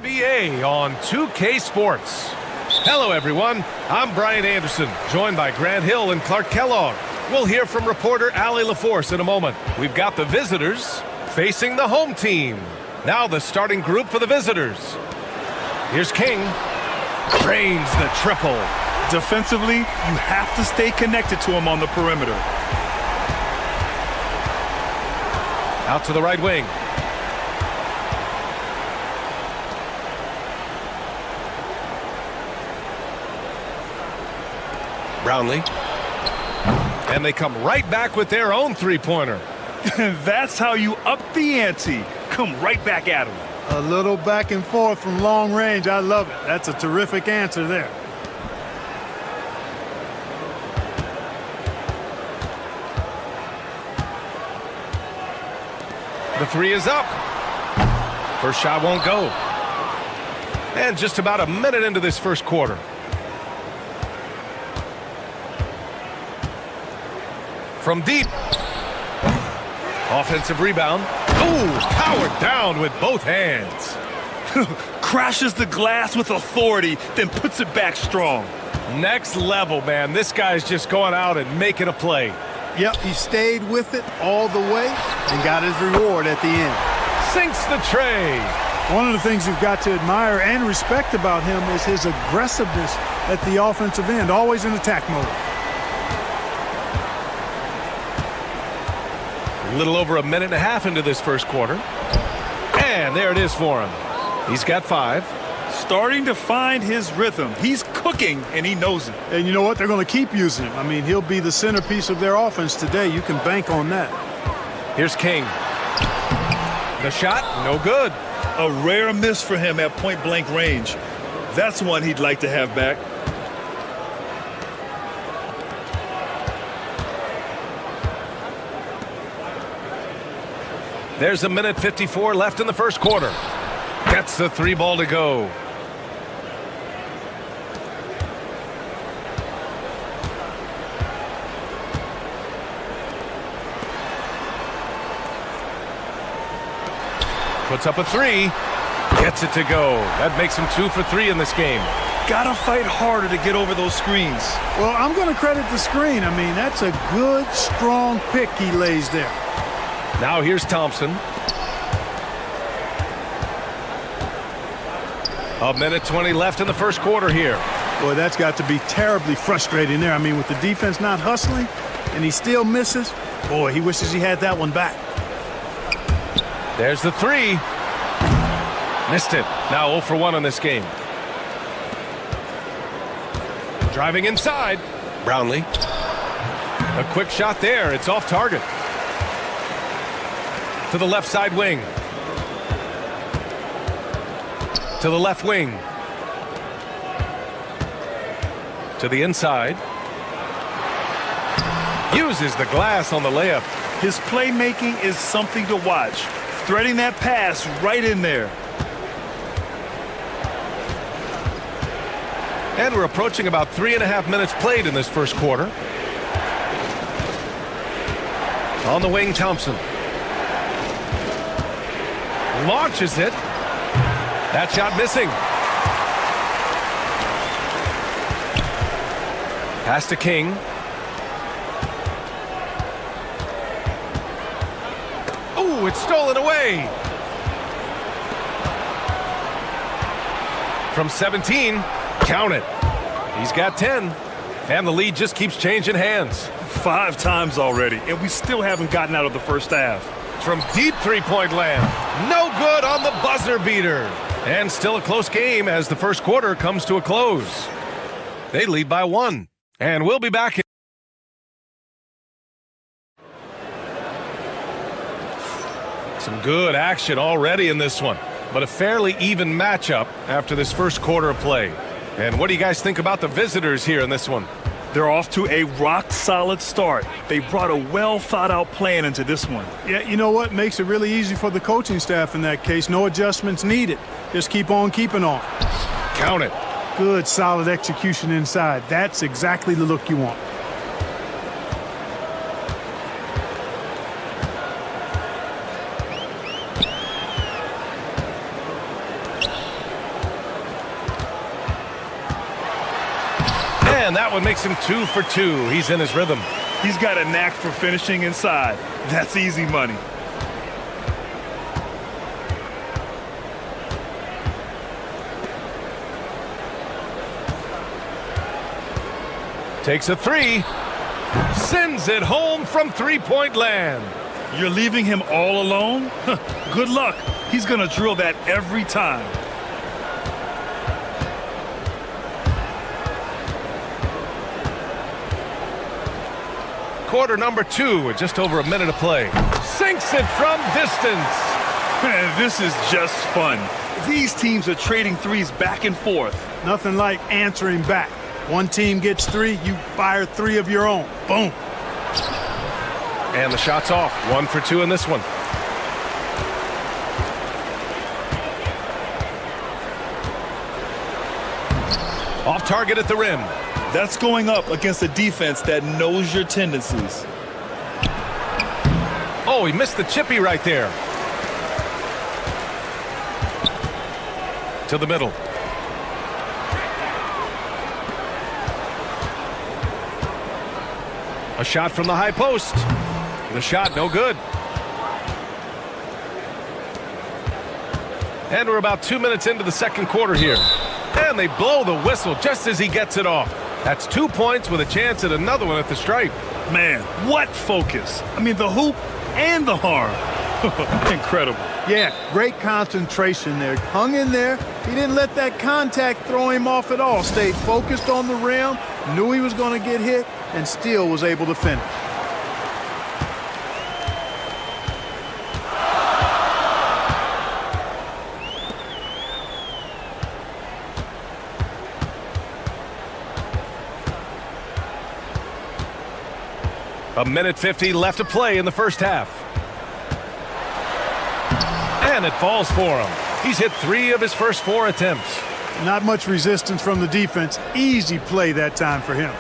NBA on 2K Sports. Hello, everyone. I'm Brian Anderson, joined by Grant Hill and Clark Kellogg. We'll hear from reporter Allie LaForce in a moment. We've got the visitors facing the home team. Now the starting group for the visitors. Here's King. Drains the triple. Defensively, you have to stay connected to him on the perimeter. Out to the right wing. Brownlee. And they come right back with their own three-pointer. That's how you up the ante. Come right back at him. A little back and forth from long range. I love it. That's a terrific answer there. The three is up. First shot won't go. And just about a minute into this first quarter. From deep. Offensive rebound. Ooh, powered down with both hands. Crashes the glass with authority, then puts it back strong. Next level, man. This guy's just going out and making a play. Yep, he stayed with it all the way and got his reward at the end. Sinks the tray. One of the things you've got to admire and respect about him is his aggressiveness at the offensive end, always in attack mode. A little over a minute and a half into this first quarter. And there it is for him. He's got 5. Starting to find his rhythm. He's cooking, and he knows it. And you know what? They're going to keep using him. I mean, he'll be the centerpiece of their offense today. You can bank on that. Here's King. The shot, no good. A rare miss for him at point-blank range. That's one he'd like to have back. There's a minute 54 left in the first quarter. Gets the 3 ball to go. Puts up a 3. Gets it to go. That makes him 2 for 3 in this game. Gotta fight harder to get over those screens. Well, I'm going to credit the screen. I mean, that's a good, strong pick he lays there. Now here's Thompson. A minute 20 left in the first quarter here. Boy, that's got to be terribly frustrating there. I mean, with the defense not hustling and he still misses, boy, he wishes he had that one back. There's the 3. Missed it. Now 0 for 1 in this game. Driving inside. Brownlee. A quick shot there. It's off target. To the left side wing. To the left wing. To the inside. Uses the glass on the layup. His playmaking is something to watch. Threading that pass right in there. And we're approaching about 3.5 minutes played in this first quarter. On the wing, Thompson. Launches it. That shot missing. Pass to King. Ooh, it's stolen away. From 17, count it. He's got 10, and the lead just keeps changing hands. 5 times already, and we still haven't gotten out of the first half. From deep three-point land, no good on the buzzer beater. And still a close game as the first quarter comes to a close. They lead by 1, and we'll be back. Some good action already in this one, but a fairly even matchup after this first quarter of play. And what do you guys think about the visitors here in this one? They're off to a rock-solid start. They brought a well-thought-out plan into this one. Yeah, you know what? Makes it really easy for the coaching staff in that case. No adjustments needed. Just keep on keeping on. Count it. Good, solid execution inside. That's exactly the look you want. And that one makes him 2 for 2. He's in his rhythm. He's got a knack for finishing inside. That's easy money. Takes a 3. Sends it home from three-point land. You're leaving him all alone? Good luck. He's going to drill that every time. Quarter number 2 with just over a minute of play. Sinks it from distance. Man, this is just fun. These teams are trading threes back and forth. Nothing like answering back. One team gets 3, you fire 3 of your own. Boom. And the shot's off. 1 for 2 in this one. Off target at the rim. That's going up against a defense that knows your tendencies. Oh, he missed the chippy right there. To the middle. A shot from the high post. The shot no good. And we're about 2 minutes into the second quarter here. And they blow the whistle just as he gets it off. That's 2 points with a chance at another one at the stripe. Man, what focus. I mean, the hoop and the harm. Incredible. Yeah, great concentration there. Hung in there. He didn't let that contact throw him off at all. Stayed focused on the rim, knew he was going to get hit, and still was able to finish. A minute 50 left to play in the first half. And it falls for him. He's hit 3 of his first 4 attempts. Not much resistance from the defense. Easy play that time for him.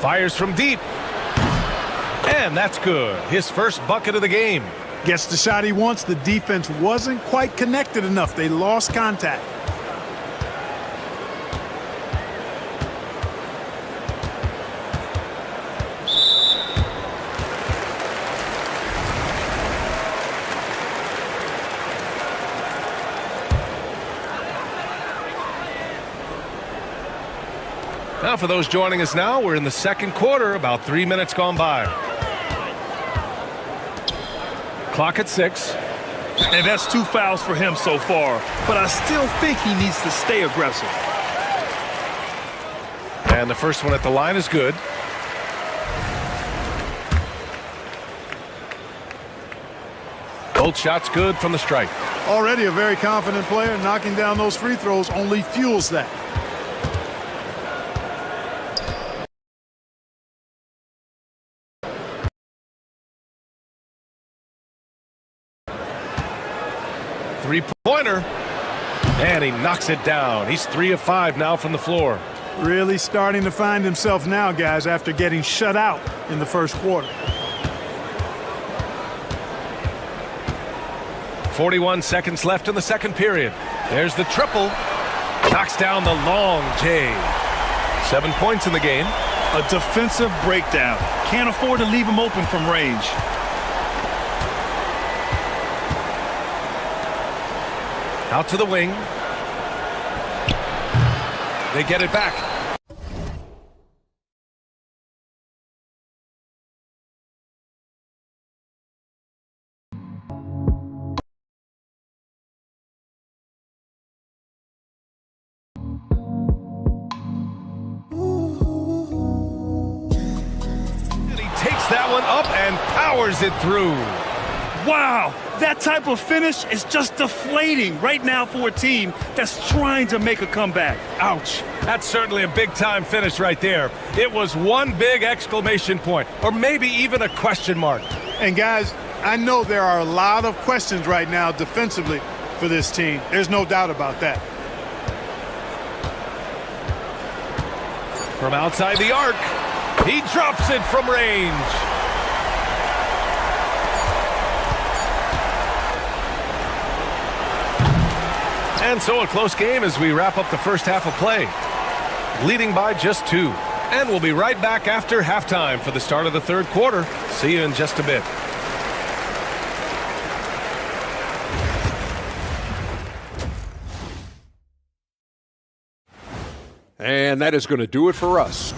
Fires from deep. And that's good. His first bucket of the game. Gets the shot he wants. The defense wasn't quite connected enough. They lost contact. Now for those joining us now, we're in the second quarter, about 3 minutes gone by. Clock at 6. And that's 2 fouls for him so far. But I still think he needs to stay aggressive. And the first one at the line is good. Both shots good from the stripe. Already a very confident player. Knocking down those free throws only fuels that. Three-pointer. And he knocks it down. He's 3 of 5 now from the floor. Really starting to find himself now, guys, after getting shut out in the first quarter. 41 seconds left in the second period. There's the triple. Knocks down the long J. 7 points in the game. A defensive breakdown. Can't afford to leave him open from range. Out to the wing. They get it back. That one up and powers it through. Wow, that type of finish is just deflating right now for a team that's trying to make a comeback. Ouch. That's certainly a big-time finish right there. It was one big exclamation point, or maybe even a question mark. And guys, I know there are a lot of questions right now defensively for this team. There's no doubt about that. From outside the arc. He drops it from range. And so a close game as we wrap up the first half of play. Leading by just 2. And we'll be right back after halftime for the start of the third quarter. See you in just a bit. And that is going to do it for us.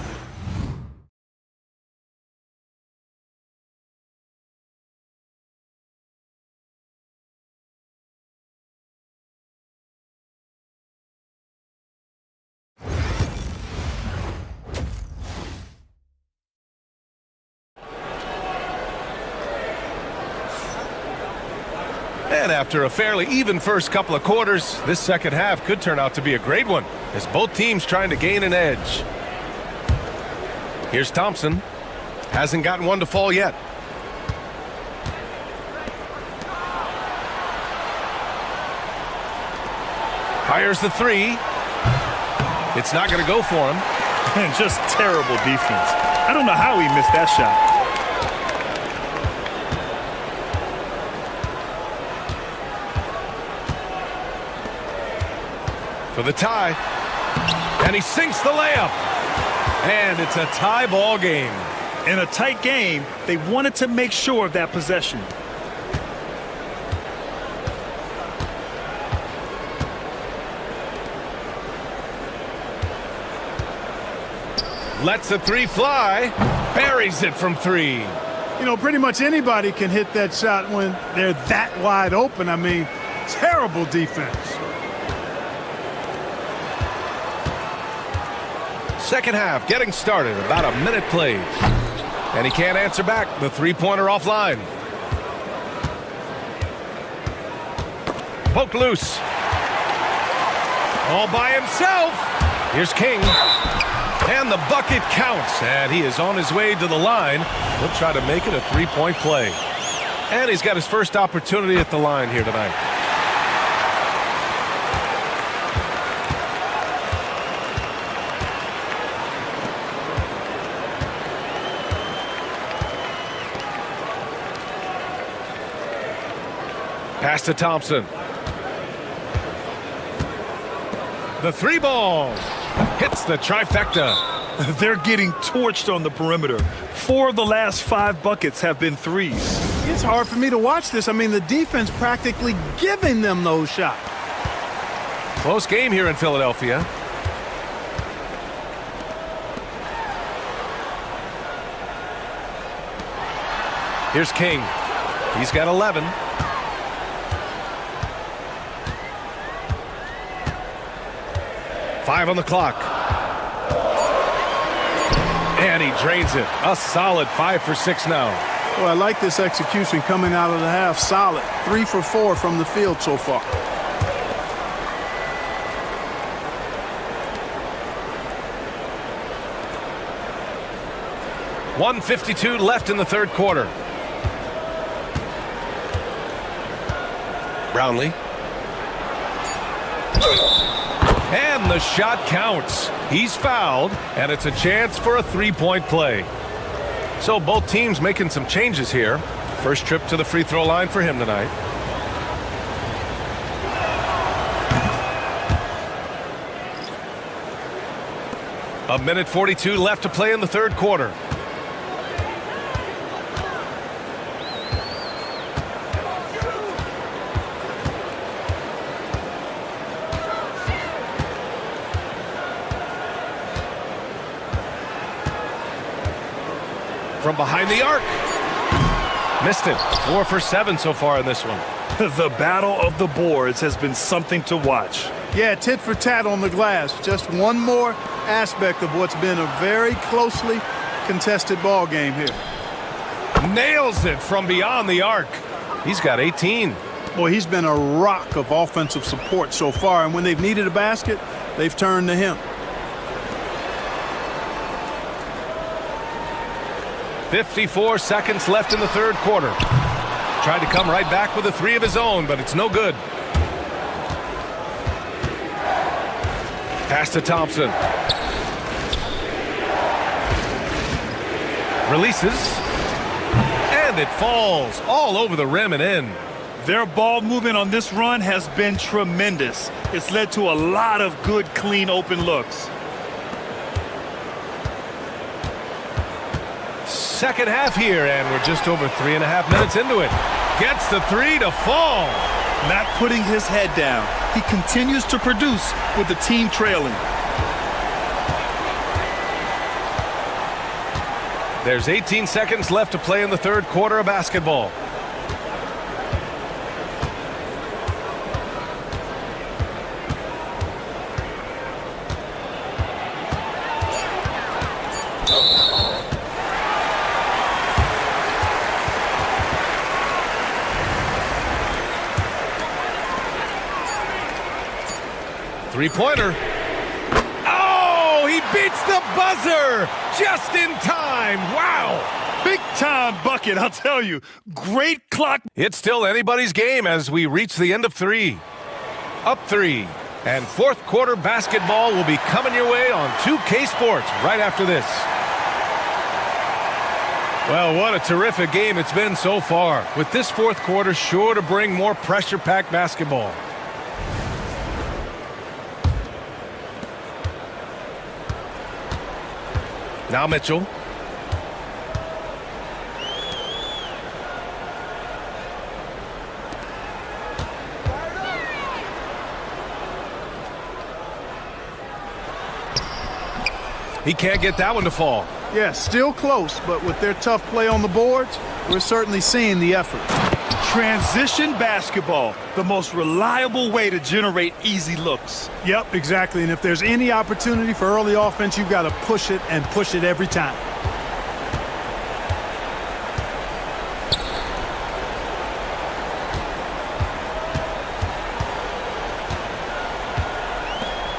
And after a fairly even first couple of quarters, this second half could turn out to be a great one as both teams trying to gain an edge. Here's Thompson. Hasn't gotten one to fall yet. Fires the 3. It's not going to go for him. And just terrible defense. I don't know how he missed that shot. For the tie, and he sinks the layup, and it's a tie ball game. In a tight game, they wanted to make sure of that possession. Lets the 3 fly, buries it from 3. You know, pretty much anybody can hit that shot when they're that wide open. I mean, terrible defense. Second half getting started, about a minute played. And he can't answer back, the 3-pointer offline. Poked loose. All by himself. Here's King. And the bucket counts, and he is on his way to the line. He'll try to make it a 3-point play. And he's got his first opportunity at the line here tonight. Pass to Thompson. The 3 ball hits the trifecta. They're getting torched on the perimeter. 4 of the last 5 buckets have been threes. It's hard for me to watch this. I mean, the defense practically giving them those shots. Close game here in Philadelphia. Here's King. He's got 11. Five on the clock. And he drains it. A solid 5 for 6 now. Well, I like this execution coming out of the half. Solid. 3 for 4 from the field so far. .152 left in the third quarter. Brownlee. And the shot counts. He's fouled, and it's a chance for a 3-point play. So both teams making some changes here. First trip to the free throw line for him tonight. A minute 42 left to play in the third quarter. From behind the arc. Missed it. 4 for 7 so far in this one. The battle of the boards has been something to watch. Yeah, tit for tat on the glass. Just one more aspect of what's been a very closely contested ball game here. Nails it from beyond the arc. He's got 18. Boy, he's been a rock of offensive support so far, and when they've needed a basket, they've turned to him. 54 seconds left in the third quarter. Tried to come right back with a three of his own, but it's no good. Pass to Thompson. Releases. And it falls all over the rim and in. Their ball movement on this run has been tremendous. It's led to a lot of good, clean, open looks. Second half here, and we're just over 3.5 minutes into it. Gets the three to fall. Not putting his head down. He continues to produce with the team trailing. There's 18 seconds left to play in the third quarter of basketball. Three-pointer. Oh, he beats the buzzer just in time. Wow. Big time bucket, I'll tell you. Great clock. It's still anybody's game as we reach the end of three. Up three. And fourth quarter basketball will be coming your way on 2K Sports right after this. Well, what a terrific game it's been so far, with this fourth quarter sure to bring more pressure-packed basketball. Now Mitchell. He can't get that one to fall. Yeah, still close, but with their tough play on the boards, we're certainly seeing the effort. Transition basketball, the most reliable way to generate easy looks. Yep, exactly. And if there's any opportunity for early offense, you've got to push it and push it every time.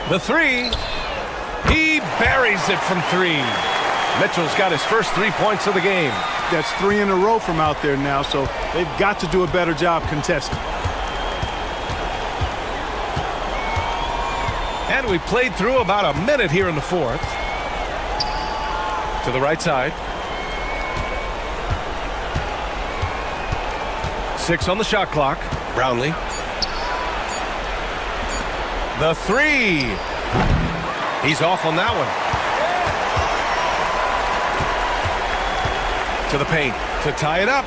The three. He buries it from three. Mitchell's got his first 3 points of the game. That's 3 in a row from out there now, so they've got to do a better job contesting. And we played through about a minute here in the fourth. To the right side. 6 on the shot clock. Brownlee. The three. He's off on that one. To the paint to tie it up.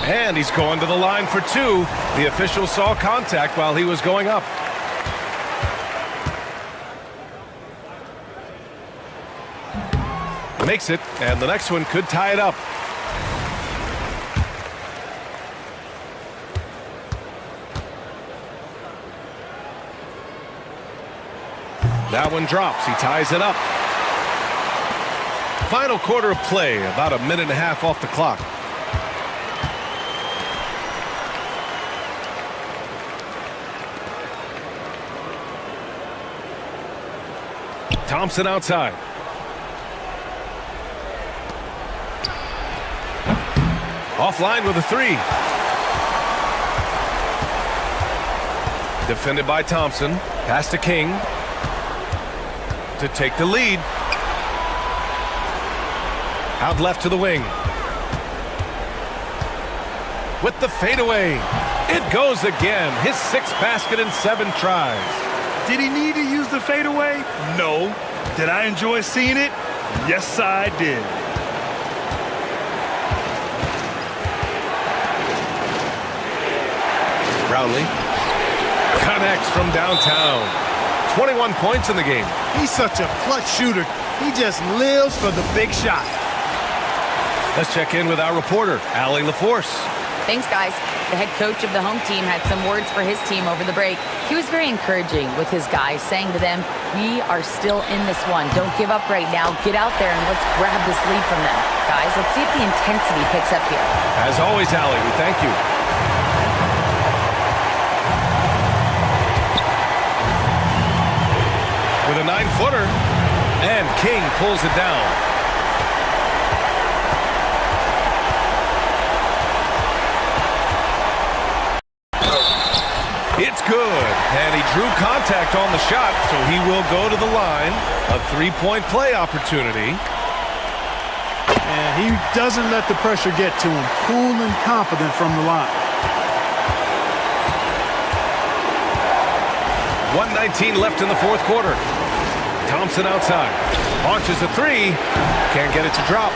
And he's going to the line for two. The official saw contact while he was going up. Makes it, and the next one could tie it up. That one drops. He ties it up. Final quarter of play, about a minute and a half off the clock. Thompson outside. Offline with a three. Defended by Thompson. Pass to King. To take the lead. Out left to the wing. With the fadeaway. It goes again. His 6th basket in 7 tries. Did he need to use the fadeaway? No. Did I enjoy seeing it? Yes, I did. Brownlee connects from downtown. 21 points in the game. He's such a clutch shooter. He just lives for the big shot. Let's check in with our reporter, Allie LaForce. Thanks, guys. The head coach of the home team had some words for his team over the break. He was very encouraging with his guys, saying to them, we are still in this one. Don't give up right now. Get out there and let's grab this lead from them. Guys, let's see if the intensity picks up here. As always, Allie, we thank you. With a 9-footer, and King pulls it down. It's good, and he drew contact on the shot, so he will go to the line. A three-point play opportunity. And he doesn't let the pressure get to him. Cool and confident from the line. 1:19 left in the fourth quarter. Thompson outside. Launches a three. Can't get it to drop.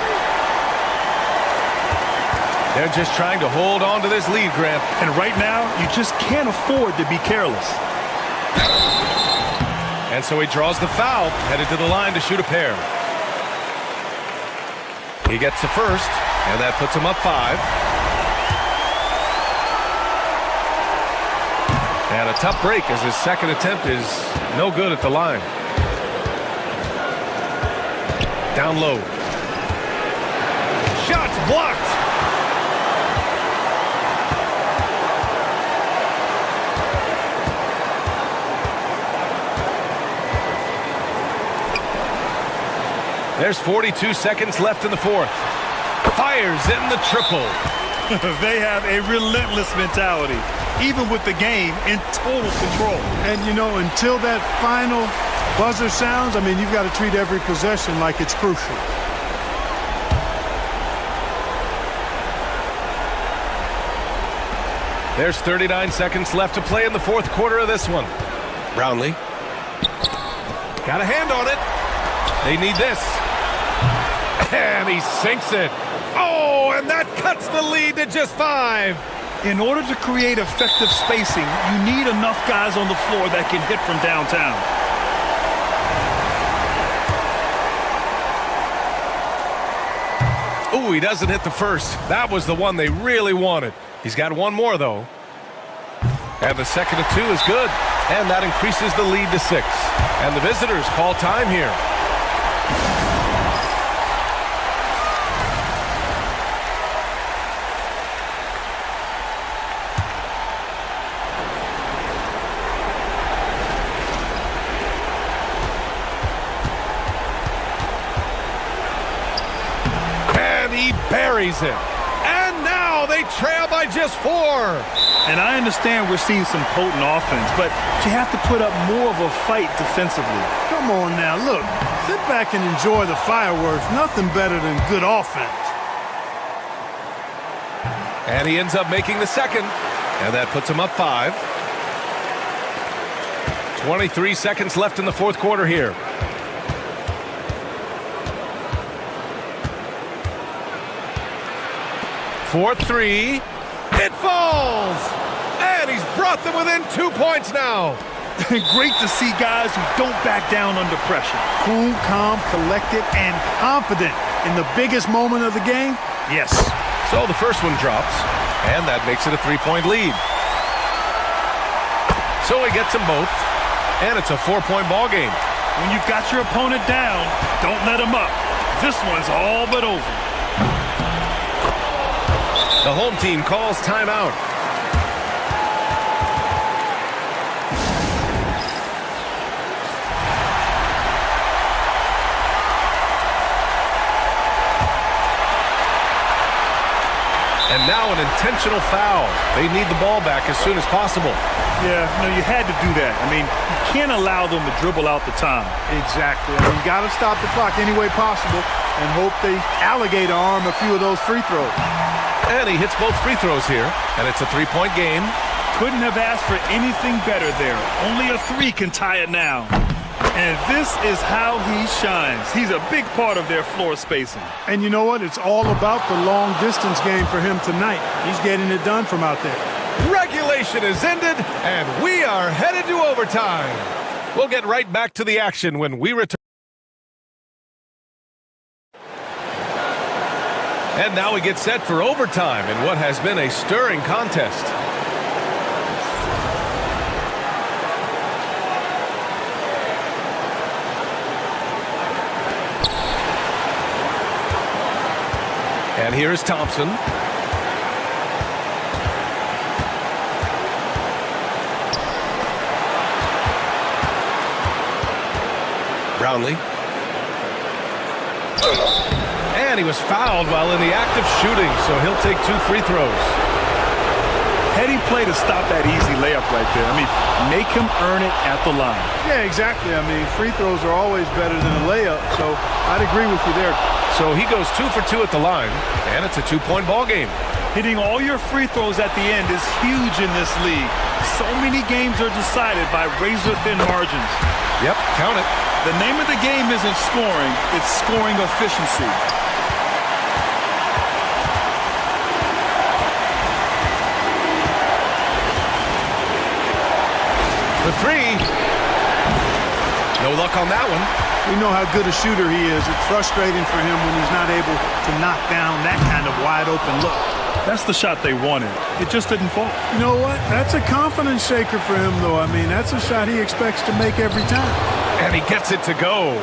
They're just trying to hold on to this lead, Grant. And right now, you just can't afford to be careless. And so he draws the foul, headed to the line to shoot a pair. He gets the first, and that puts him up 5. And a tough break as his second attempt is no good at the line. Down low. Shots blocked. There's 42 seconds left in the fourth. Fires in the triple. They have a relentless mentality, even with the game in total control. And, you know, until that final buzzer sounds, I mean, you've got to treat every possession like it's crucial. There's 39 seconds left to play in the fourth quarter of this one. Brownlee. Got a hand on it. They need this. And he sinks it. Oh, and that cuts the lead to just 5. In order to create effective spacing, you need enough guys on the floor that can hit from downtown. Oh, he doesn't hit the first. That was the one they really wanted. He's got one more, though. And the second of 2 is good. And that increases the lead to 6. And the visitors call time here. Buries it. And now they trail by just 4. And I understand we're seeing some potent offense, but you have to put up more of a fight defensively. Come on now, look. Sit back and enjoy the fireworks. Nothing better than good offense. And he ends up making the second. And that puts him up 5. 23 seconds left in the fourth quarter here. 4-3. It falls! And he's brought them within 2 points now. Great to see guys who don't back down under pressure. Cool, calm, collected, and confident in the biggest moment of the game. Yes. So the first one drops, and that makes it a 3-point lead. So he gets them both, and it's a 4-point ball game. When you've got your opponent down, don't let him up. This one's all but over. The home team calls timeout. And now an intentional foul. They need the ball back as soon as possible. Yeah, no, you had to do that. I mean, you can't allow them to dribble out the time. Exactly. I mean, you got to stop the clock any way possible and hope they alligator arm a few of those free throws. And he hits both free throws here, and it's a 3-point game. Couldn't have asked for anything better there. Only a 3 can tie it now. And this is how he shines. He's a big part of their floor spacing. And you know what? It's all about the long distance game for him tonight. He's getting it done from out there. Regulation is ended, and we are headed to overtime. We'll get right back to the action when we return. And now we get set for overtime in what has been a stirring contest. And here's Thompson. Brownlee. And he was fouled while in the act of shooting, so he'll take 2 free throws. Heady play to stop that easy layup right there. I mean, make him earn it at the line. Yeah, exactly. I mean, free throws are always better than a layup, so I'd agree with you there. So he goes 2 for 2 at the line, and it's a 2-point ball game. Hitting all your free throws at the end is huge in this league. So many games are decided by razor-thin margins. Yep, count it. The name of the game isn't scoring, it's scoring efficiency. The 3. No luck on that one. We know how good a shooter he is. It's frustrating for him when he's not able to knock down that kind of wide-open look. That's the shot they wanted. It just didn't fall. You know what? That's a confidence shaker for him, though. I mean, that's a shot he expects to make every time. And he gets it to go.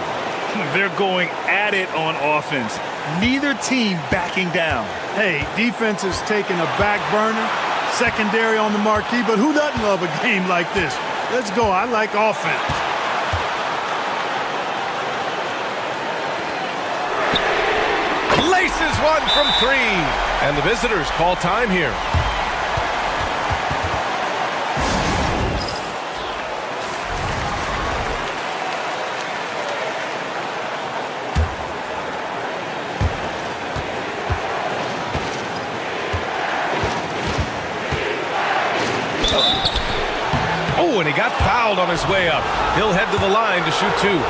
They're going at it on offense. Neither team backing down. Hey, defense is taking a back burner, secondary on the marquee, but who doesn't love a game like this? Let's go. I like offense. Laces one from 3. And the visitors call time here. Oh, and he got fouled on his way up. He'll head to the line to shoot 2.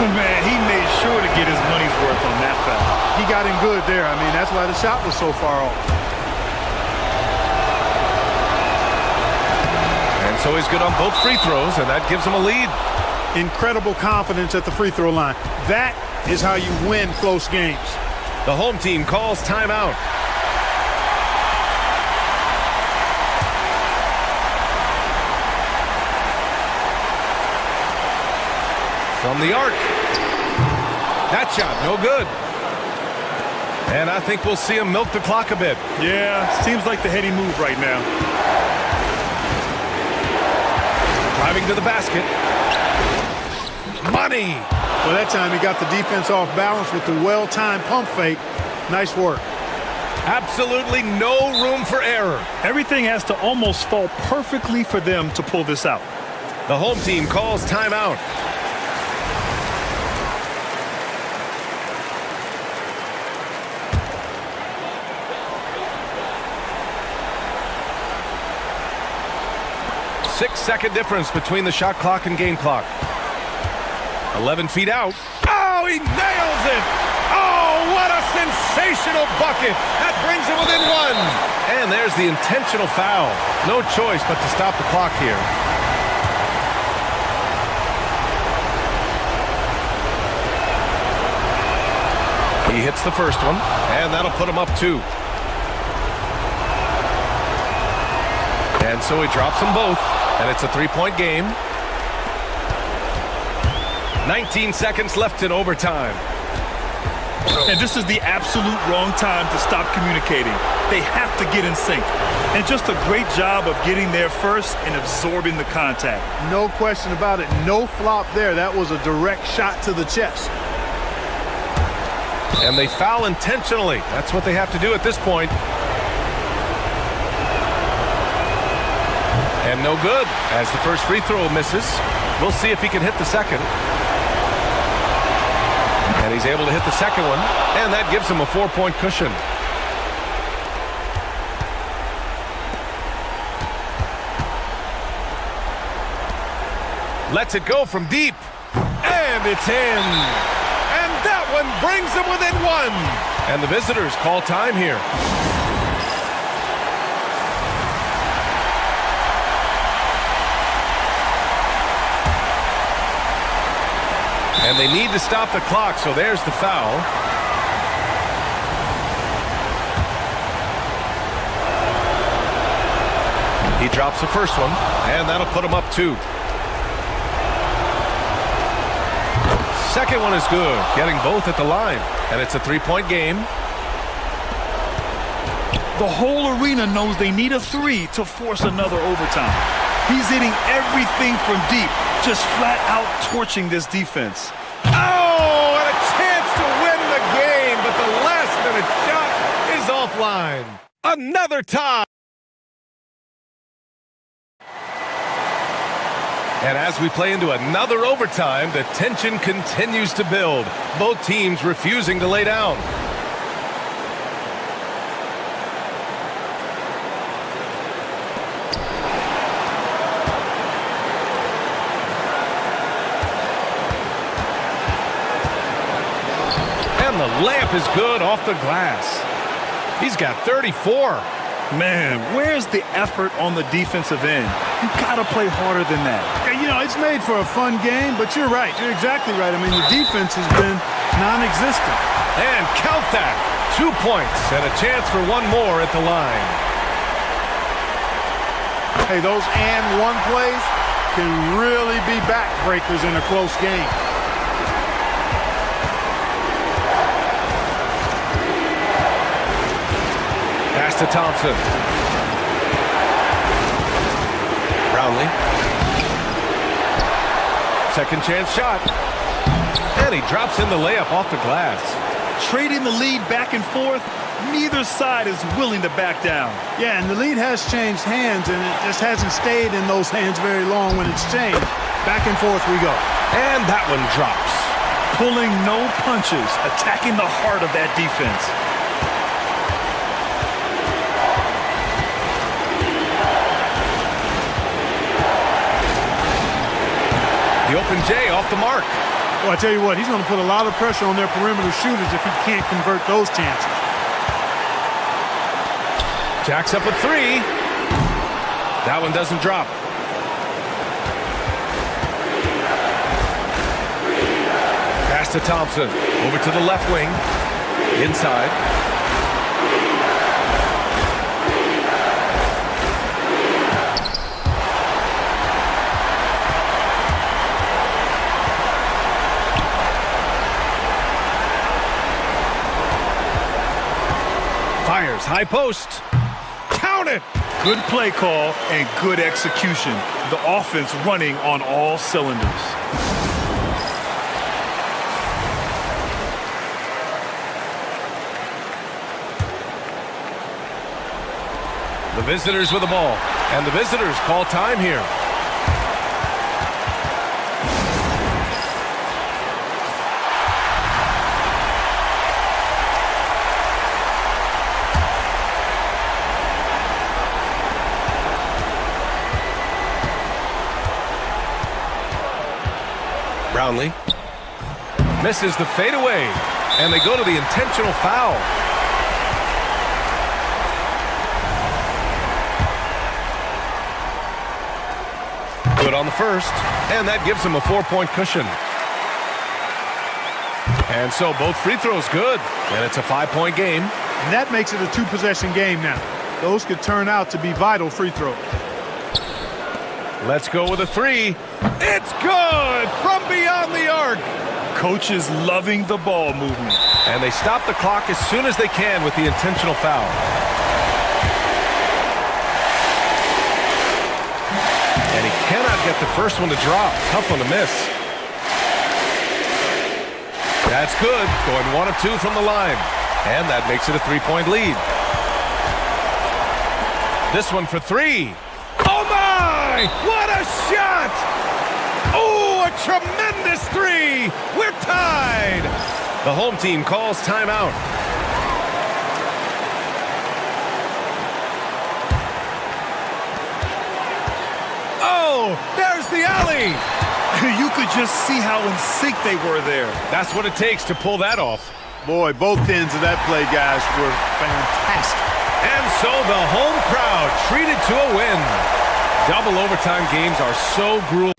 Man, he made sure to get his money's worth on that foul. He got him good there. I mean, that's why the shot was so far off. And so he's good on both free throws, and that gives him a lead. Incredible confidence at the free throw line. That is how you win close games. The home team calls timeout. From the arc. That shot, no good. And I think we'll see him milk the clock a bit. Yeah, seems like the heady move right now. Driving to the basket. Money! Well, that time he got the defense off balance with the well-timed pump fake. Nice work. Absolutely no room for error. Everything has to almost fall perfectly for them to pull this out. The home team calls timeout. Six-second difference between the shot clock and game clock. 11 feet out. Oh, he nails it! Oh, what a sensational bucket! That brings him within 1. And there's the intentional foul. No choice but to stop the clock here. He hits the first one, and that'll put him up 2. And so he drops them both, and it's a 3-point game. 19 seconds left in overtime. And this is the absolute wrong time to stop communicating. They have to get in sync. And just a great job of getting there first and absorbing the contact. No question about it. No flop there. That was a direct shot to the chest. And they foul intentionally. That's what they have to do at this point. And no good, as the first free throw misses. We'll see if he can hit the second. And he's able to hit the second one, and that gives him a 4-point cushion. Lets it go from deep. And it's in. And that one brings them within one. And the visitors call time here. And they need to stop the clock, so there's the foul. He drops the first one, and that'll put him up 2. Second one is good, getting both at the line. And it's a 3-point game. The whole arena knows they need a 3 to force another overtime. He's hitting everything from deep, just flat out torching this defense. Oh, and a chance to win the game, but the last-minute shot is offline. Another tie. And as we play into another overtime, the tension continues to build. Both teams refusing to lay down. And the layup is good off the glass. He's got 34. Man, where's the effort on the defensive end? You gotta play harder than that. Yeah, you know, it's made for a fun game, but you're right. You're exactly right. I mean, the defense has been non-existent. And count that. 2 points and a chance for one more at the line. Hey, those and one plays can really be backbreakers in a close game. Pass to Thompson. Brownlee. Second chance shot. And he drops in the layup off the glass. Trading the lead back and forth, neither side is willing to back down. Yeah, and the lead has changed hands, and it just hasn't stayed in those hands very long when it's changed. Back and forth we go. And that one drops. Pulling no punches, attacking the heart of that defense. The open J off the mark. Well, I tell you what, he's going to put a lot of pressure on their perimeter shooters if he can't convert those chances. Jacks up a 3. That one doesn't drop. Pass to Thompson. Over to the left wing. Inside. Fires, high post. Count it! Good play call and good execution. The offense running on all cylinders. The visitors with the ball. And the visitors call time here. Brownlee misses the fadeaway, and they go to the intentional foul. Good on the first, and that gives him a 4-point cushion. And so both free throws good, and it's a 5-point game. And that makes it a 2-possession game now. Those could turn out to be vital free throws. Let's go with a 3. It's good from beyond the arc. Coach is loving the ball movement. And they stop the clock as soon as they can with the intentional foul. And he cannot get the first one to drop. Tough one to miss. That's good. Going 1 of 2 from the line. And that makes it a 3-point lead. This one for 3. Oh my! What a shot! Oh, a tremendous 3! We're tied! The home team calls timeout. Oh, there's the alley! You could just see how in sync they were there. That's what it takes to pull that off. Boy, both ends of that play, guys, were fantastic. And so the home crowd treated to a win. Double overtime games are so grueling.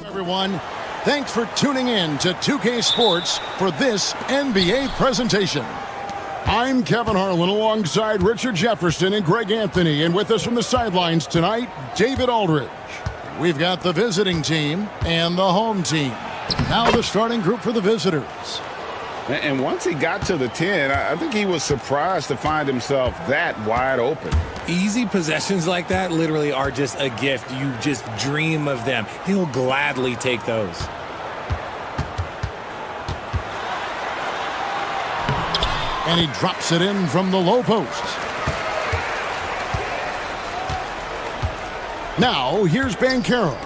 Everyone, thanks for tuning in to 2K Sports for this NBA presentation. I'm Kevin Harlan alongside Richard Jefferson and Greg Anthony, and with us from the sidelines tonight, David Aldridge. We've got the visiting team and the home team. Now the starting group for the visitors. And once he got to the 10, I think he was surprised to find himself that wide open. Easy possessions like that literally are just a gift. You just dream of them. He'll gladly take those. And he drops it in from the low post. Now, here's Banchero.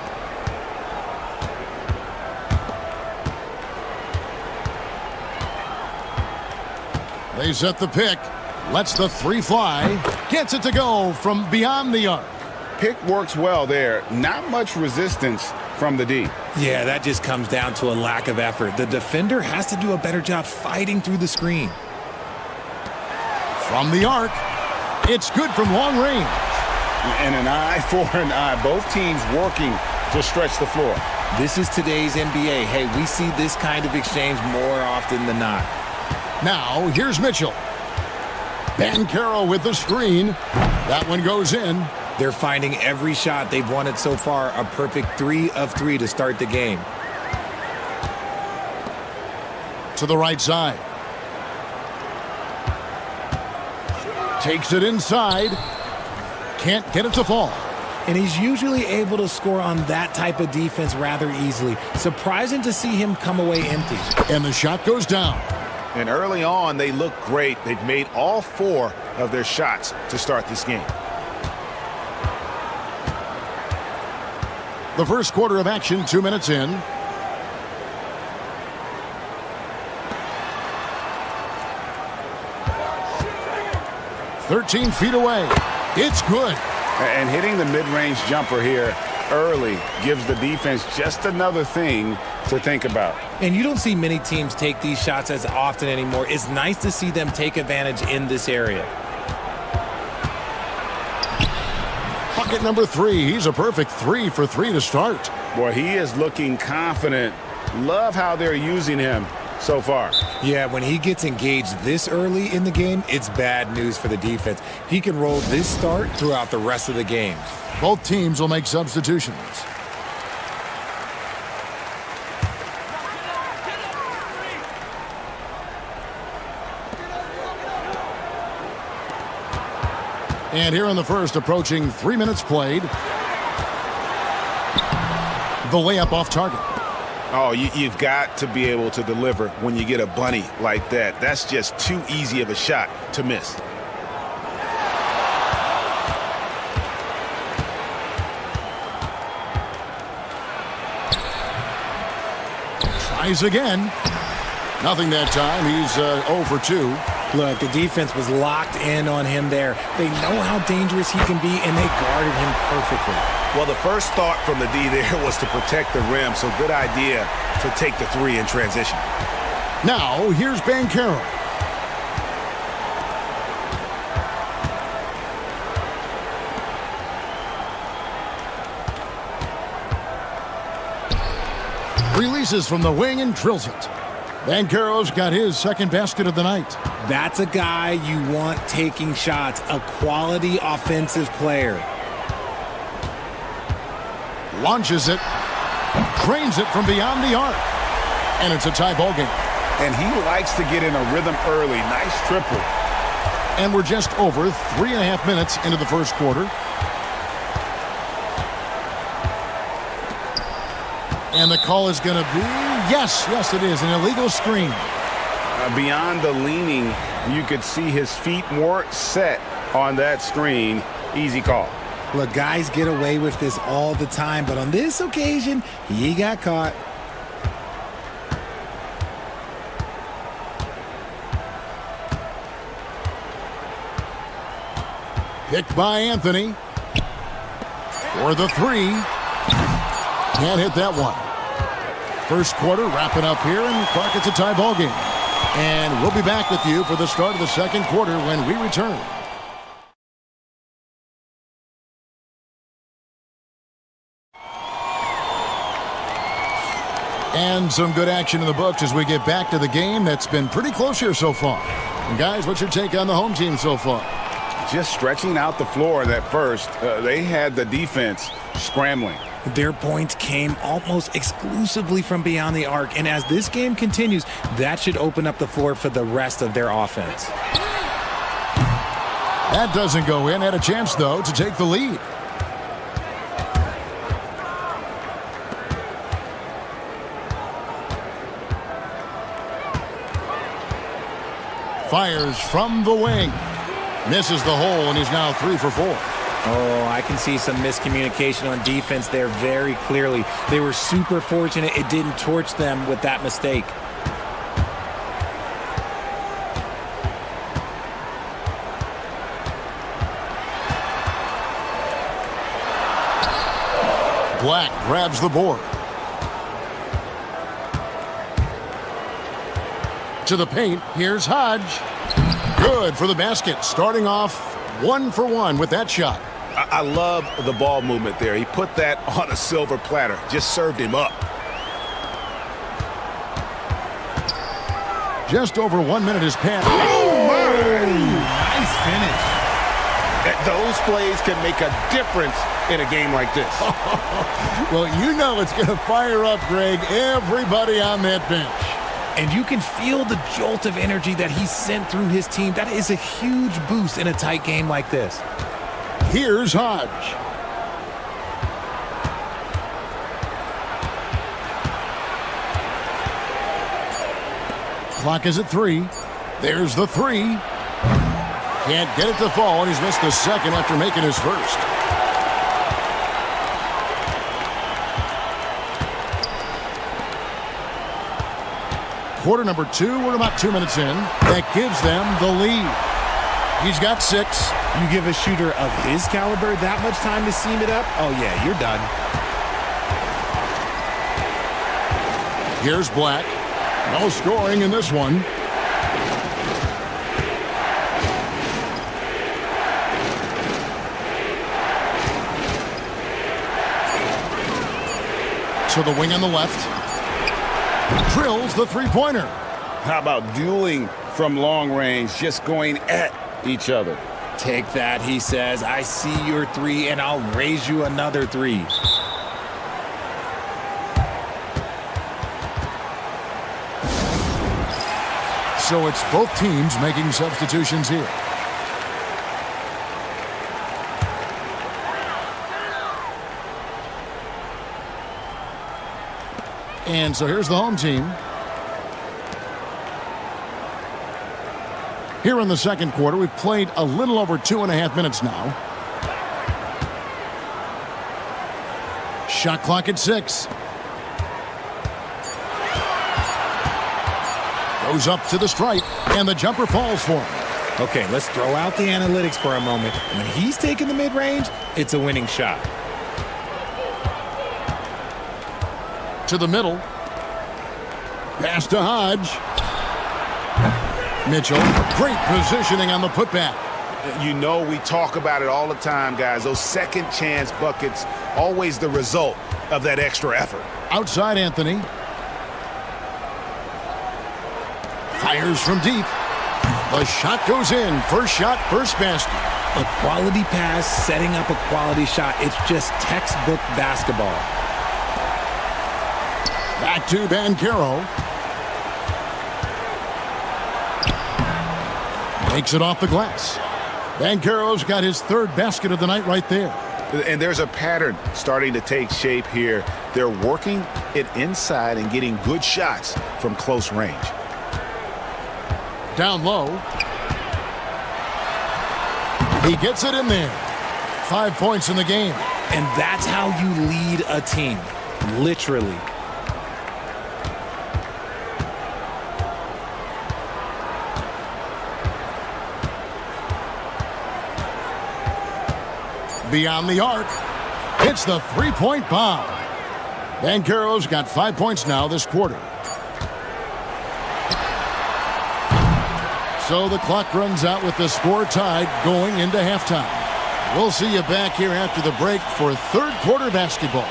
They set the pick. Lets the three fly. Gets it to go from beyond the arc. Pick works well there. Not much resistance from the D. Yeah, that just comes down to a lack of effort. The defender has to do a better job fighting through the screen. From the arc, it's good from long range. And an eye for an eye. Both teams working to stretch the floor. This is today's NBA. Hey, we see this kind of exchange more often than not. Now, here's Mitchell. Banchero with the screen. That one goes in. They're finding every shot they've wanted so far a perfect 3 of 3 to start the game. To the right side. Takes it inside. Can't get it to fall. And he's usually able to score on that type of defense rather easily. Surprising to see him come away empty. And the shot goes down. And early on, they look great. They've made all 4 of their shots to start this game. The first quarter of action, 2 minutes in. "13 feet away. It's good." And hitting the mid-range jumper here early gives the defense just another thing to think about. And you don't see many teams take these shots as often anymore. It's nice to see them take advantage in this area. Basket number 3. He's a perfect 3 for 3 to start. Boy, he is looking confident. Love how they're using him so far. Yeah, when he gets engaged this early in the game, it's bad news for the defense. He can roll this start throughout the rest of the game. Both teams will make substitutions. And here in the first, approaching 3 minutes played. The layup off target. Oh, you've got to be able to deliver when you get a bunny like that. That's just too easy of a shot to miss. Tries again. Nothing that time. He's 0 for 2. Look, the defense was locked in on him there. They know how dangerous he can be, and they guarded him perfectly. Well, the first thought from the D there was to protect the rim, so good idea to take the 3 in transition. Now, here's Bancaro. Releases from the wing and drills it. Bancaro's got his second basket of the night. That's a guy you want taking shots, a quality offensive player. Launches it, drains it from beyond the arc, and it's a tie ball game. And he likes to get in a rhythm early. Nice triple. And we're just over 3.5 minutes into the first quarter. And the call is going to be, yes, it is, an illegal screen. Beyond the leaning, you could see his feet more set on that screen. Easy call. Look, guys get away with this all the time, but on this occasion, he got caught. Picked by Anthony. For the 3. Can't hit that one. First quarter wrapping up here, and Clark, it's a tie ball game. And we'll be back with you for the start of the second quarter when we return. And some good action in the books as we get back to the game that's been pretty close here so far. And guys, what's your take on the home team so far? Just stretching out the floor that first. They had the defense scrambling. Their points came almost exclusively from beyond the arc, and as this game continues, that should open up the floor for the rest of their offense. That doesn't go in. Had a chance, though, to take the lead. Fires from the wing. Misses the hole, and he's now 3 for 4. Oh, I can see some miscommunication on defense there very clearly. They were super fortunate it didn't torch them with that mistake. Black grabs the board. To the paint, here's Hodge. Good for the basket, starting off 1 for 1 with that shot. I love the ball movement there. He put that on a silver platter, just served him up. Just over 1 minute has passed. Oh, my! Nice finish. Those plays can make a difference in a game like this. Well, you know it's going to fire up, Greg, everybody on that bench. And you can feel the jolt of energy that he sent through his team. That is a huge boost in a tight game like this. Here's Hodge. Clock is at 3. There's the 3. Can't get it to fall, and he's missed the second after making his first. Quarter number 2, we're about 2 minutes in. That gives them the lead. He's got 6. You give a shooter of his caliber that much time to seam it up, oh yeah, you're done. Here's Black. No scoring in this one. To the wing on the left. Drills the three-pointer. How about dueling from long range, just going at each other? Take that, he says. I see your three, and I'll raise you another three. So it's both teams making substitutions here. And so here's the home team. Here in the second quarter, we've played a little over 2.5 minutes now. Shot clock at 6. Goes up to the stripe, and the jumper falls for him. Okay, let's throw out the analytics for a moment. When he's taking the mid-range, it's a winning shot. To the middle. Pass to Hodge. Mitchell, great positioning on the putback. You know, we talk about it all the time, guys. Those second chance buckets, always the result of that extra effort. Outside Anthony. Fires from deep. The shot goes in. First shot, first basket. A quality pass, setting up a quality shot. It's just textbook basketball. Back to Banchero. Makes it off the glass. Banchero's got his third basket of the night right there. And there's a pattern starting to take shape here. They're working it inside and getting good shots from close range. Down low. He gets it in there. 5 points in the game. And that's how you lead a team. Literally. Beyond the arc. Hits the three-point bomb. Banchero's got 5 points now this quarter. So the clock runs out with the score tied going into halftime. We'll see you back here after the break for third quarter basketball.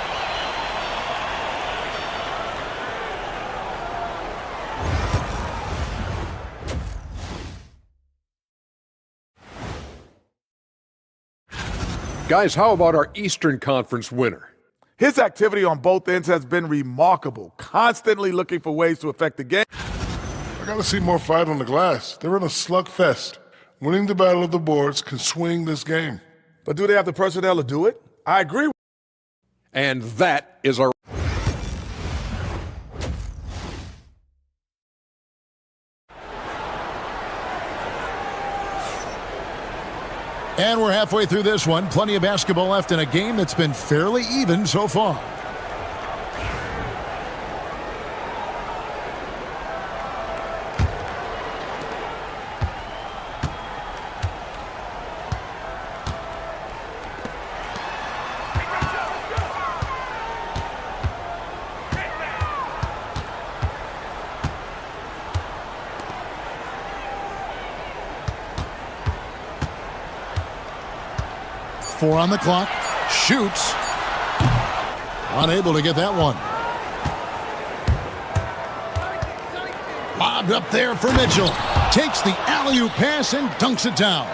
Guys, how about our Eastern Conference winner? His activity on both ends has been remarkable, constantly looking for ways to affect the game. I gotta see more fight on the glass. They're in a slugfest. Winning the battle of the boards can swing this game. But do they have the personnel to do it? I agree. And that is our... And we're halfway through this one. Plenty of basketball left in a game that's been fairly even so far. Four on the clock. Shoots. Unable to get that one. Lobbed up there for Mitchell. Takes the alley-oop pass and dunks it down.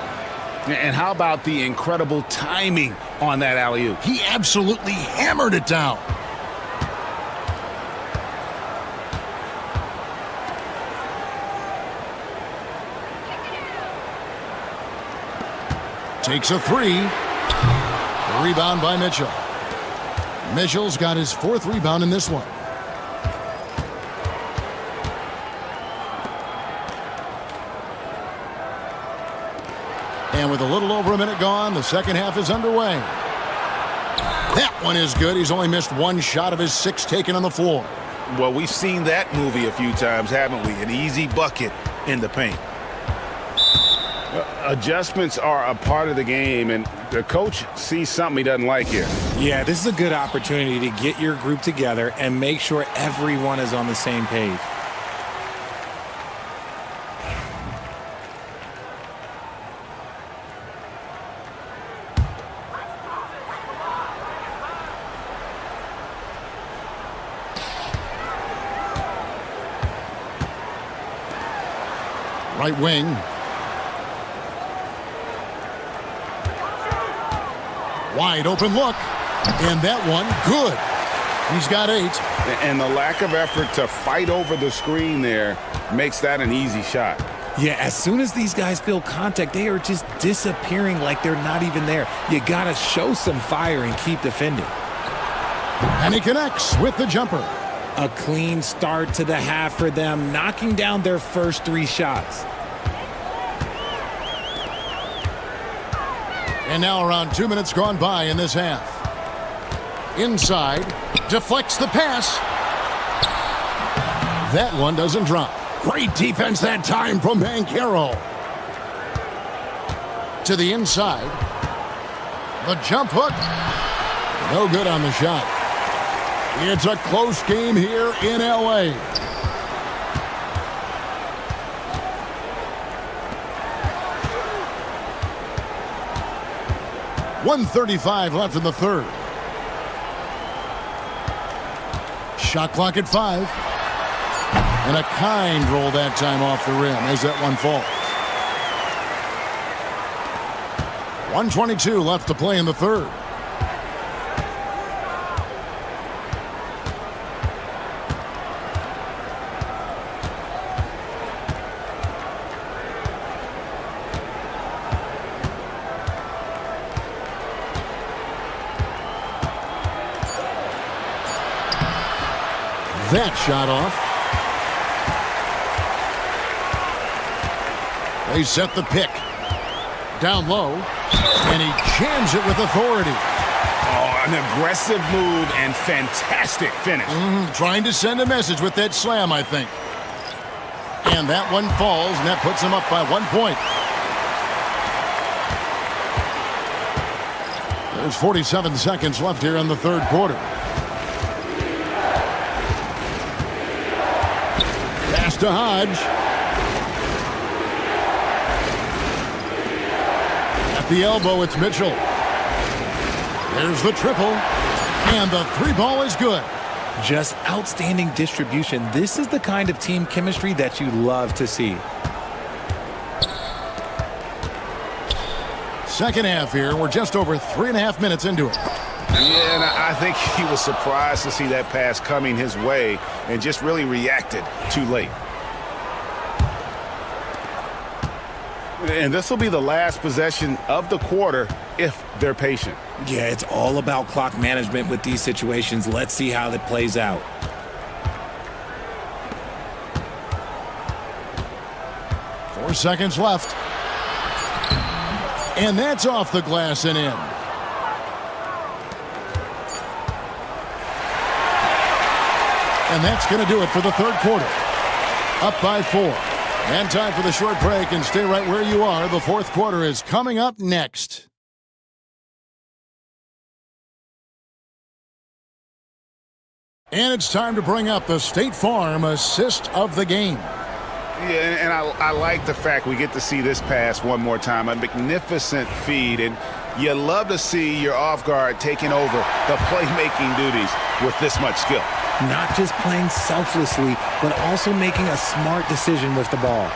And how about the incredible timing on that alley-oop? He absolutely hammered it down. Takes a three. Rebound by Mitchell. Mitchell's got his fourth rebound in this one. And with a little over a minute gone, the second half is underway. That one is good. He's only missed one shot of his 6 taken on the floor. Well, we've seen that movie a few times, haven't we? An easy bucket in the paint. Adjustments are a part of the game, and the coach sees something he doesn't like here. Yeah, this is a good opportunity to get your group together and make sure everyone is on the same page. Right wing. Wide open look. And that one, good. He's got 8. And the lack of effort to fight over the screen there makes that an easy shot. Yeah, as soon as these guys feel contact, they are just disappearing like they're not even there. You got to show some fire and keep defending. And he connects with the jumper. A clean start to the half for them, knocking down their first 3 shots. And now around 2 minutes gone by in this half. Inside, deflects the pass. That one doesn't drop. Great defense that time from Banchero. To the inside. The jump hook. No good on the shot. It's a close game here in L.A. .135 left in the third. Shot clock at 5. And a kind roll that time off the rim as that one falls. 1:22 left to play in the third. That shot off. They set the pick. Down low. And he jams it with authority. Oh, an aggressive move and fantastic finish. Trying to send a message with that slam, I think. And that one falls, and that puts him up by 1 point. There's 47 seconds left here in the third quarter. Pass to Hodge. At the elbow, it's Mitchell. There's the triple. And the 3 ball is good. Just outstanding distribution. This is the kind of team chemistry that you love to see. Second half here. We're just over 3.5 minutes into it. Yeah, and I think he was surprised to see that pass coming his way and just really reacted too late. And this will be the last possession of the quarter if they're patient. Yeah, it's all about clock management with these situations. Let's see how that plays out. Four seconds left. And that's off the glass and in. And that's going to do it for the third quarter. Up by 4. And time for the short break, and stay right where you are. The fourth quarter is coming up next. And it's time to bring up the State Farm assist of the game. Yeah, and I like the fact we get to see this pass one more time. A magnificent feed, and you love to see your off guard taking over the playmaking duties with this much skill. Not just playing selflessly, but also making a smart decision with the ball.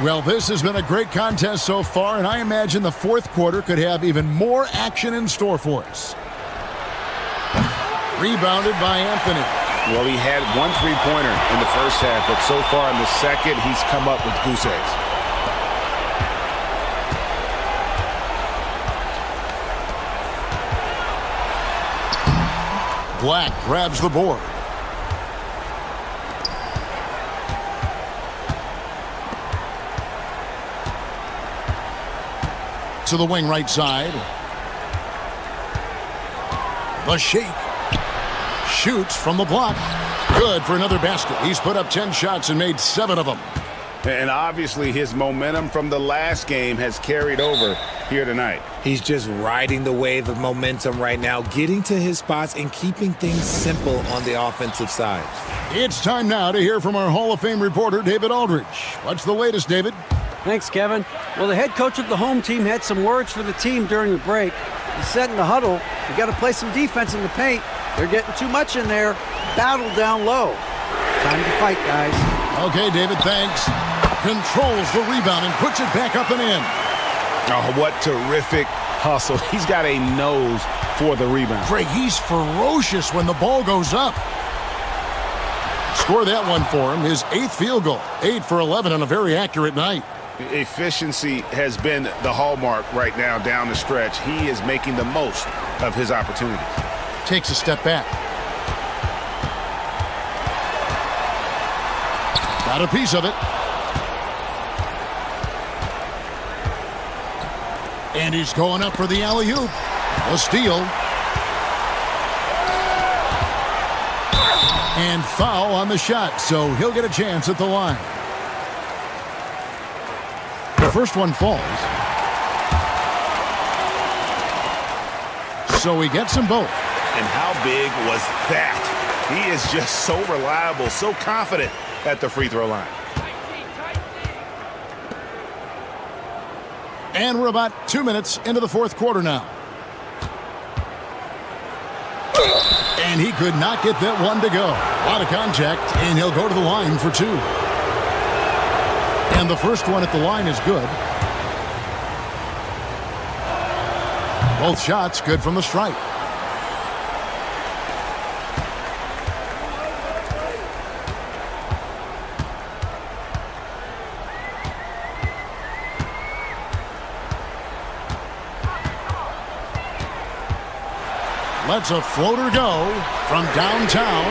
Well, this has been a great contest so far, and I imagine the fourth quarter could have even more action in store for us. Rebounded by Anthony. Well, he had 1 3-pointer in the first half, but so far in the second, he's come up with goose eggs. Black grabs the board. To the wing right side. The shake. Shoots from the block. Good for another basket. He's put up 10 shots and made 7 of them. And obviously his momentum from the last game has carried over here tonight. He's just riding the wave of momentum right now, getting to his spots and keeping things simple on the offensive side. It's time now to hear from our Hall of Fame reporter, David Aldridge. What's the latest, David? Thanks, Kevin. Well, the head coach of the home team had some words for the team during the break. He said in the huddle, you got to play some defense in the paint. They're getting too much in there. Battle down low. Time to fight, guys. Okay, David, thanks. Controls the rebound and puts it back up and in. Oh, what terrific hustle. He's got a nose for the rebound. Greg, he's ferocious when the ball goes up. Score that one for him, his 8th field goal. 8 for 11 on a very accurate night. Efficiency has been the hallmark right now down the stretch. He is making the most of his opportunities. Takes a step back. Got a piece of it. And he's going up for the alley-oop. A steal. And foul on the shot, so he'll get a chance at the line. The first one falls. So he gets them both. And how big was that? He is just so reliable, so confident at the free throw line. And we're about 2 minutes into the fourth quarter now. And he could not get that one to go. A lot of contact, and he'll go to the line for 2. And the first one at the line is good. Both shots good from the stripe. Lets a floater go from downtown.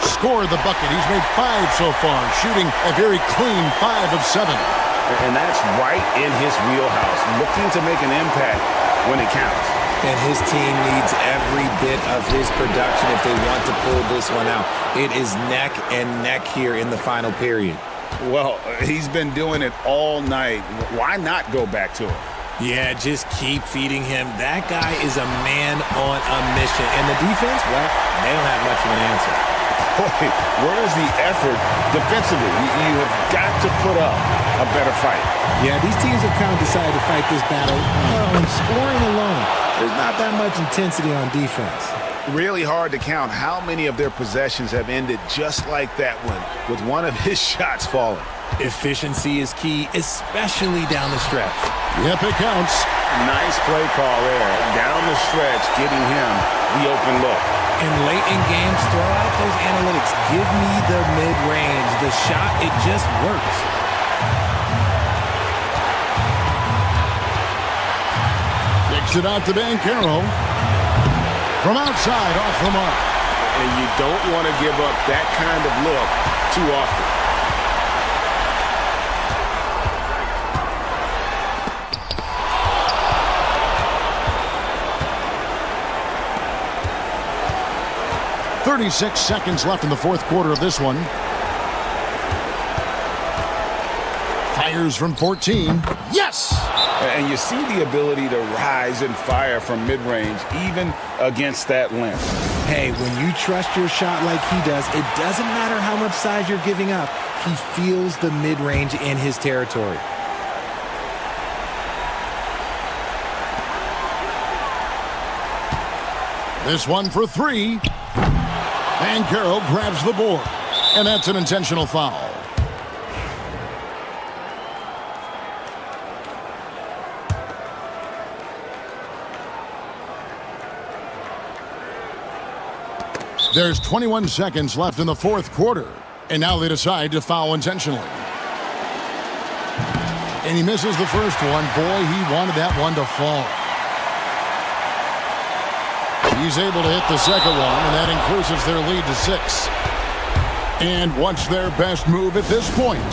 Scored the bucket. He's made 5 so far, shooting a very clean 5 of 7. And that's right in his wheelhouse, looking to make an impact when it counts. And his team needs every bit of his production if they want to pull this one out. It is neck and neck here in the final period. Well, he's been doing it all night. Why not go back to him? Yeah, just keep feeding him. That guy is a man on a mission. And the defense, well, they don't have much of an answer. Boy, where's the effort defensively? You have got to put up a better fight. Yeah, these teams have kind of decided to fight this battle on scoring alone. There's not that much intensity on defense. Really hard to count how many of their possessions have ended just like that one, with one of his shots falling. Efficiency is key, especially down the stretch. Yep, it counts. Nice play call there. Down the stretch, getting him the open look. And late in games, throw out those analytics. Give me the mid-range. The shot, it just works. Kicks it out to Bancaro. From outside, off the mark. And you don't want to give up that kind of look too often. .36 seconds left in the fourth quarter of this one. Fires from 14. Yes! And you see the ability to rise and fire from mid-range, even against that length. Hey, when you trust your shot like he does, it doesn't matter how much size you're giving up. He feels the mid-range in his territory. This one for 3. And Carroll grabs the board. And that's an intentional foul. There's 21 seconds left in the fourth quarter. And now they decide to foul intentionally. And he misses the first one. Boy, he wanted that one to fall. He's able to hit the second one, and that increases their lead to 6. And what's their best move at this point?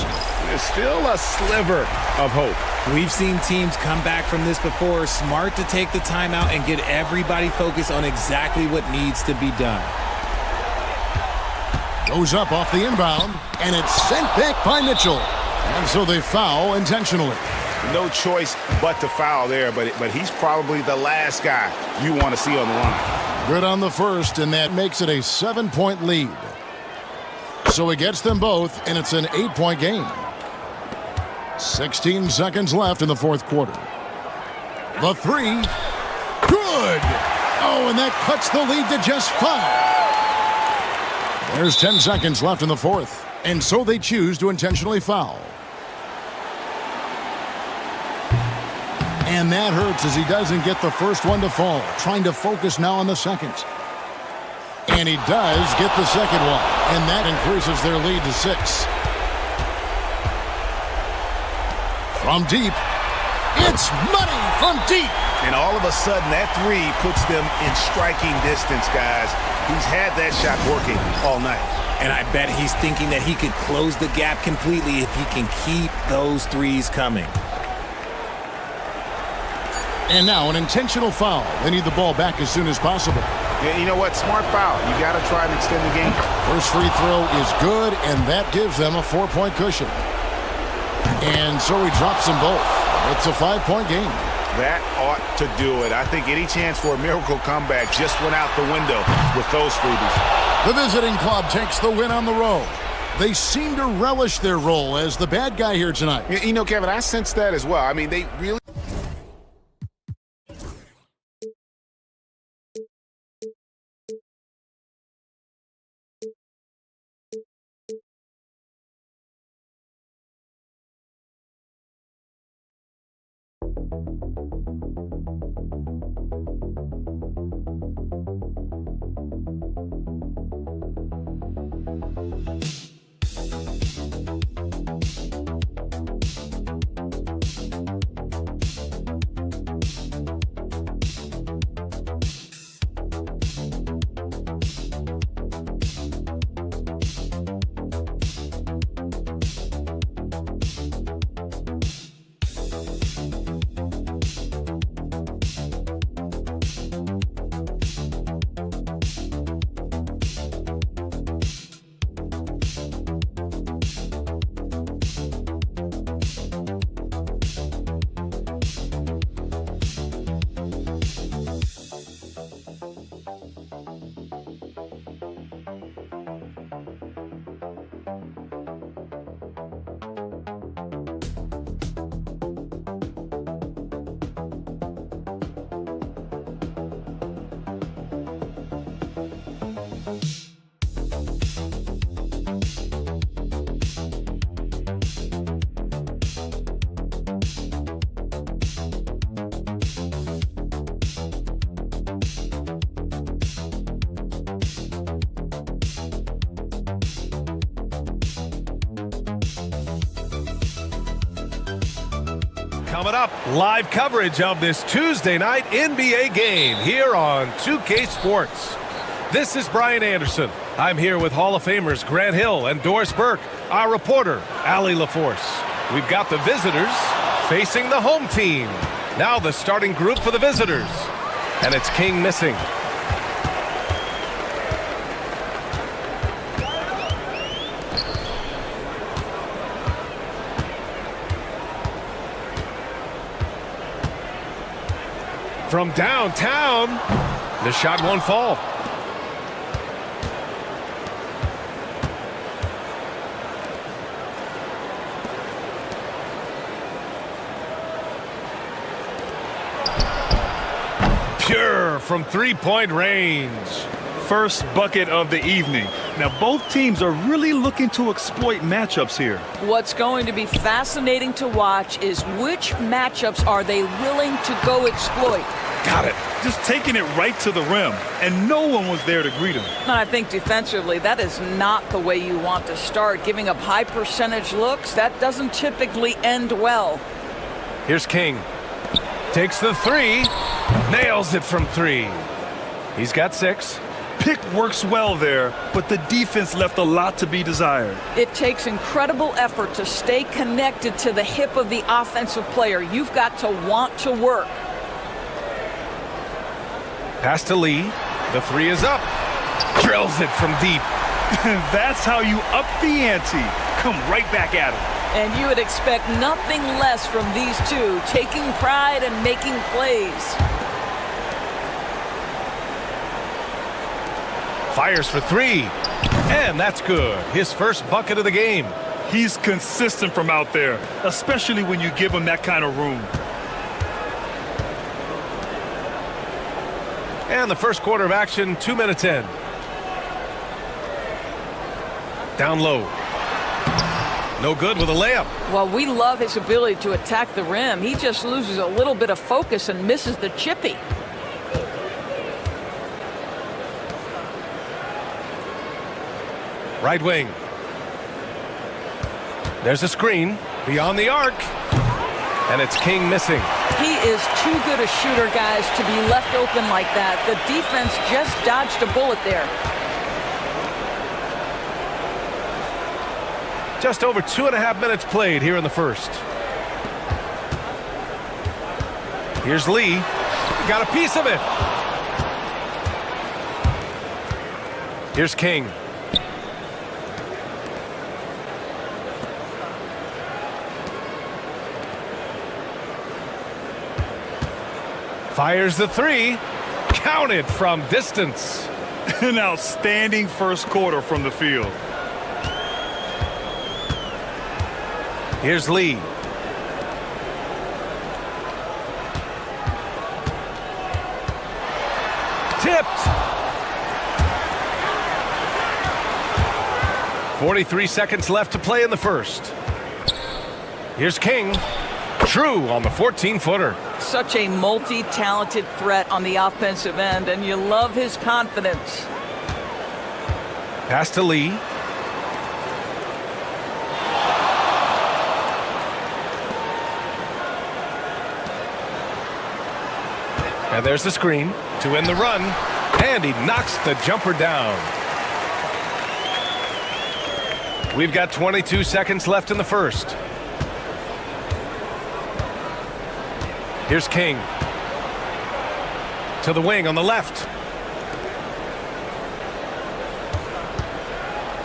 There's still a sliver of hope. We've seen teams come back from this before. Smart to take the timeout and get everybody focused on exactly what needs to be done. Goes up off the inbound, and it's sent back by Mitchell. And so they foul intentionally. No choice but to foul there, but he's probably the last guy you want to see on the line. Good on the first, and that makes it a 7-point lead. So he gets them both, and it's an 8-point game. 16 seconds left in the fourth quarter. The 3. Good! Oh, and that cuts the lead to just 5. There's 10 seconds left in the fourth, And so they choose to intentionally foul. And that hurts as he doesn't get the first one to fall. Trying to focus now on the second. And he does get the second one. And that increases their lead to 6. From deep, it's money from deep. And all of a sudden, that three puts them in striking distance, guys. He's had that shot working all night. And I bet he's thinking that he could close the gap completely if he can keep those threes coming. And now an intentional foul. They need the ball back as soon as possible. Yeah, you know what? Smart foul. You got to try and extend the game. First free throw is good, and that gives them a 4-point cushion. And so he drops them both. It's a 5-point game. That ought to do it. I think any chance for a miracle comeback just went out the window with those freebies. The visiting club takes the win on the road. They seem to relish their role as the bad guy here tonight. You know, Kevin, I sense that as well. I mean, they really... Coming up, live coverage of this Tuesday night NBA game here on 2K Sports. This is Brian Anderson. I'm here with Hall of Famers Grant Hill and Doris Burke, our reporter, Allie LaForce. We've got the visitors facing the home team. Now the starting group for the visitors. And it's King missing. From downtown, the shot won't fall. Pure from three-point range. First bucket of the evening. Now, both teams are really looking to exploit matchups here. What's going to be fascinating to watch is which matchups are they willing to go exploit. Got it. Just taking it right to the rim, and no one was there to greet him. And I think defensively, that is not the way you want to start. Giving up high percentage looks, that doesn't typically end well. Here's King. Takes the three. Nails it from three. He's got 6. Pick works well there, but the defense left a lot to be desired. It takes incredible effort to stay connected to the hip of the offensive player. You've got to want to work. Pass to Lee. The three is up. Drills it from deep. That's how you up the ante. Come right back at him. And you would expect nothing less from these two, taking pride and making plays. Fires for 3. And that's good. His first bucket of the game. He's consistent from out there, especially when you give him that kind of room. And the first quarter of action, 2 minutes in. Down low. No good with a layup. Well, we love his ability to attack the rim. He just loses a little bit of focus and misses the chippy. Right wing. There's a screen beyond the arc. And it's King missing. He is too good a shooter, guys, to be left open like that. The defense just dodged a bullet there. Just over 2.5 minutes played here in the first. Here's Lee. Got a piece of it. Here's King. Fires the three. Counted from distance. An outstanding first quarter from the field. Here's Lee. Tipped. 43 seconds left to play in the first. Here's King. True on the 14-footer. Such a multi-talented threat on the offensive end, and you love his confidence. Pass to Lee. And there's the screen to end the run. And he knocks the jumper down. We've got 22 seconds left in the first. Here's King. To the wing on the left.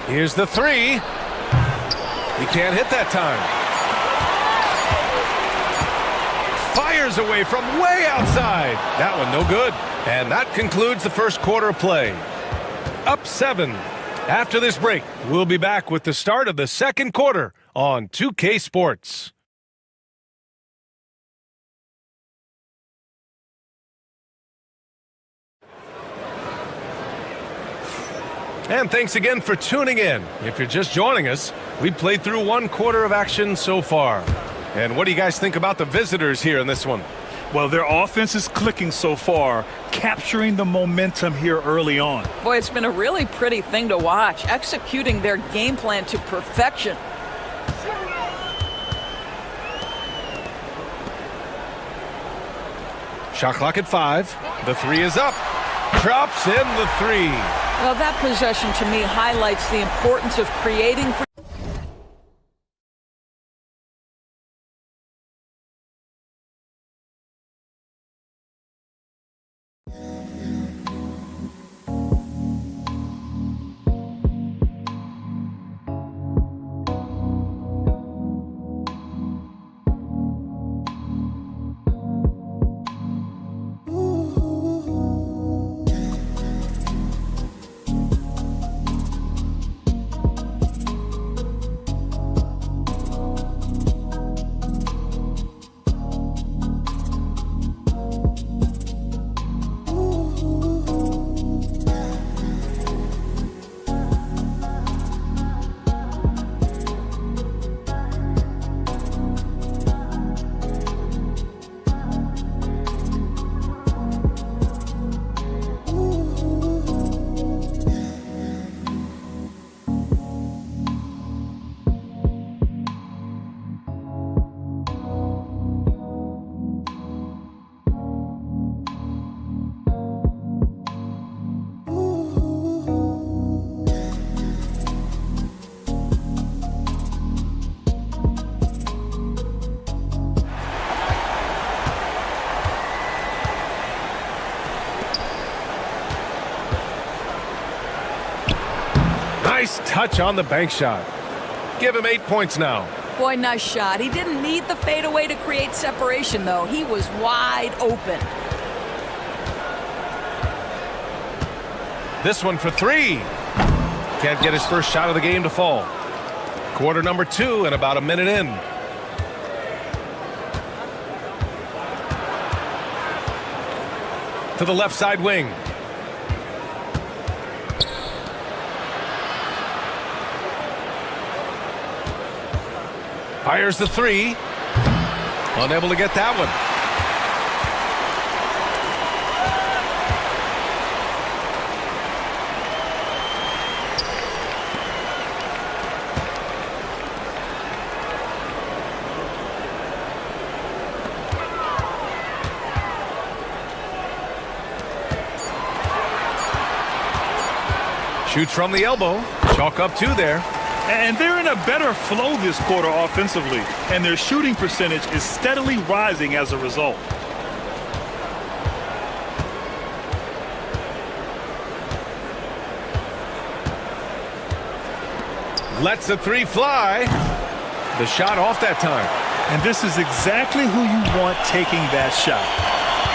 Here's the three. He can't hit that time. Fires away from way outside. That one no good. And that concludes the first quarter of play. Up 7. After this break, we'll be back with the start of the second quarter on 2K Sports. And thanks again for tuning in. If you're just joining us, we played through 1 quarter of action so far. And what do you guys think about the visitors here in this one? Well, their offense is clicking so far, capturing the momentum here early on. Boy, it's been a really pretty thing to watch, executing their game plan to perfection. Shot clock at 5. The three is up. Drops in the three. Well, that possession to me highlights the importance of creating for Nice touch on the bank shot. Give him 8 points now. Boy, nice shot. He didn't need the fadeaway to create separation, though. He was wide open. This one for 3. Can't get his first shot of the game to fall. Quarter number 2 and about a minute in. To the left side wing. Fires the three. Unable to get that one. Shoots from the elbow. Chalk up 2 there. And they're in a better flow this quarter offensively, and their shooting percentage is steadily rising as a result. Lets the three fly. The shot off that time. And this is exactly who you want taking that shot.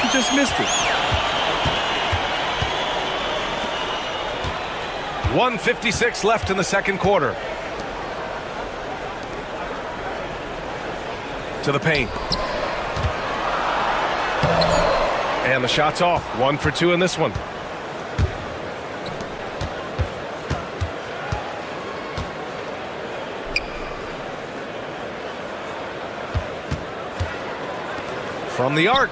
He just missed it. 1:56 left in the second quarter. To the paint. And the shot's off. 1 for 2 in this one. From the arc.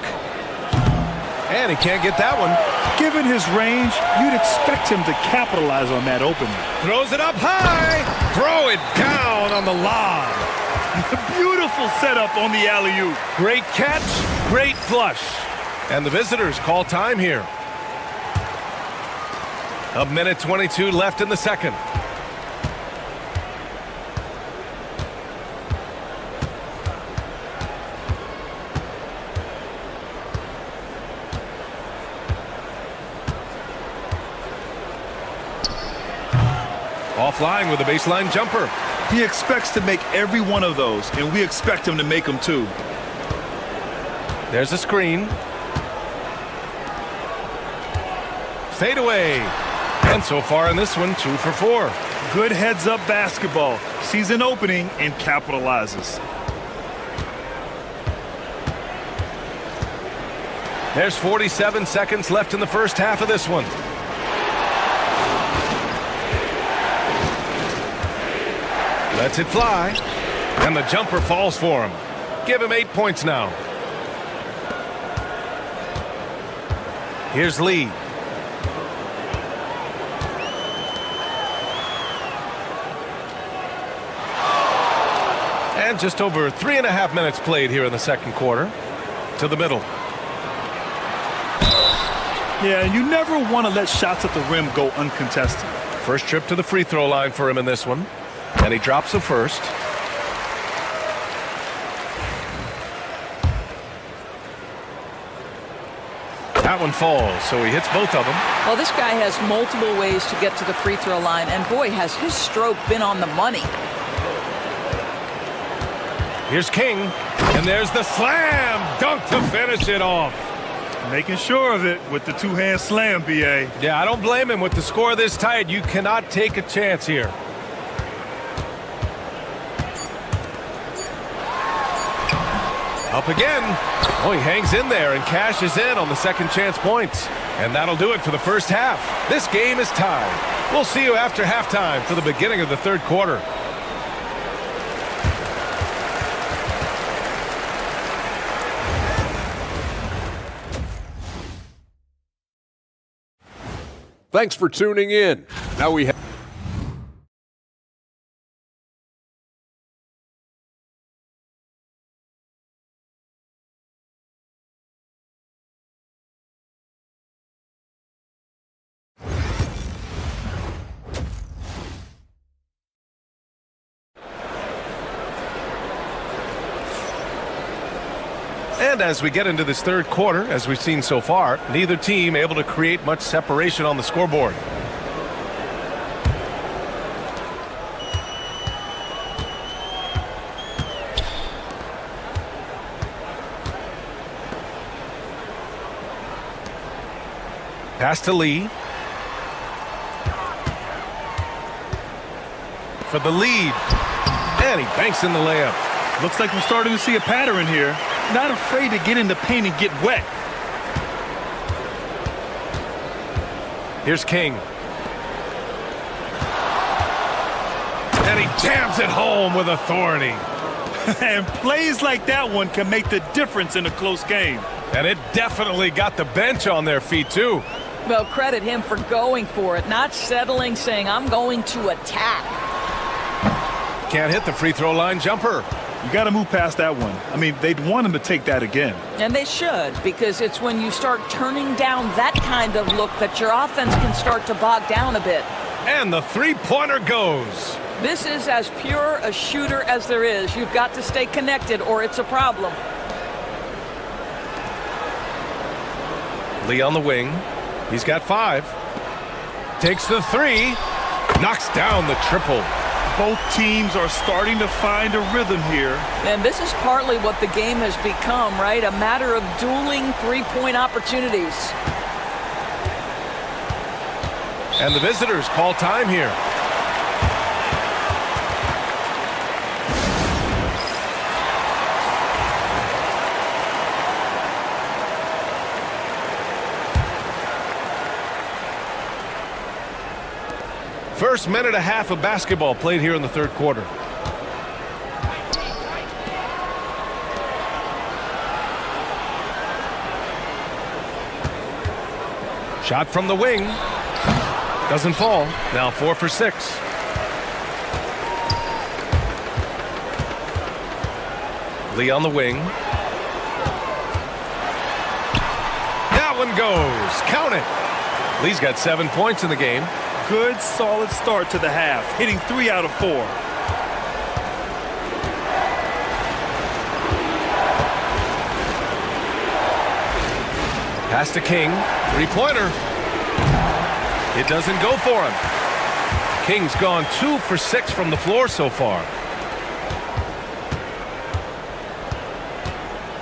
And he can't get that one. Given his range, you'd expect him to capitalize on that opening. Throws it up high. Throw it down on the lob. Beautiful setup on the alley-oop. Great catch, great flush. And the visitors call time here. 1:22 left in the second. Offline with a baseline jumper. He expects to make every one of those, and we expect him to make them too. There's a screen. Fade away. And so far in this one, 2 for 4. Good heads-up basketball. Sees an opening and capitalizes. There's 47 seconds left in the first half of this one. Lets it fly. And the jumper falls for him. Give him 8 points now. Here's Lee. And just over 3.5 minutes played here in the second quarter. To the middle. Yeah, and you never want to let shots at the rim go uncontested. First trip to the free throw line for him in this one. And he drops the first. That one falls, so he hits both of them. Well, this guy has multiple ways to get to the free throw line, and boy, has his stroke been on the money. Here's King, and there's the slam dunk to finish it off. Making sure of it with the two-hand slam, B.A. Yeah, I don't blame him. With the score this tight, you cannot take a chance here. Up again. Oh, he hangs in there and cashes in on the second chance points. And that'll do it for the first half. This game is tied. We'll see you after halftime for the beginning of the third quarter. Thanks for tuning in. Now we have... And as we get into this third quarter, as we've seen so far, neither team able to create much separation on the scoreboard. Pass to Lee. For the lead. And he banks in the layup. Looks like we're starting to see a pattern here. Not afraid to get in the paint and get wet. Here's King. And he jams it home with authority. And plays like that one can make the difference in a close game. And it definitely got the bench on their feet, too. Well, credit him for going for it, not settling, saying, I'm going to attack. Can't hit the free throw line jumper. You got to move past that one. I mean, they'd want him to take that again. And they should, because it's when you start turning down that kind of look that your offense can start to bog down a bit. And the three-pointer goes. This is as pure a shooter as there is. You've got to stay connected or it's a problem. Lee on the wing. He's got 5. Takes the 3. Knocks down the triple. Both teams are starting to find a rhythm here. And this is partly what the game has become, right? A matter of dueling three-point opportunities. And the visitors call time here. First minute and a half of basketball played here in the third quarter. Shot from the wing. Doesn't fall. Now 4 for 6. Lee on the wing. That one goes. Count it. Lee's got 7 points in the game. Good, solid start to the half, hitting 3 out of 4. Pass to King. Three-pointer. It doesn't go for him. King's gone 2 for 6 from the floor so far.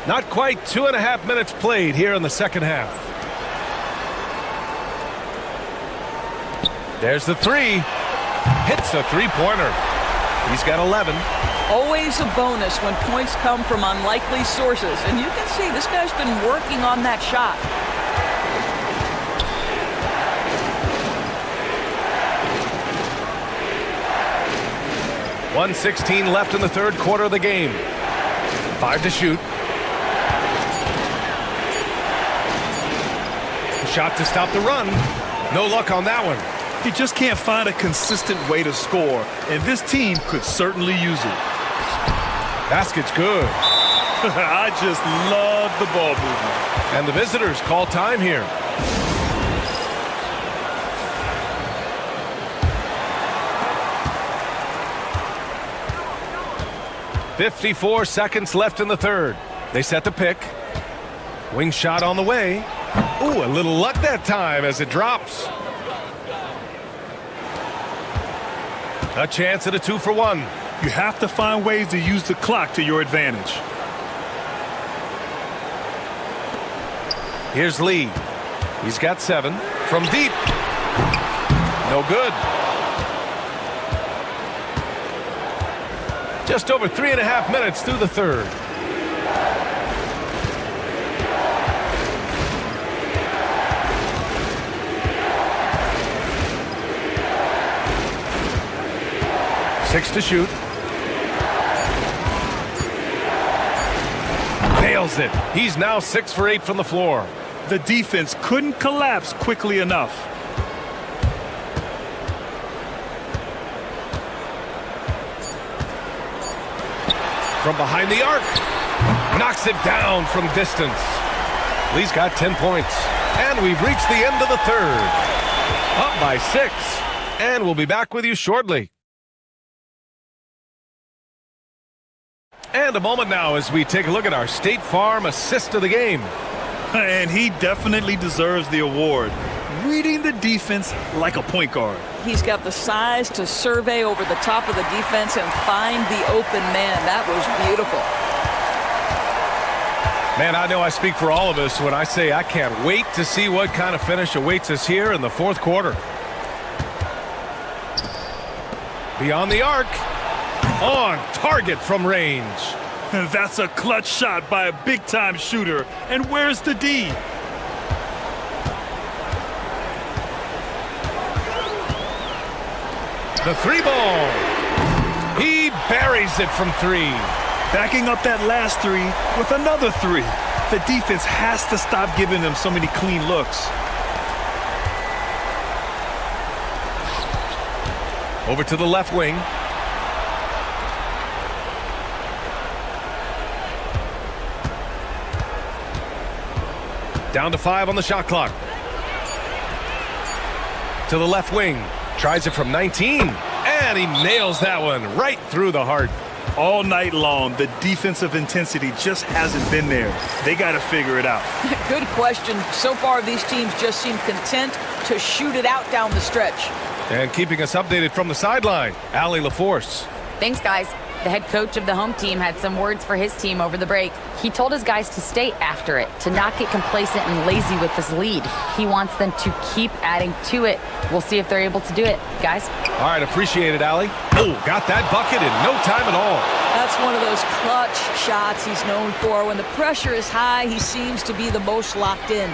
Not quite 2.5 minutes played here in the second half. There's the 3. Hits a three-pointer. He's got 11. Always a bonus when points come from unlikely sources. And you can see this guy's been working on that shot. .116 left in the third quarter of the game. 5 to shoot. Shot to stop the run. No luck on that one. He just can't find a consistent way to score, and this team could certainly use it. Basket's good. I just love the ball movement. And the visitors call time here. .54 seconds left in the third. They set the pick. Wing shot on the way. Ooh, a little luck that time as it drops. A chance at a 2-for-1. You have to find ways to use the clock to your advantage. Here's Lee. He's got 7. From deep. No good. Just over 3.5 minutes through the third. Six to shoot. Nails it. He's now 6 for 8 from the floor. The defense couldn't collapse quickly enough. From behind the arc. Knocks it down from distance. Lee's got 10 points. And we've reached the end of the third. Up by 6. And we'll be back with you shortly. And a moment now as we take a look at our State Farm assist of the game. And he definitely deserves the award. Reading the defense like a point guard. He's got the size to survey over the top of the defense and find the open man. That was beautiful. Man, I know I speak for all of us when I say I can't wait to see what kind of finish awaits us here in the fourth quarter. Beyond the arc. On target from range. That's a clutch shot by a big-time shooter. And where's the D? The 3 ball. He buries it from 3. Backing up that last three with another three. The defense has to stop giving them so many clean looks. Over to the left wing. Down to 5 on the shot clock. To the left wing. Tries it from 19. And he nails that one right through the heart. All night long, the defensive intensity just hasn't been there. They got to figure it out. Good question. So far, these teams just seem content to shoot it out down the stretch. And keeping us updated from the sideline, Allie LaForce. Thanks, guys. The head coach of the home team had some words for his team over the break. He told his guys to stay after it, to not get complacent and lazy with this lead. He wants them to keep adding to it. We'll see if they're able to do it, guys. All right, appreciate it, Allie. Oh, got that bucket in no time at all. That's one of those clutch shots he's known for. When the pressure is high, he seems to be the most locked in.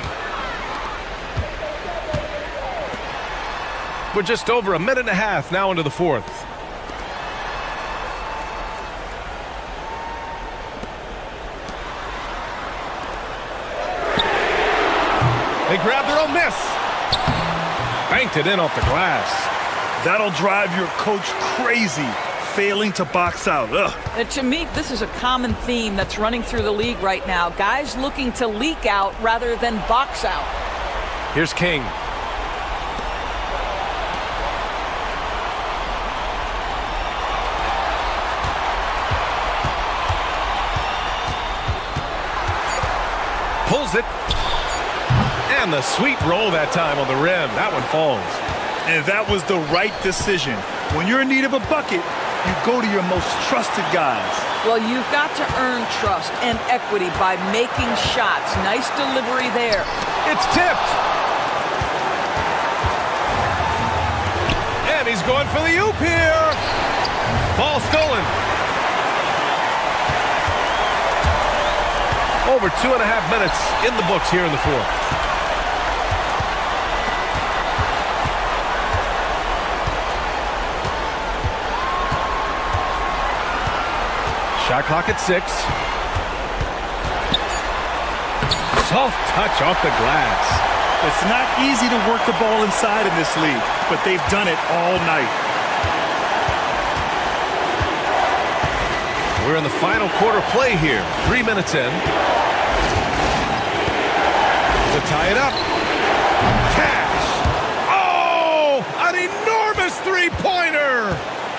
We're just over a minute and a half now into the fourth. They grab their own miss. Banked it in off the glass. That'll drive your coach crazy, failing to box out. And to me, this is a common theme that's running through the league right now. Guys looking to leak out rather than box out. Here's King. Pulls it. And the sweet roll that time on the rim. That one falls. And that was the right decision. When you're in need of a bucket, you go to your most trusted guys. Well, you've got to earn trust and equity by making shots. Nice delivery there. It's tipped. And he's going for the oop here. Ball stolen. Over 2.5 minutes in the books here in the fourth. Shot clock at 6. Soft touch off the glass. It's not easy to work the ball inside in this league, but they've done it all night. We're in the final quarter play here. 3 minutes in. To tie it up. Cash. Oh, an enormous three-pointer.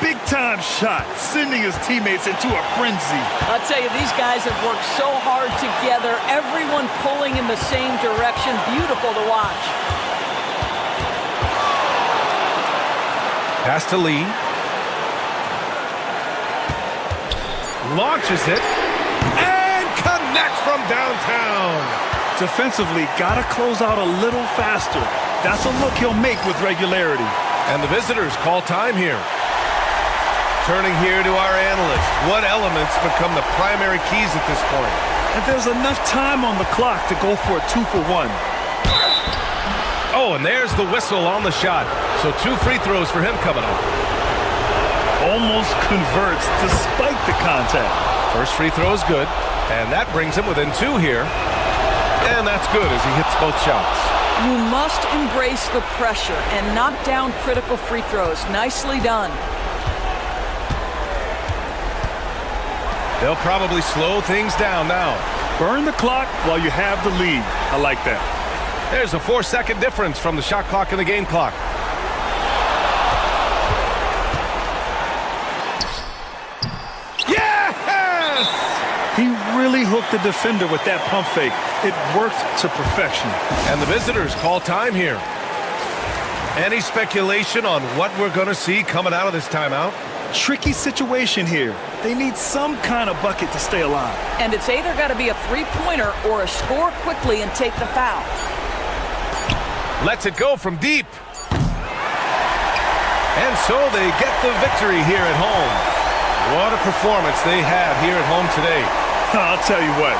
Big-time shot, sending his teammates into a frenzy. I'll tell you, these guys have worked so hard together. Everyone pulling in the same direction. Beautiful to watch. Pass to Lee. Launches it. And connects from downtown. Defensively, got to close out a little faster. That's a look he'll make with regularity. And the visitors call time here. Turning here to our analyst. What elements become the primary keys at this point? And there's enough time on the clock to go for a 2-for-1. Oh, and there's the whistle on the shot. So 2 free throws for him coming up. Almost converts despite the contact. First free throw is good. And that brings him within 2 here. And that's good as he hits both shots. You must embrace the pressure and knock down critical free throws. Nicely done. They'll probably slow things down now. Burn the clock while you have the lead. I like that. There's a 4-second difference from the shot clock and the game clock. Yes! He really hooked the defender with that pump fake. It worked to perfection. And the visitors call time here. Any speculation on what we're going to see coming out of this timeout? Tricky situation here. They need some kind of bucket to stay alive. And it's either got to be a three-pointer or a score quickly and take the foul. Lets it go from deep. And so they get the victory here at home. What a performance they have here at home today. I'll tell you what.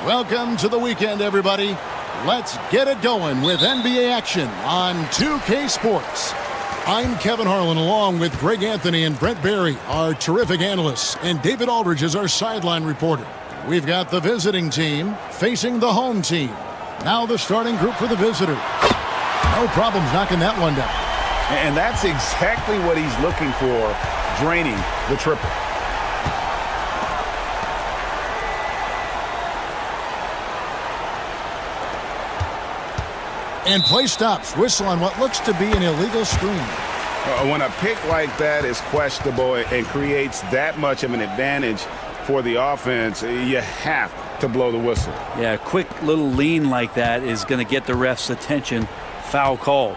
Welcome to the weekend, everybody. Let's get it going with NBA action on 2K Sports. I'm Kevin Harlan, along with Greg Anthony and Brent Barry, our terrific analysts, and David Aldridge is our sideline reporter. We've got the visiting team facing the home team. Now the starting group for the visitor. No problems knocking that one down. And that's exactly what he's looking for, draining the triple. And play stops. Whistle on what looks to be an illegal screen. When a pick like that is questionable and creates that much of an advantage for the offense, you have to blow the whistle. Yeah, a quick little lean like that is going to get the ref's attention. Foul call.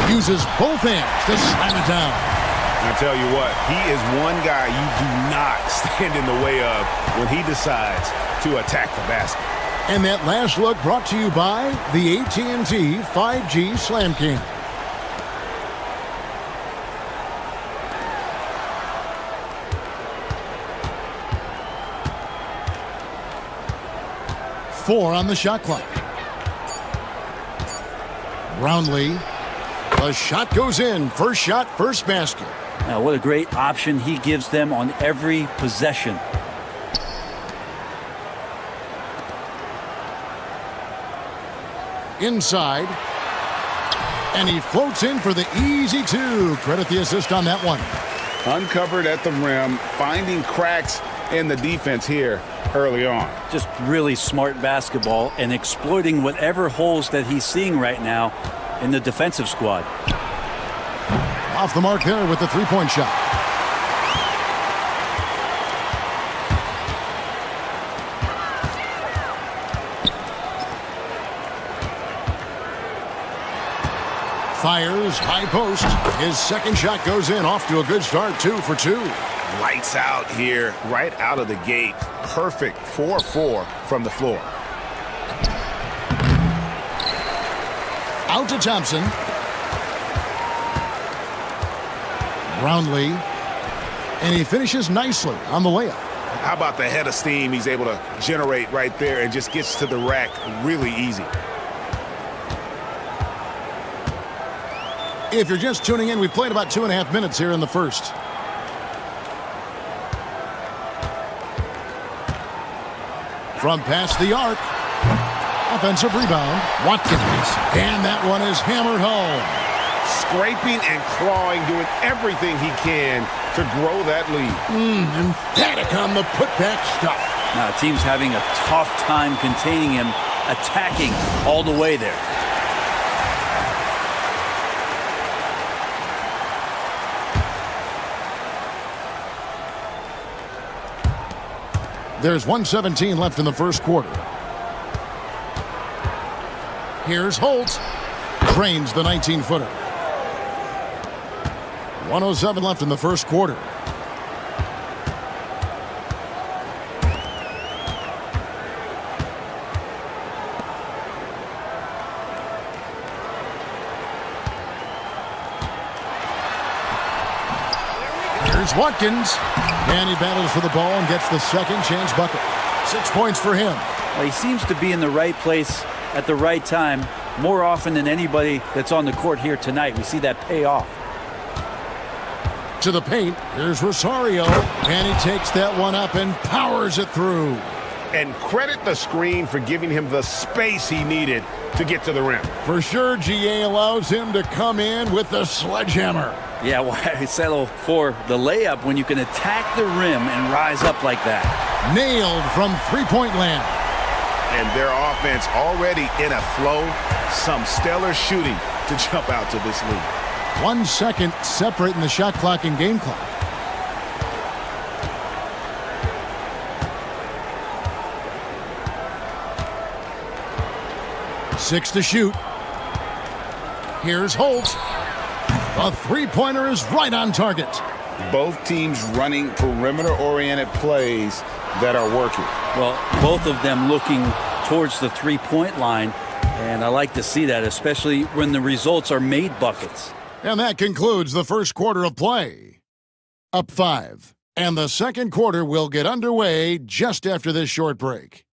Uses both hands to slam it down. I tell you what, he is one guy you do not stand in the way of when he decides to attack the basket. And that last look brought to you by the AT&T 5G Slam King. Four on the shot clock. Brownlee. The shot goes in. First shot, first basket. Now, what a great option he gives them on every possession. Inside. And he floats in for the easy two. Credit the assist on that one. Uncovered at the rim, finding cracks in the defense here. early on. Just really smart basketball and exploiting whatever holes that he's seeing right now in the defensive squad. Off the mark there with the three-point shot. Fires, high post. His second shot goes in. Off to a good start, 2 for 2. Lights out here, right out of the gate. Perfect 4-4 from the floor. Out to Thompson. Brownlee. And he finishes nicely on the layup. How about the head of steam he's able to generate right there and just gets to the rack really easy. If you're just tuning in, we've played about 2.5 minutes here in the first. From past the arc. Offensive rebound. Watkins. And that one is hammered home. Scraping and clawing, doing everything he can to grow that lead. Emphatic on the putback stuff. Now, the team's having a tough time containing him, attacking all the way there. There's 1:17 left in the first quarter. Here's Holt. Drains the 19-footer. 1:07 left in the first quarter. Here's Watkins. And he battles for the ball and gets the second chance bucket. 6 points for him. Well, he seems to be in the right place at the right time more often than anybody that's on the court here tonight. We see that pay off. To the paint. Here's Rosario. And he takes that one up and powers it through. And credit the screen for giving him the space he needed to get to the rim. For sure, GA allows him to come in with the sledgehammer. Yeah, why settle for the layup when you can attack the rim and rise up like that? Nailed from three-point land. And their offense already in a flow. Some stellar shooting to jump out to this lead. 1 second separating the shot clock and game clock. Six to shoot. Here's Holt. A three-pointer is right on target. Both teams running perimeter-oriented plays that are working. Well, both of them looking towards the three-point line, and I like to see that, especially when the results are made buckets. And that concludes the first quarter of play. Up 5. And the second quarter will get underway just after this short break.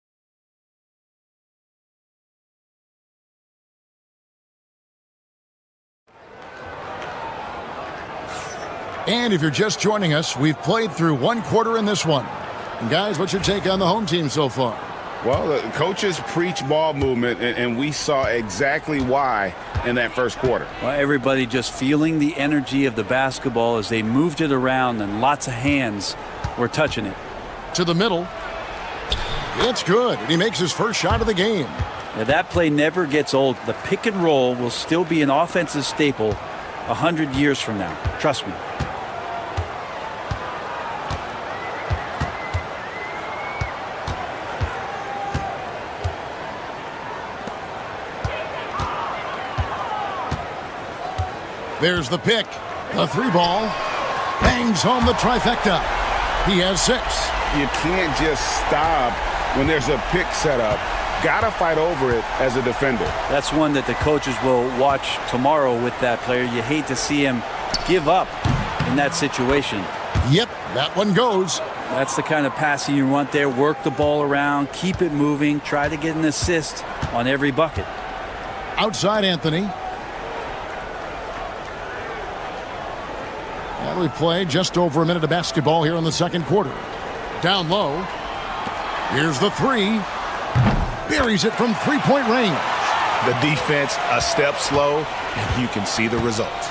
And if you're just joining us, we've played through one quarter in this one. And guys, what's your take on the home team so far? Well, the coaches preach ball movement, and we saw exactly why in that first quarter. Well, everybody just feeling the energy of the basketball as they moved it around, and lots of hands were touching it. To the middle. It's good, and he makes his first shot of the game. Now, that play never gets old. The pick and roll will still be an offensive staple 100 years from now. Trust me. There's the pick. The three ball. Bangs home the trifecta. He has 6. You can't just stop when there's a pick set up. Gotta fight over it as a defender. That's one that the coaches will watch tomorrow with that player. You hate to see him give up in that situation. Yep, that one goes. That's the kind of passing you want there. Work the ball around, keep it moving, try to get an assist on every bucket. Outside Anthony. And we've played just over a minute of basketball here in the second quarter. Down low. Here's the 3. Buries it from three-point range. The defense a step slow, and you can see the results.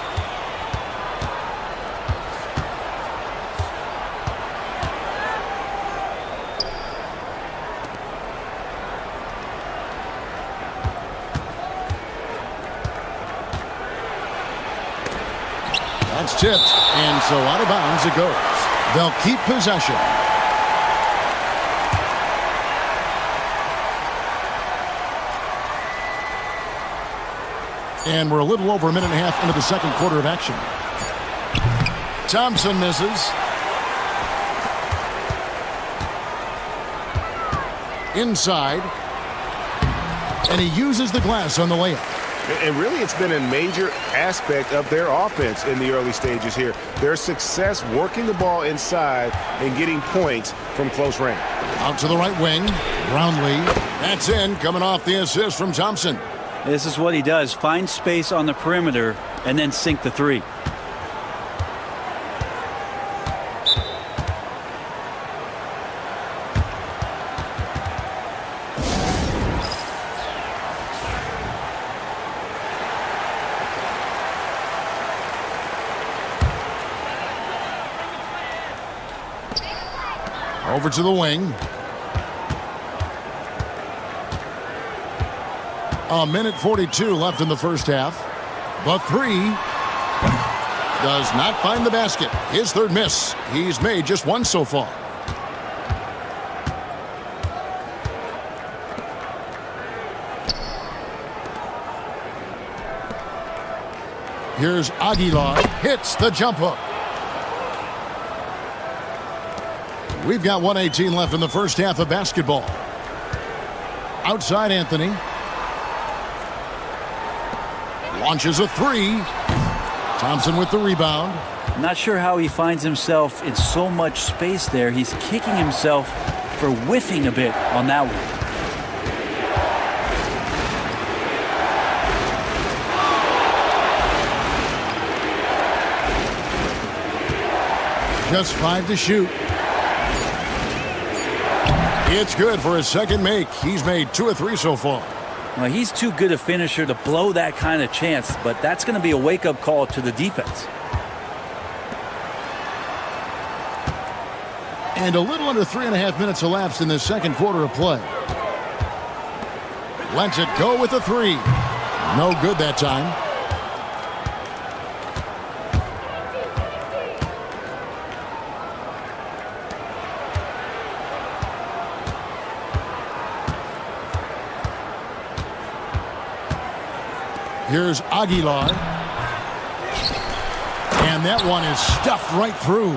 That's tipped, and so out of bounds it goes. They'll keep possession. And we're a little over a minute and a half into the second quarter of action. Thompson misses. Inside. And he uses the glass on the layup. And really, it's been a major aspect of their offense in the early stages here. Their success working the ball inside and getting points from close range. Out to the right wing. Brownlee. That's in, coming off the assist from Thompson. This is what he does. Find space on the perimeter and then sink the three. Over to the wing. A minute 42 left in the first half. The three does not find the basket. His third miss. He's made just one so far. Here's Aguilar. Hits the jump hook. We've got 1:18 left in the first half of basketball. Outside Anthony. Launches a three. Thompson with the rebound. Not sure how he finds himself in so much space there. He's kicking himself for whiffing a bit on that one. Just 5 to shoot. It's good for his second make. He's made 2 of 3 so far. Well, he's too good a finisher to blow that kind of chance, but that's going to be a wake-up call to the defense. And a little under 3.5 minutes elapsed in the second quarter of play. Lets it go with a three. No good that time. Here's Aguilar. And that one is stuffed right through.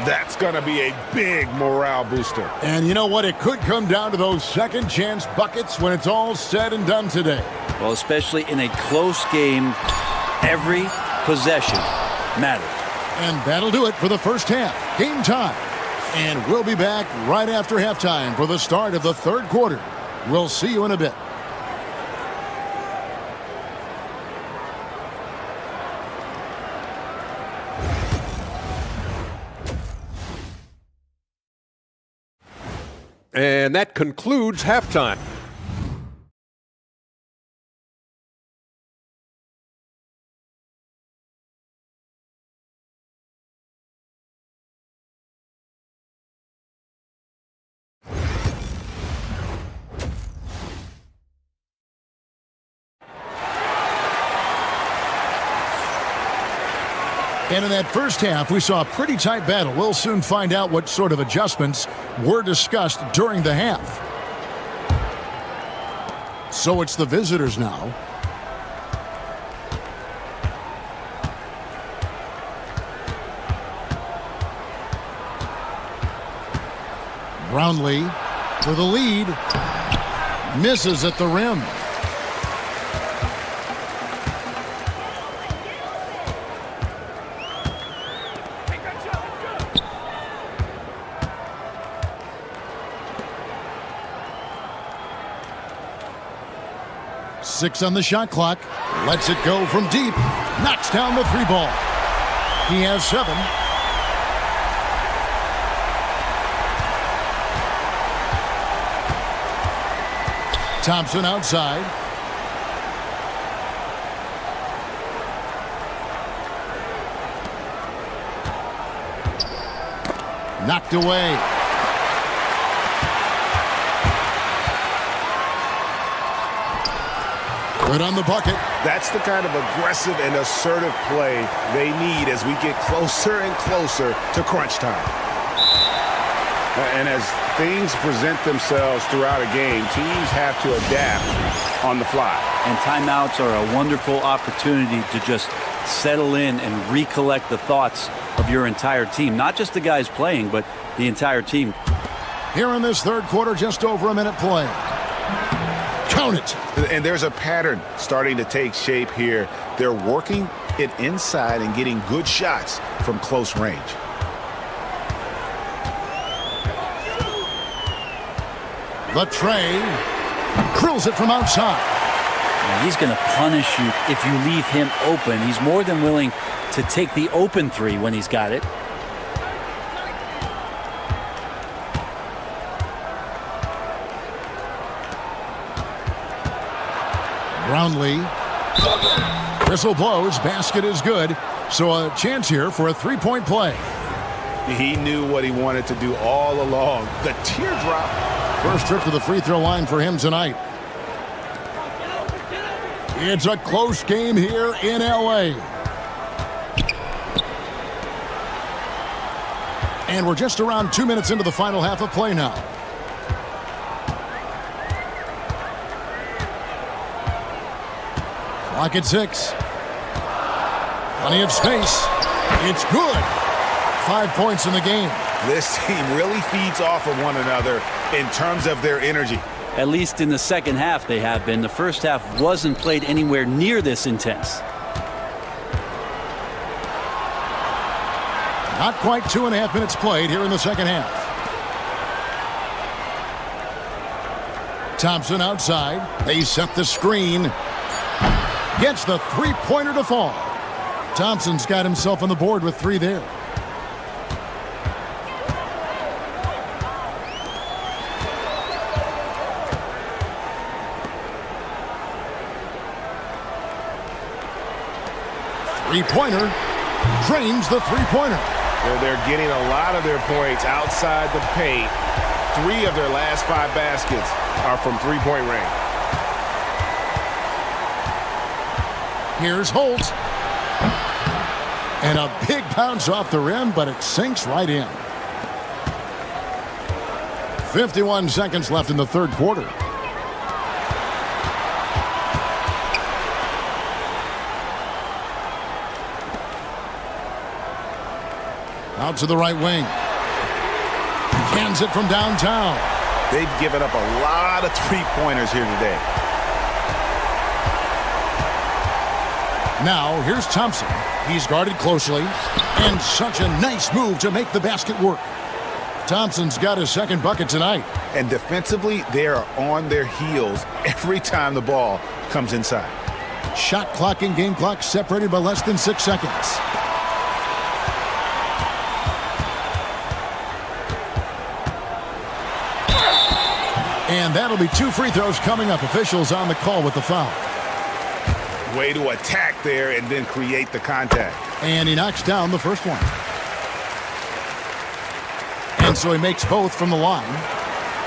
That's going to be a big morale booster. And you know what? It could come down to those second chance buckets when it's all said and done today. Well, especially in a close game, every possession matters. And that'll do it for the first half. Game time. And we'll be back right after halftime for the start of the third quarter. We'll see you in a bit. And that concludes halftime. And in that first half, we saw a pretty tight battle. We'll soon find out what sort of adjustments were discussed during the half. So it's the visitors now. Brownlee for the lead. Misses at the rim. Six on the shot clock. Lets it go from deep. Knocks down the three ball. He has 7. Thompson outside. Knocked away. Good on the bucket. That's the kind of aggressive and assertive play they need as we get closer and closer to crunch time. And as things present themselves throughout a game, teams have to adapt on the fly. And timeouts are a wonderful opportunity to just settle in and recollect the thoughts of your entire team. Not just the guys playing, but the entire team. Here in this third quarter, just over a minute play. Count it. And there's a pattern starting to take shape here. They're working it inside and getting good shots from close range. The tray drills it from outside. Now he's going to punish you if you leave him open. He's more than willing to take the open three when he's got it. Brownlee. Whistle blows. Basket is good. So a chance here for a three-point play. He knew what he wanted to do all along. The teardrop. First trip to the free throw line for him tonight. It's a close game here in LA. And we're just around 2 minutes into the final half of play now. Clock at 6. Plenty of space. It's good. 5 points in the game. This team really feeds off of one another in terms of their energy. At least in the second half they have been. The first half wasn't played anywhere near this intense. Not quite 2.5 minutes played here in the second half. Thompson outside. They set the screen. Gets the three-pointer to fall. Thompson's got himself on the board with 3 there. Three-pointer. Drains the three-pointer. They're getting a lot of their points outside the paint. 3 of their last 5 baskets are from three-point range. Here's Holt. And a big bounce off the rim, but it sinks right in. 51 seconds left in the third quarter. Out to the right wing. Cans it from downtown. They've given up a lot of three-pointers here today. Now, here's Thompson. He's guarded closely. And such a nice move to make the basket work. Thompson's got his second bucket tonight. And defensively, they are on their heels every time the ball comes inside. Shot clock and game clock separated by less than 6 seconds. And that'll be 2 free throws coming up. Officials on the call with the foul. Way to attack there and then create the contact. And he knocks down the first one. And so he makes both from the line.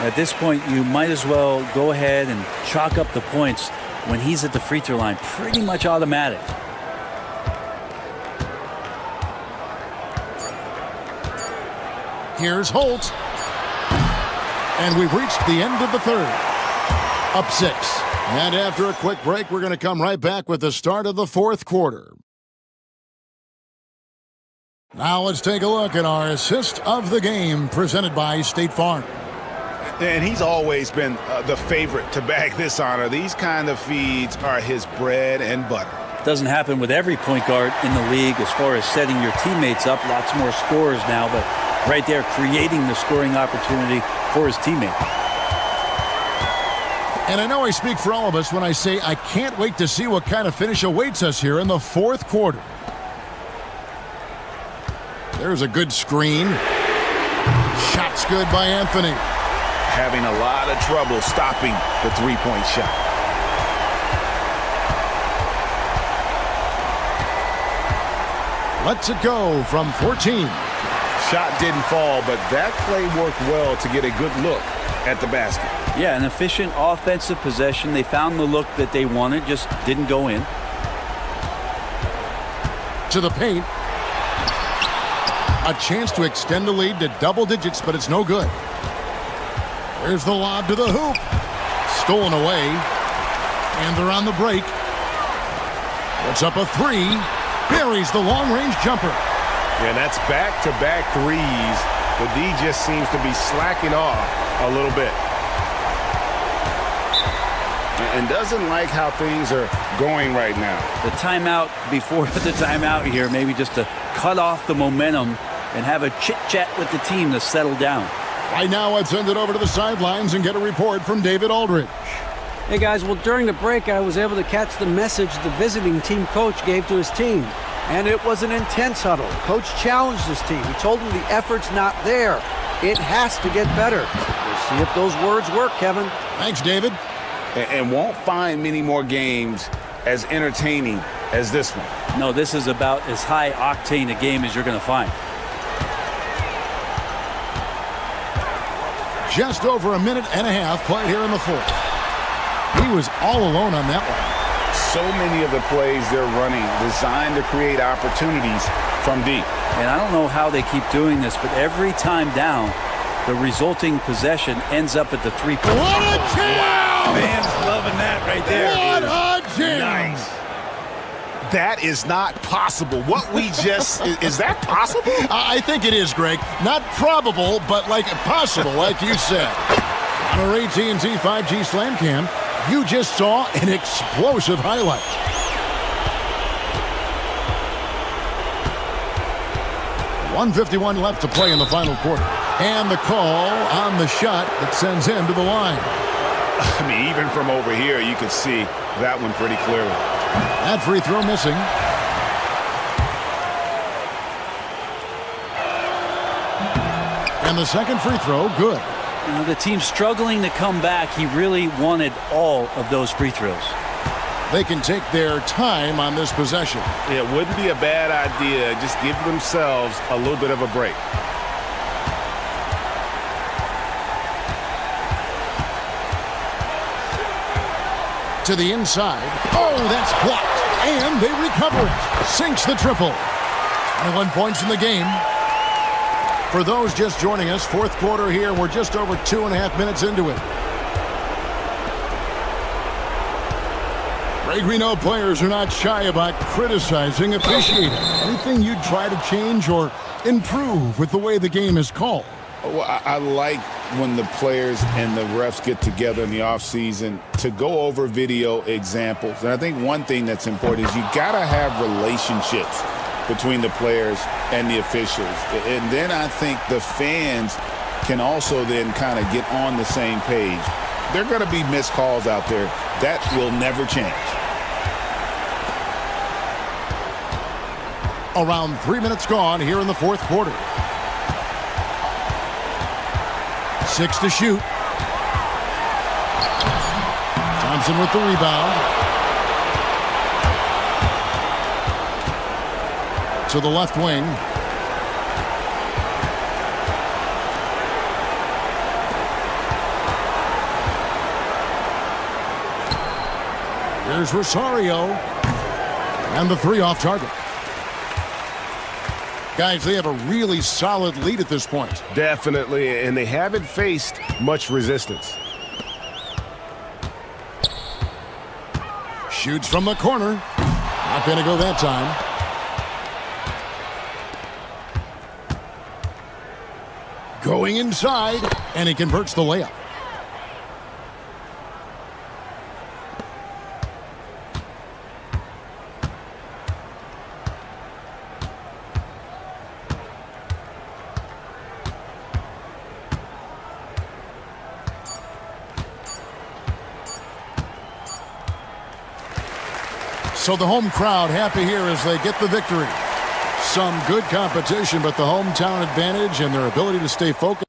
At this point, you might as well go ahead and chalk up the points when he's at the free throw line. Pretty much automatic. Here's Holt. And we've reached the end of the third. Up 6. And after a quick break, we're going to come right back with the start of the fourth quarter. Now let's take a look at our assist of the game presented by State Farm. And he's always been the favorite to bag this honor. These kind of feeds are his bread and butter. Doesn't happen with every point guard in the league as far as setting your teammates up. Lots more scorers now, but right there creating the scoring opportunity for his teammate. And I know I speak for all of us when I say I can't wait to see what kind of finish awaits us here in the fourth quarter. There's a good screen. Shot's good by Anthony. Having a lot of trouble stopping the three-point shot. Lets it go from 14. Shot didn't fall, but that play worked well to get a good look at the basket. Yeah, an efficient offensive possession. They found the look that they wanted, just didn't go in. To the paint. A chance to extend the lead to double digits, but it's no good. There's the lob to the hoop. Stolen away. And they're on the break. Puts up a three. Buries the long-range jumper. And that's back-to-back threes. The D just seems to be slacking off a little bit. And doesn't like how things are going right now. The timeout before the timeout here, maybe just to cut off the momentum and have a chit-chat with the team to settle down. Right now, let's send it over to the sidelines and get a report from David Aldridge. Hey guys, well during the break I was able to catch the message the visiting team coach gave to his team. And it was an intense huddle. Coach challenged his team. He told them the effort's not there. It has to get better. We'll see if those words work, Kevin. Thanks, David. And won't find many more games as entertaining as this one. No, this is about as high octane a game as you're going to find. Just over a minute and a half played here in the fourth. He was all alone on that one. So many of the plays they're running designed to create opportunities from deep. And I don't know how they keep doing this, but every time down, the resulting possession ends up at the three-point. What a jam! Fans loving that right there. What a jam! Nice. That is not possible. What we just is that possible? I think it is, Greg. Not probable, but like possible, like you said. On our AT&T 5G Slam Cam, you just saw an explosive highlight. .151 left to play in the final quarter. And the call on the shot that sends him to the line. I mean, even from over here, you could see that one pretty clearly. That free throw missing. And the second free throw, good. You know, the team's struggling to come back. He really wanted all of those free throws. They can take their time on this possession. It wouldn't be a bad idea. Just give themselves a little bit of a break. To the inside. Oh, that's blocked. And they recover it. Sinks the triple. 21 points in the game. For those just joining us, fourth quarter here. We're just over 2.5 minutes into it. Greg, we know players are not shy about criticizing officiating. Anything you'd try to change or improve with the way the game is called? Well, I like when the players and the refs get together in the offseason to go over video examples. And I think one thing that's important is you got to have relationships between the players and the officials. And then I think the fans can also then kind of get on the same page. There are going to be missed calls out there. That will never change. Around 3 minutes gone here in the fourth quarter. 6 to shoot. Thompson with the rebound. To the left wing. Here's Rosario. And the three off target. Guys, they have a really solid lead at this point. Definitely, and they haven't faced much resistance. Shoots from the corner. Not going to go that time. Going inside, and he converts the layup. So the home crowd happy here as they get the victory. Some good competition, but the hometown advantage and their ability to stay focused.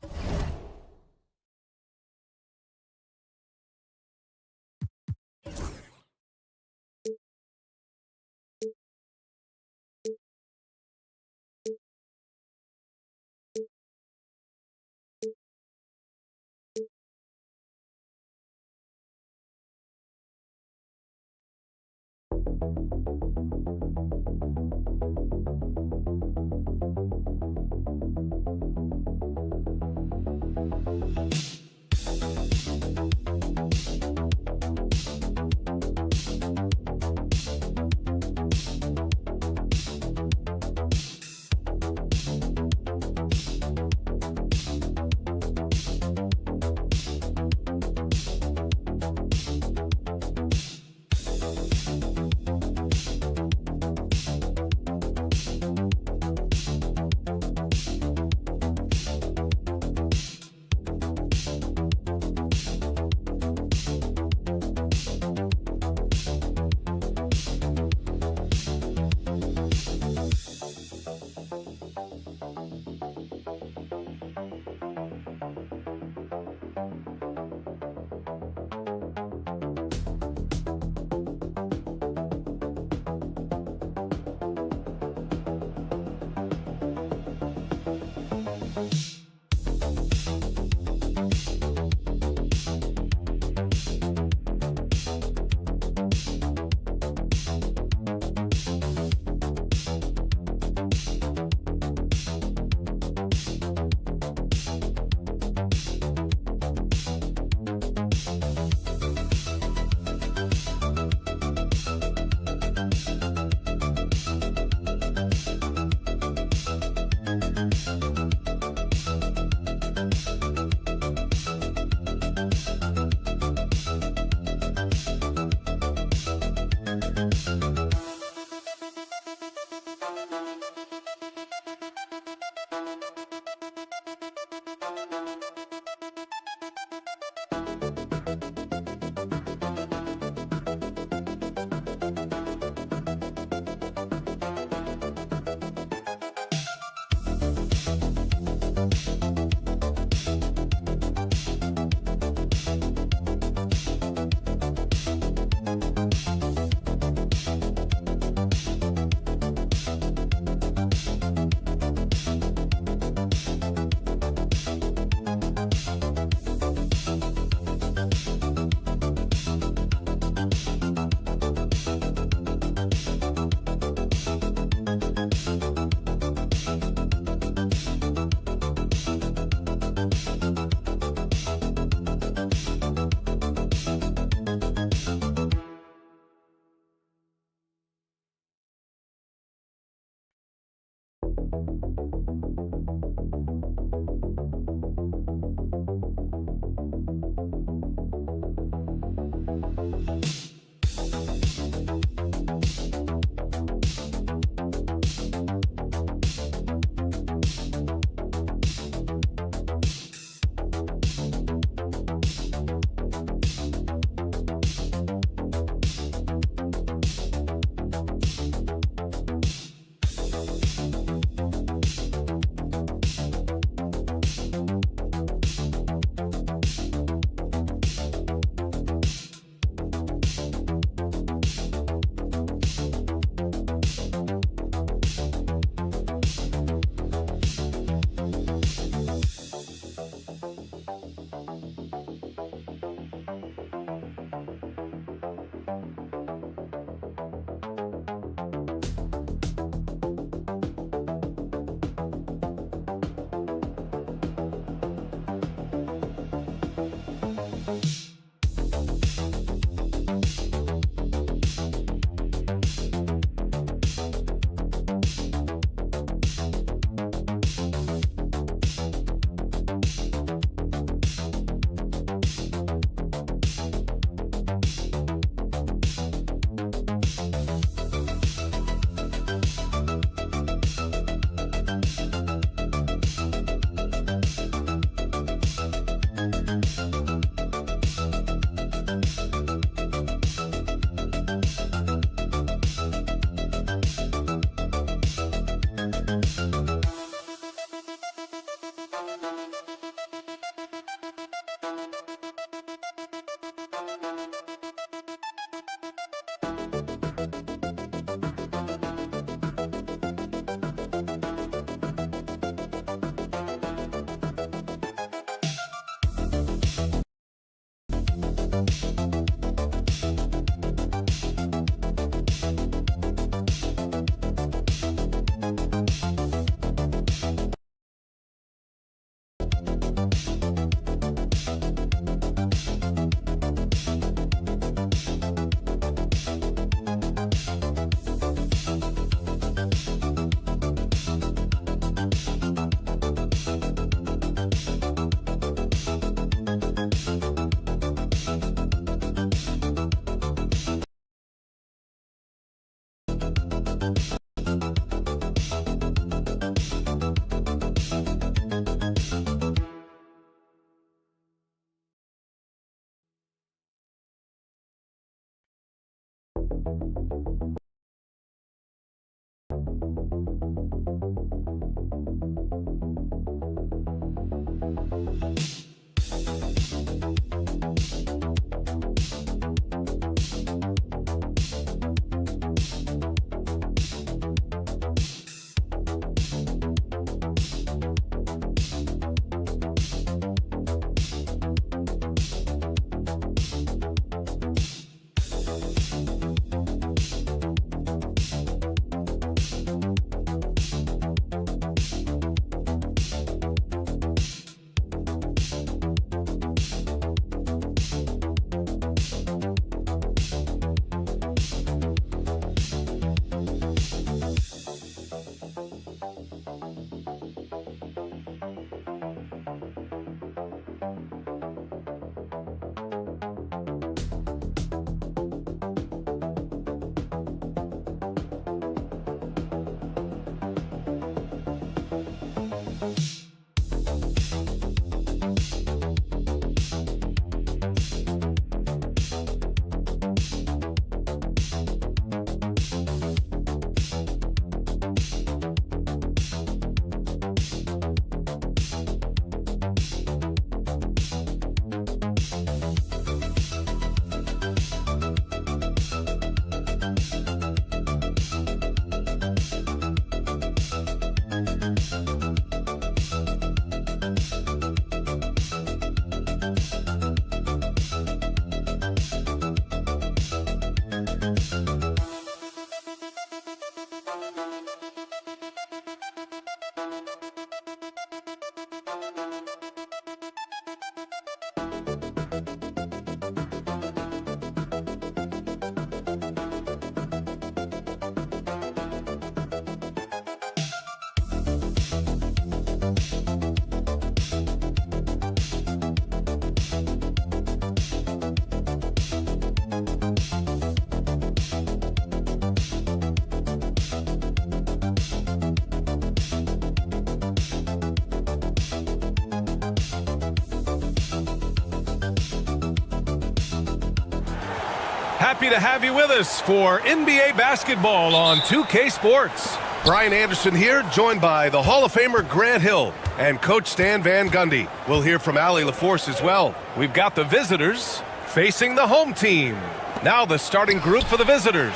Happy to have you with us for NBA basketball on 2K Sports. Brian Anderson here, joined by the Hall of Famer Grant Hill and Coach Stan Van Gundy. We'll hear from Allie LaForce as well. We've got the visitors facing the home team. Now the starting group for the visitors.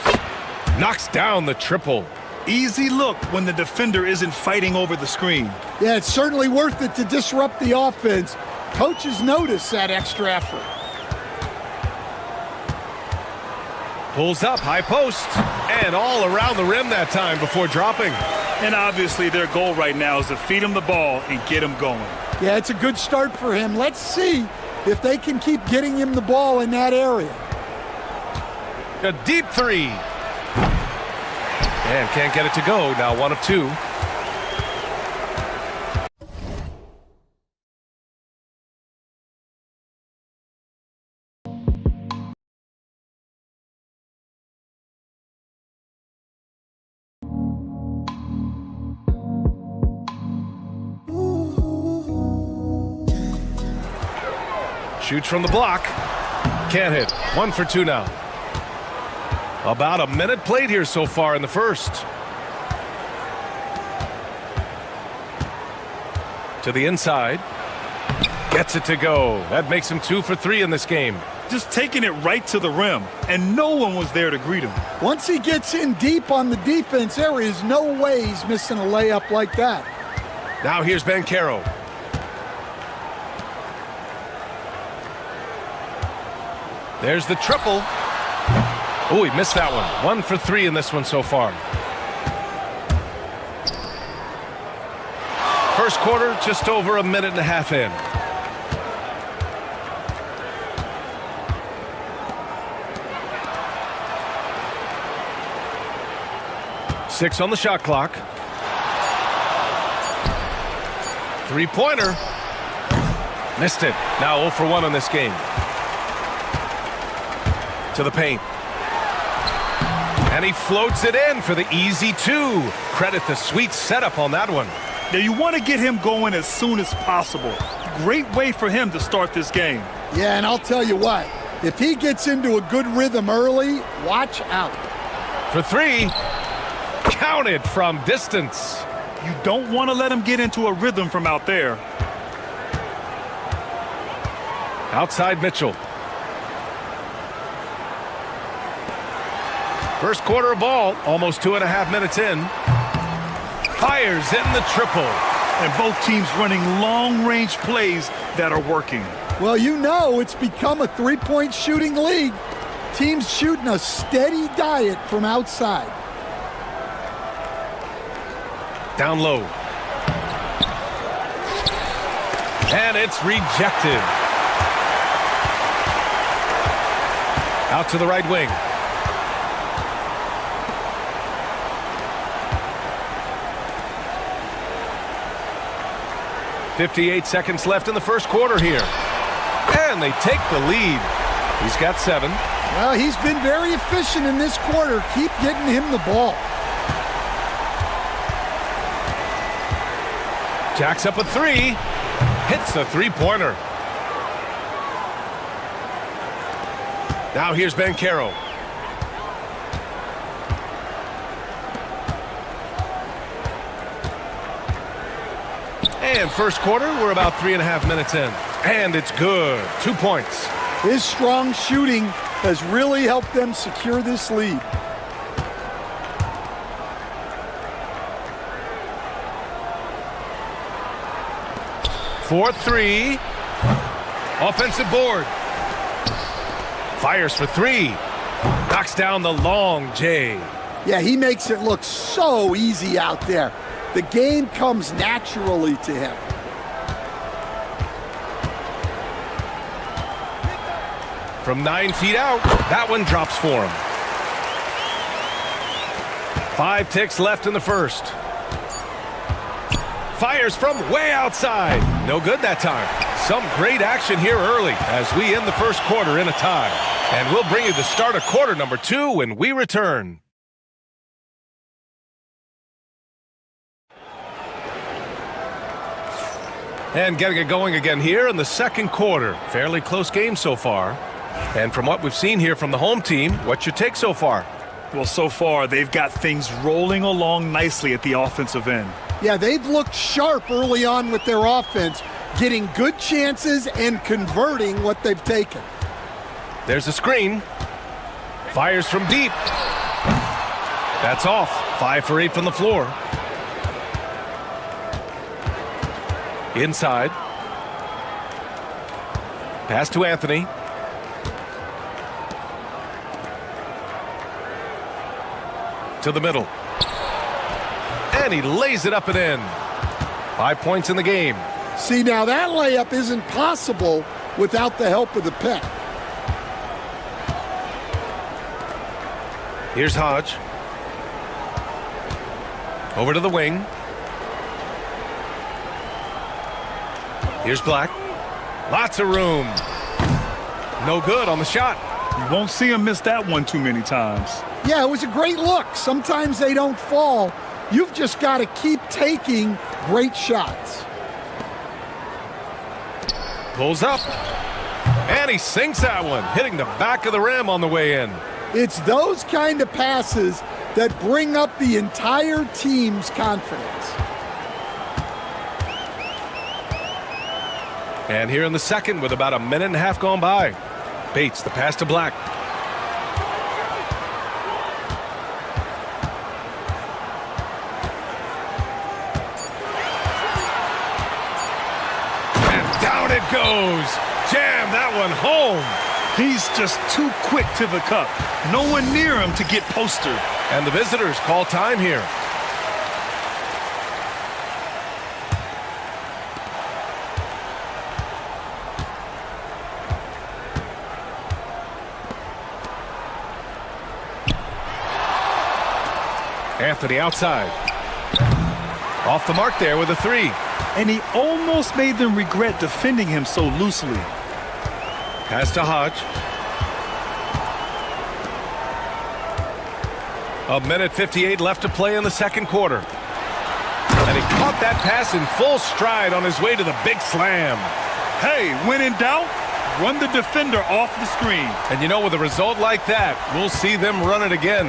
Knocks down the triple. Easy look when the defender isn't fighting over the screen. Yeah, it's certainly worth it to disrupt the offense. Coaches notice that extra effort. Pulls up, high post, and all around the rim that time before dropping. And obviously their goal right now is to feed him the ball and get him going. Yeah, it's a good start for him. Let's see if they can keep getting him the ball in that area. A deep three. And can't get it to go. Now 1 of 2. Shoots from the block. Can't hit. 1 for 2 now. About a minute played here so far in the first. To the inside. Gets it to go. That makes him 2 for 3 in this game. Just taking it right to the rim, and no one was there to greet him. Once he gets in deep on the defense, there is no way he's missing a layup like that. Now here's Banchero. There's the triple. Oh, he missed that one. 1 for 3 in this one so far. First quarter, just over a minute and a half in. Six on the shot clock. Three-pointer. Missed it. Now 0 for 1 on this game. To the paint. And he floats it in for the easy 2. Credit the sweet setup on that one. Now, you want to get him going as soon as possible. Great way for him to start this game. Yeah, and I'll tell you what, if he gets into a good rhythm early, watch out. For 3, counted from distance. You don't want to let him get into a rhythm from out there. Outside Mitchell. First quarter of ball, almost 2.5 minutes in. Fires in the triple. And both teams running long-range plays that are working. Well, you know it's become a three-point shooting league. Teams shooting a steady diet from outside. Down low. And it's rejected. Out to the right wing. .58 seconds left in the first quarter here. And they take the lead. He's got 7. Well, he's been very efficient in this quarter. Keep getting him the ball. Jacks up a 3. Hits a three-pointer. Now here's Banchero. And first quarter, we're about 3.5 minutes in. And it's good. 2 points. His strong shooting has really helped them secure this lead. For 3. Offensive board. Fires for 3. Knocks down the long J. Yeah, he makes it look so easy out there. The game comes naturally to him. From 9 feet out, that one drops for him. 5 ticks left in the first. Fires from way outside. No good that time. Some great action here early as we end the first quarter in a tie. And we'll bring you the start of quarter number 2 when we return. And getting it going again here in the second quarter. Fairly close game so far. And from what we've seen here from the home team, what's your take so far? Well, so far, they've got things rolling along nicely at the offensive end. Yeah, they've looked sharp early on with their offense, getting good chances and converting what they've taken. There's a screen. Fires from deep. That's off. 5 for 8 from the floor. Inside. Pass to Anthony. To the middle. And he lays it up and in. 5 points in the game. See, now that layup isn't possible without the help of the pick. Here's Hodge. Over to the wing. Here's Black. Lots of room. No good on the shot. You won't see him miss that one too many times. Yeah, it was a great look. Sometimes they don't fall. You've just got to keep taking great shots. Pulls up. And he sinks that one, hitting the back of the rim on the way in. It's those kind of passes that bring up the entire team's confidence. And here in the second with about 1.5 minutes gone by. Bates, the pass to Black. And down it goes. Jam that one home. He's just too quick to the cup. No one near him to get postered. And the visitors call time here. Anthony outside. Off the mark there with a 3. And he almost made them regret defending him so loosely. Pass to Hodge. 1:58 left to play in the second quarter. And he caught that pass in full stride on his way to the big slam. Hey, when in doubt, run the defender off the screen. And you know, with a result like that, we'll see them run it again.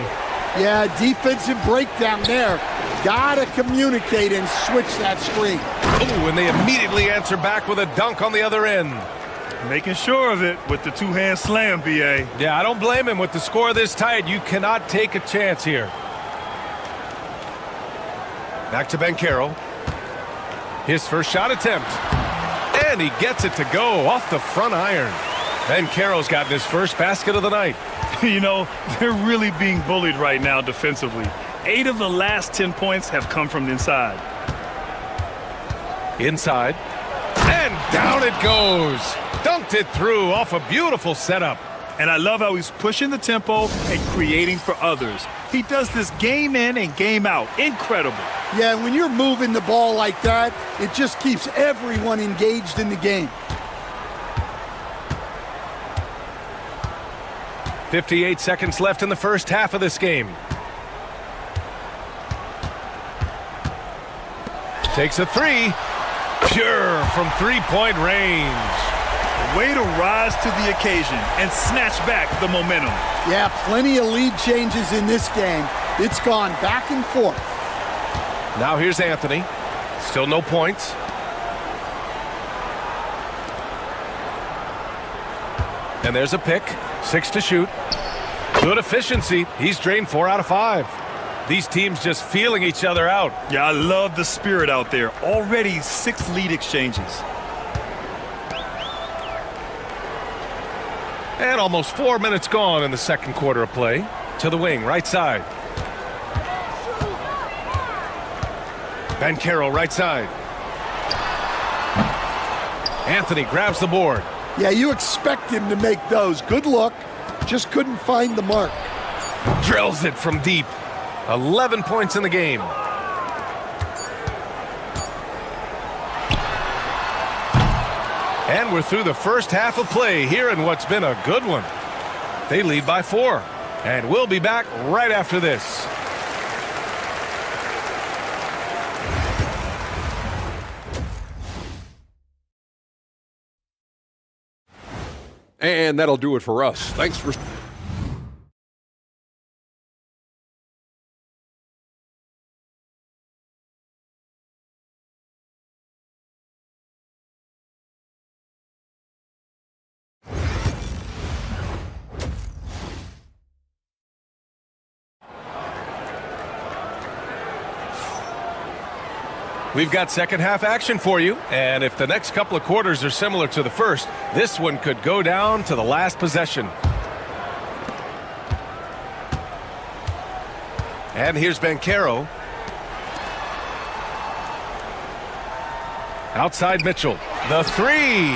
Yeah, defensive breakdown there. Gotta communicate and switch that screen. Ooh, and they immediately answer back with a dunk on the other end. Making sure of it with the two-hand slam, B.A. Yeah, I don't blame him. With the score this tight, you cannot take a chance here. Back to Banchero. His first shot attempt. And he gets it to go off the front iron. Banchero's gotten his first basket of the night. You know, they're really being bullied right now defensively. 8 of the last 10 points have come from inside. Inside. And down it goes. Dunked it through off a beautiful setup. And I love how he's pushing the tempo and creating for others. He does this game in and game out. Incredible. Yeah, when you're moving the ball like that, it just keeps everyone engaged in the game. 58 seconds left in the first half of this game. Takes a three. Pure from three-point range. Way to rise to the occasion and snatch back the momentum. Yeah, plenty of lead changes in this game. It's gone back and forth. Now here's Anthony. Still no points. And there's a pick. 6 to shoot. Good efficiency. He's drained 4 out of 5. These teams just feeling each other out. Yeah, I love the spirit out there. Already 6 lead exchanges. And almost 4 minutes gone in the second quarter of play. To the wing, right side. Banchero, right side. Anthony grabs the board. Yeah, you expect him to make those. Good look. Just couldn't find the mark. Drills it from deep. 11 points in the game. And we're through the first half of play here in what's been a good one. They lead by 4. And we'll be back right after this. And that'll do it for us. Thanks for... We've got second half action for you, and if the next couple of quarters are similar to the first, this one could go down to the last possession. And here's Banchero. Outside Mitchell. The three.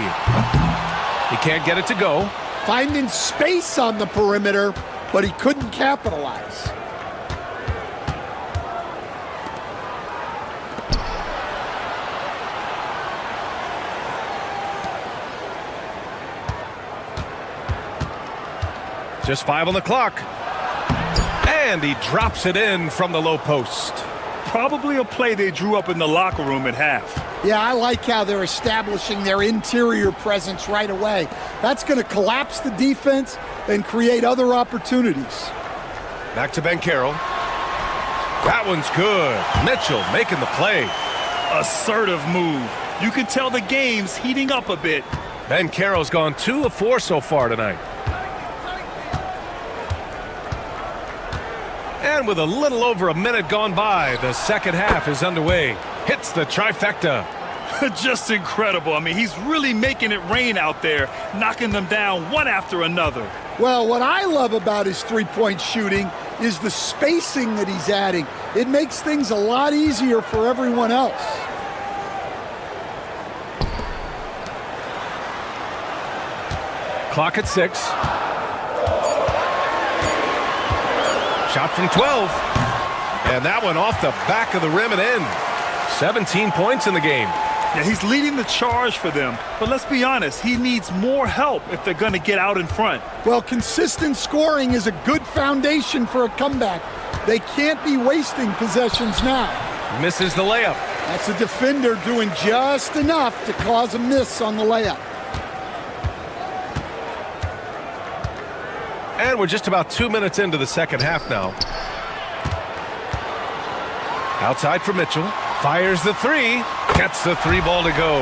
He can't get it to go. Finding space on the perimeter, but he couldn't capitalize. Just 5 on the clock. And he drops it in from the low post. Probably a play they drew up in the locker room at half. Yeah, I like how they're establishing their interior presence right away. That's going to collapse the defense and create other opportunities. Back to Banchero. That one's good. Mitchell making the play. Assertive move. You can tell the game's heating up a bit. Banchero's gone 2 of 4 so far tonight. And with a little over a minute gone by, the second half is underway. Hits the trifecta. Just incredible. I mean, he's really making it rain out there, knocking them down one after another. Well, what I love about his three-point shooting is the spacing that he's adding. It makes things a lot easier for everyone else. Clock at 6. Shot from 12. And that one off the back of the rim and in. 17 points in the game. Yeah, he's leading the charge for them, but let's be honest, he needs more help if they're going to get out in front. Well, consistent scoring is a good foundation for a comeback. They can't be wasting possessions now. Misses the layup. That's a defender doing just enough to cause a miss on the layup. And we're just about 2 minutes into the second half now. Outside for Mitchell. Fires the three. Gets the three ball to go.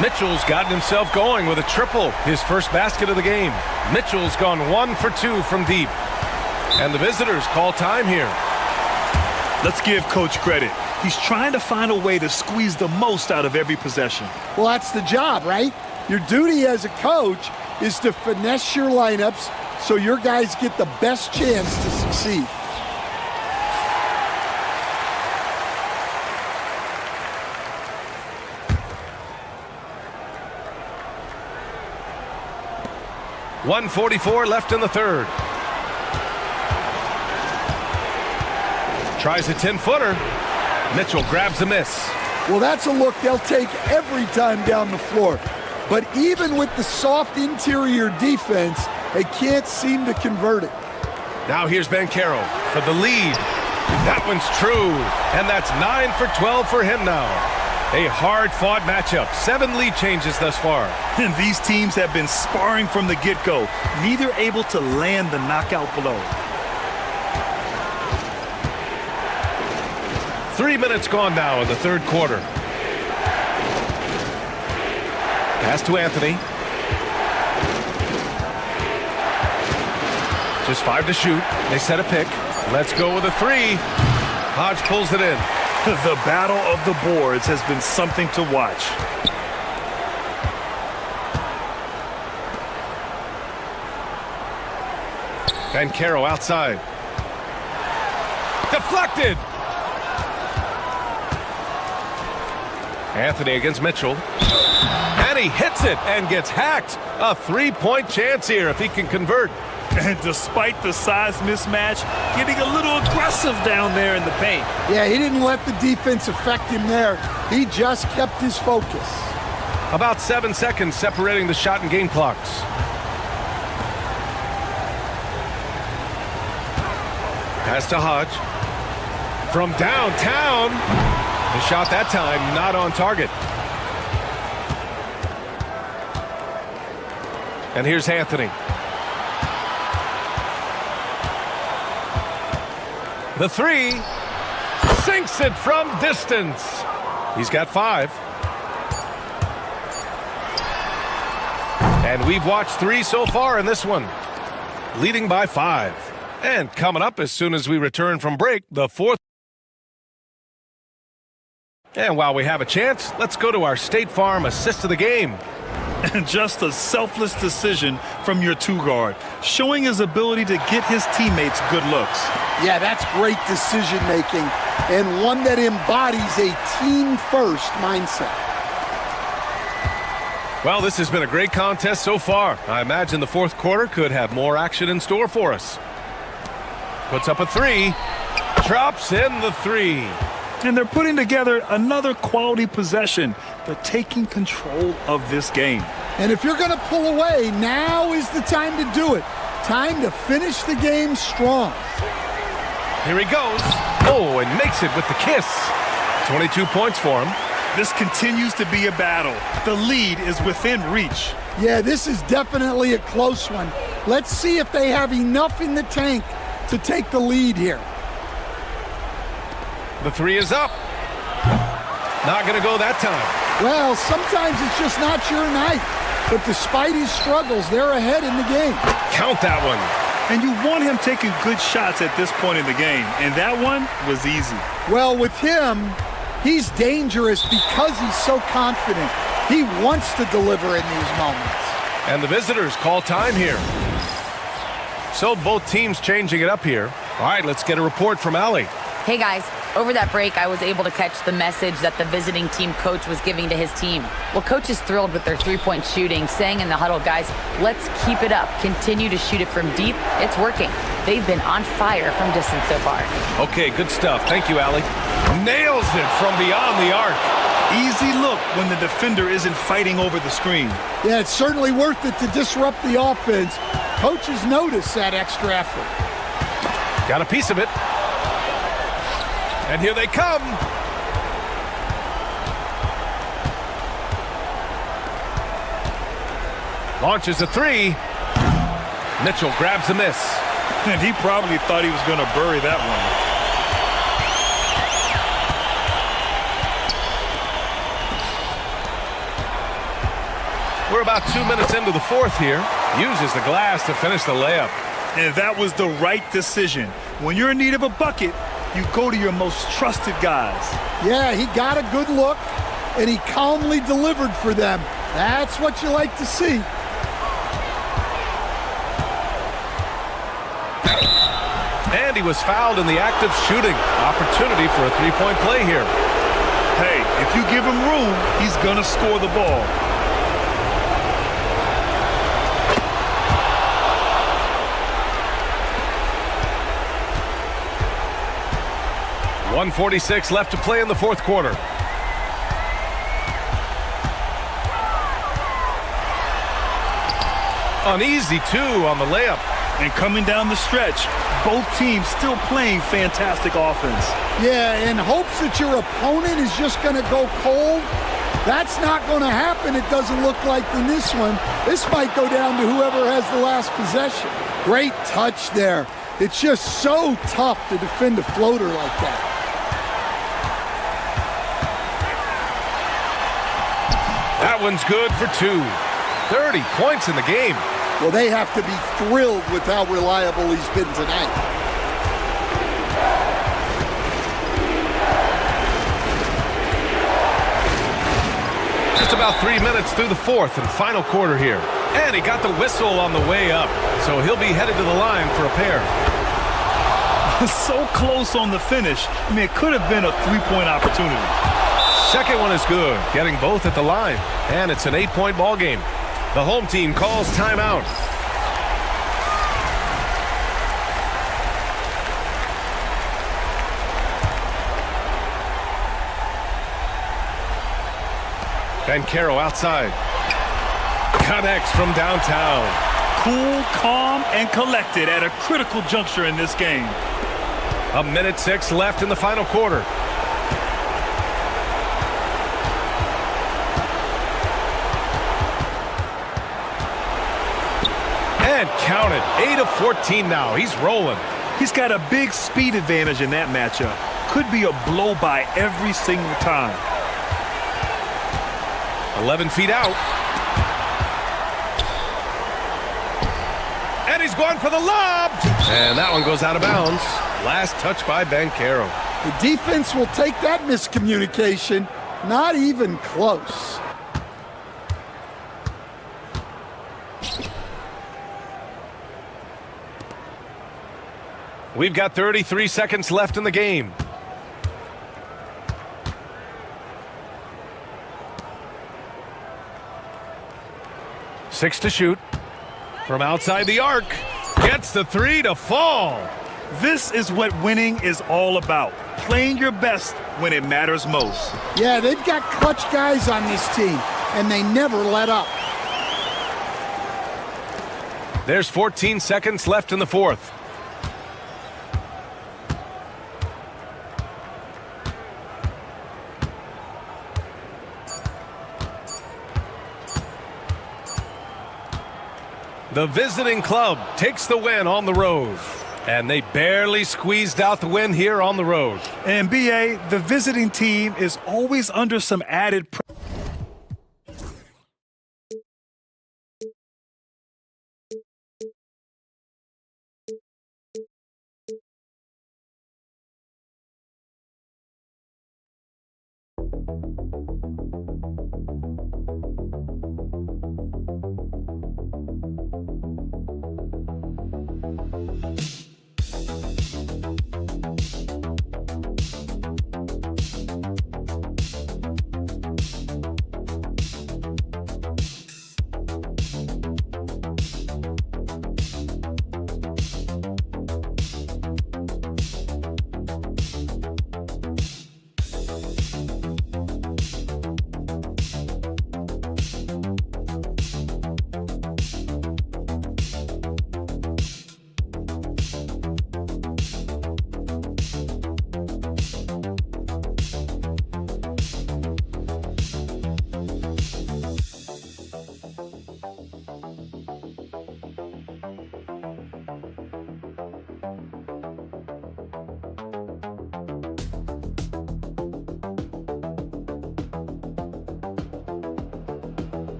Mitchell's gotten himself going with a triple. His first basket of the game. Mitchell's gone 1 for 2 from deep. And the visitors call time here. Let's give Coach credit. He's trying to find a way to squeeze the most out of every possession. Well, that's the job, right? Your duty as a coach is to finesse your lineups so your guys get the best chance to succeed. .144 left in the third. Tries a 10-footer. Mitchell grabs a miss. Well, that's a look they'll take every time down the floor. But even with the soft interior defense, they can't seem to convert it. Now here's Banchero for the lead. That one's true. And that's 9 for 12 for him now. A hard-fought matchup. 7 lead changes thus far. And these teams have been sparring from the get-go, neither able to land the knockout blow. 3 minutes gone now in the third quarter. Pass to Anthony. Just 5 to shoot. They set a pick. Let's go with a 3. Hodge pulls it in. The battle of the boards has been something to watch. Banchero outside. Deflected. Anthony against Mitchell. And he hits it and gets hacked. A 3-point chance here if he can convert. And despite the size mismatch, getting a little aggressive down there in the paint. Yeah, he didn't let the defense affect him there. He just kept his focus. About 7 seconds separating the shot and game clocks. Pass to Hodge. From downtown. The shot that time not on target. And here's Anthony. The 3 sinks it from distance. He's got 5. And we've watched 3 so far in this one. Leading by 5. And coming up as soon as we return from break, the 4th. And while we have a chance, let's go to our State Farm assist of the game. And just a selfless decision from your 2-guard, showing his ability to get his teammates good looks. Yeah, that's great decision-making, and one that embodies a team-first mindset. Well, this has been a great contest so far. I imagine the fourth quarter could have more action in store for us. Puts up a 3. Drops in the 3. And they're putting together another quality possession. They're taking control of this game. And if you're going to pull away, now is the time to do it. Time to finish the game strong. Here he goes. Oh, and makes it with the kiss. 22 points for him. This continues to be a battle. The lead is within reach. Yeah, this is definitely a close one. Let's see if they have enough in the tank to take the lead here. The 3 is up. Not going to go that time. Well, sometimes it's just not your night. But despite his struggles, they're ahead in the game. Count that one. And you want him taking good shots at this point in the game. And that one was easy. Well, with him, he's dangerous because he's so confident. He wants to deliver in these moments. And the visitors call time here. So both teams changing it up here. All right, let's get a report from Allie. Hey guys, over that break, I was able to catch the message that the visiting team coach was giving to his team. Well, coach is thrilled with their 3-point shooting, saying in the huddle, guys, let's keep it up. Continue to shoot it from deep. It's working. They've been on fire from distance so far. Okay, good stuff. Thank you, Allie. Nails it from beyond the arc. Easy look when the defender isn't fighting over the screen. Yeah, it's certainly worth it to disrupt the offense. Coaches notice that extra effort. Got a piece of it. And here they come. Launches a three. Mitchell grabs a miss. And he probably thought he was going to bury that one. We're about 2 minutes into the fourth here. Uses the glass to finish the layup. And that was the right decision. When you're in need of a bucket, you go to your most trusted guys. Yeah, he got a good look, and he calmly delivered for them. That's what you like to see. And he was fouled in the act of shooting. Opportunity for a three-point play here. Hey, if you give him room, he's going to score the ball. 1:46 left to play in the fourth quarter. An easy two on the layup. And coming down the stretch, both teams still playing fantastic offense. Yeah, in hopes that your opponent is just going to go cold. That's not going to happen, it doesn't look like in this one. This might go down to whoever has the last possession. Great touch there. It's just so tough to defend a floater like that. That one's good for two. 30 points in the game. Well, they have to be thrilled with how reliable he's been tonight. Just about 3 minutes through the fourth and final quarter here. And he got the whistle on the way up, so he'll be headed to the line for a pair. So close on the finish. I mean, it could have been a three-point opportunity. Second one is good, getting both at the line. And it's an 8-point ball game. The home team calls timeout. Bancaro outside. Connects from downtown. Cool, calm, and collected at a critical juncture in this game. 1:06 left in the final quarter. And count it. 8 of 14 now. He's rolling. He's got a big speed advantage in that matchup. Could be a blow by every single time. 11 feet out. And he's going for the lob. And that one goes out of bounds. Last touch by Bancaro. The defense will take that miscommunication. Not even close. We've got 33 seconds left in the game. Six to shoot. From outside the arc. Gets the three to fall. This is what winning is all about. Playing your best when it matters most. Yeah, they've got clutch guys on this team, and they never let up. There's 14 seconds left in the fourth. The visiting club takes the win on the road. And they barely squeezed out the win here on the road. And BA, the visiting team is always under some added pressure.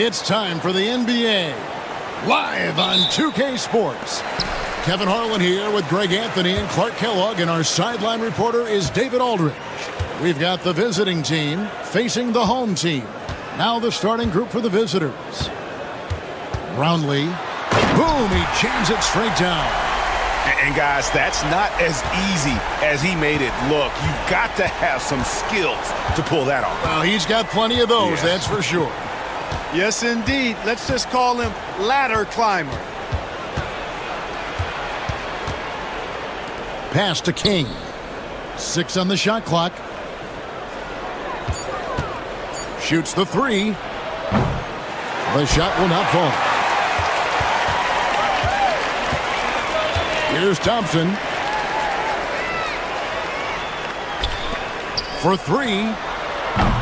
It's time for the NBA, live on 2K Sports. Kevin Harlan here with Greg Anthony and Clark Kellogg, and our sideline reporter is David Aldridge. We've got the visiting team facing the home team. Now the starting group for the visitors. Brownlee. Boom, he jams it straight down. And guys, that's not as easy as he made it look. You've got to have some skills to pull that off. Well, he's got plenty of those, that's for sure. Yes, indeed. Let's just call him ladder climber. Pass to King. 6 on the shot clock. Shoots the 3. The shot will not fall. Here's Thompson. For 3.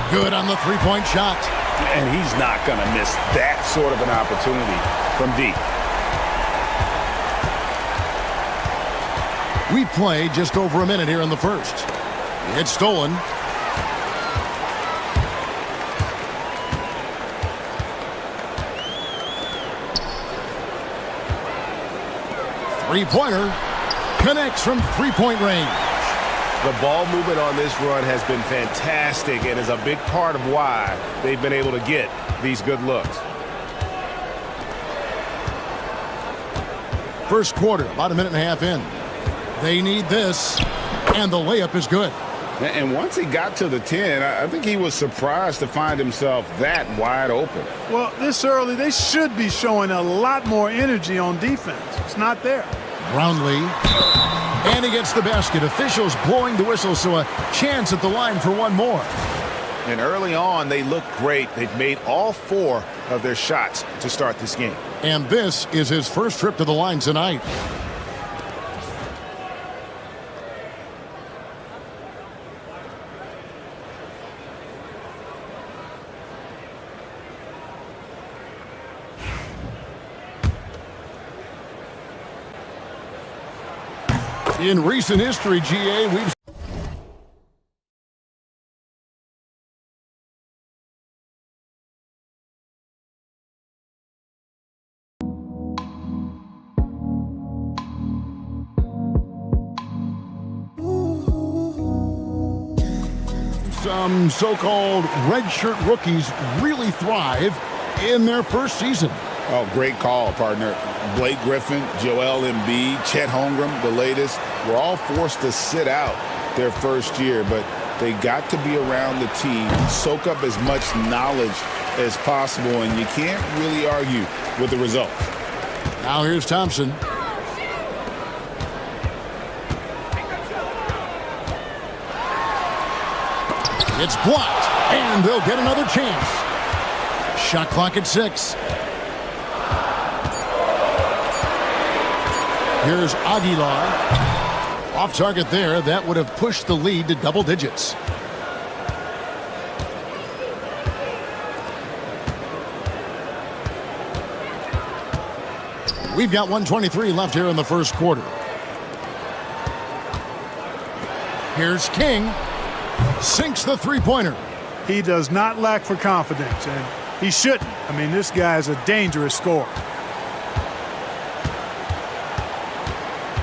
Good on the three-point shot. And he's not going to miss that sort of an opportunity from deep. We've played just over a minute here in the first. It's stolen. Three-pointer connects from three-point range. The ball movement on this run has been fantastic and is a big part of why they've been able to get these good looks. First quarter, about a minute and a half in. They need this, and the layup is good. And once he got to the 10, I think he was surprised to find himself that wide open. Well, this early, they should be showing a lot more energy on defense. It's not there. Brownlee. And he gets the basket. Officials blowing the whistle, so a chance at the line for one more. And early on, they look great. They've made all 4 of their shots to start this game. And this is his first trip to the line tonight. In recent history, GA, we've some so-called redshirt rookies really thrive in their first season. Oh, great call, partner. Blake Griffin, Joel Embiid, Chet Holmgren, the latest, were all forced to sit out their first year, but they got to be around the team, soak up as much knowledge as possible, and you can't really argue with the result. Now here's Thompson. It's blocked, and they'll get another chance. Shot clock at 6. Here's Aguilar. Off target there. That would have pushed the lead to double digits. We've got 1:23 left here in the first quarter. Here's King. Sinks the three-pointer. He does not lack for confidence, and he shouldn't. I mean, this guy is a dangerous scorer.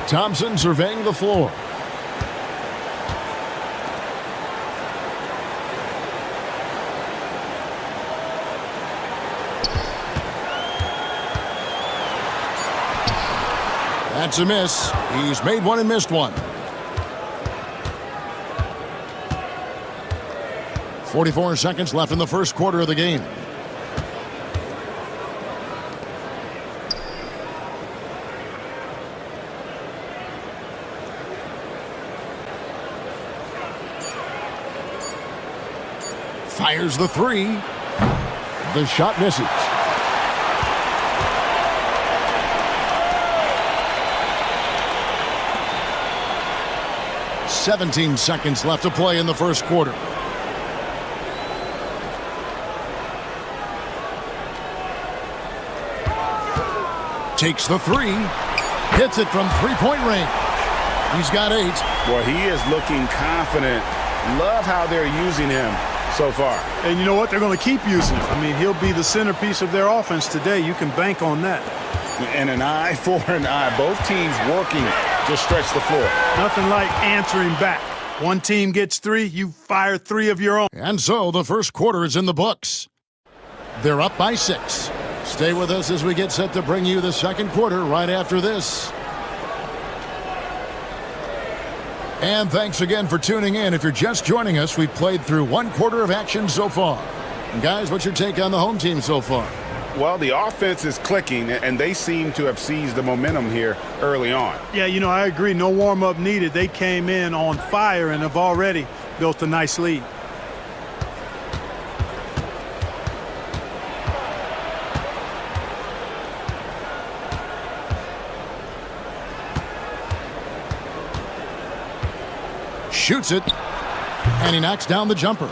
Thompson surveying the floor. That's a miss. He's made one and missed one. 44 seconds left in the first quarter of the game. Fires the 3. The shot misses. "17 seconds left to play in the first quarter. Takes the 3. Hits it from three-point range. He's got 8. Boy, he is looking confident. Love how they're using him so far. And you know what? They're going to keep using him. I mean, he'll be the centerpiece of their offense today. You can bank on that. And an eye for an eye. Both teams working to stretch the floor. Nothing like answering back. One team gets 3, you fire 3 of your own. And so the first quarter is in the books. They're up by 6. Stay with us as we get set to bring you the second quarter right after this. And thanks again for tuning in. If you're just joining us, we've played through one quarter of action so far. And guys, what's your take on the home team so far? Well, the offense is clicking, and they seem to have seized the momentum here early on. Yeah, you know, I agree. No warm-up needed. They came in on fire and have already built a nice lead. Shoots it, and he knocks down the jumper.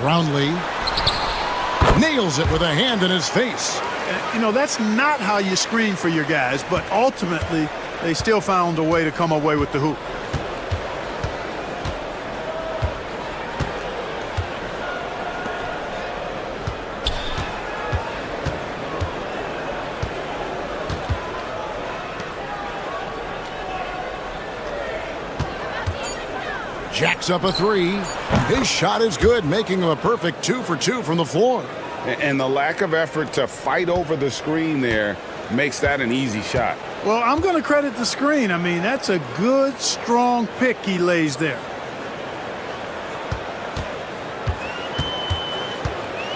Brownlee nails it with a hand in his face. You know, that's not how you screen for your guys, but ultimately they still found a way to come away with the hoop. Jacks up a 3. His shot is good, making him a perfect 2 for 2 from the floor. And the lack of effort to fight over the screen there makes that an easy shot. Well, I'm going to credit the screen. I mean, that's a good, strong pick he lays there.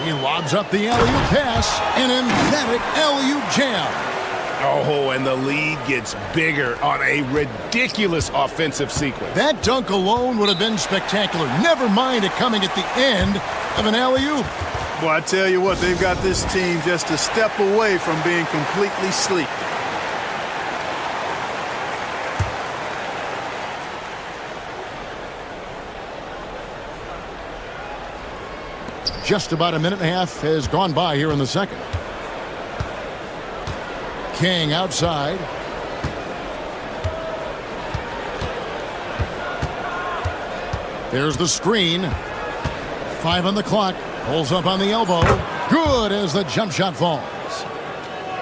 He lobs up the alley-oop pass, an emphatic alley-oop jam. Oh, and the lead gets bigger on a ridiculous offensive sequence. That dunk alone would have been spectacular. Never mind it coming at the end of an alley-oop. Well, I tell you what, they've got this team just a step away from being completely asleep. Just about a minute and a half has gone by here in the second. King outside. There's the screen. 5 on the clock. Pulls up on the elbow. Good as the jump shot falls.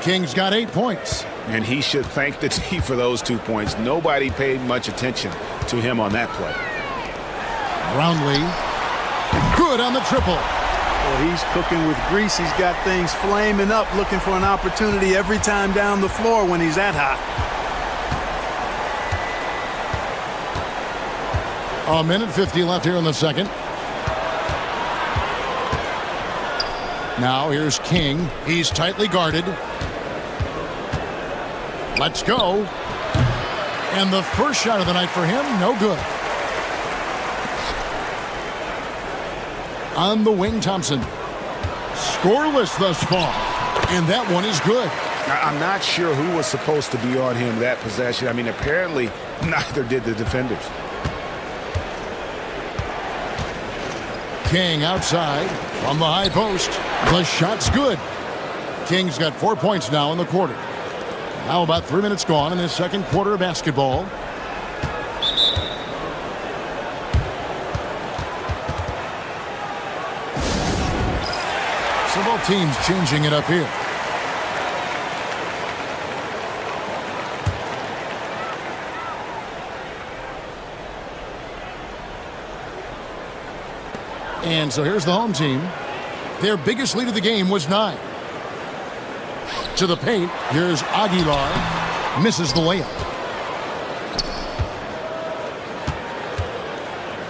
King's got 8 points. And he should thank the team for those 2 points. Nobody paid much attention to him on that play. Brownlee. Good on the triple. Well, he's cooking with grease. He's got things flaming up, looking for an opportunity every time down the floor when he's that hot. A minute 50 left here in the second. Now here's King. He's tightly guarded. Let's go. And the first shot of the night for him, no good. On the wing, Thompson. Scoreless thus far. And that one is good. I'm not sure who was supposed to be on him that possession. I mean, apparently neither did the defenders. King outside from the high post. The shot's good. King's got 4 points now in the quarter. Now about 3 minutes gone in this second quarter of basketball. So both teams changing it up here. And so here's the home team. Their biggest lead of the game was 9. To the paint, here's Aguilar. Misses the layup.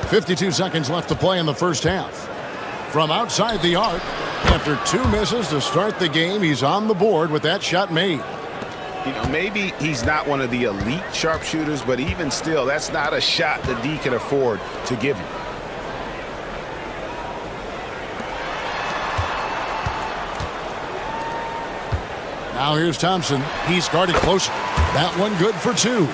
52 seconds left to play in the first half. From outside the arc, after 2 misses to start the game, he's on the board with that shot made. You know, maybe he's not one of the elite sharpshooters, but even still, that's not a shot that D can afford to give him. Now here's Thompson. He's guarded close. That one good for 2.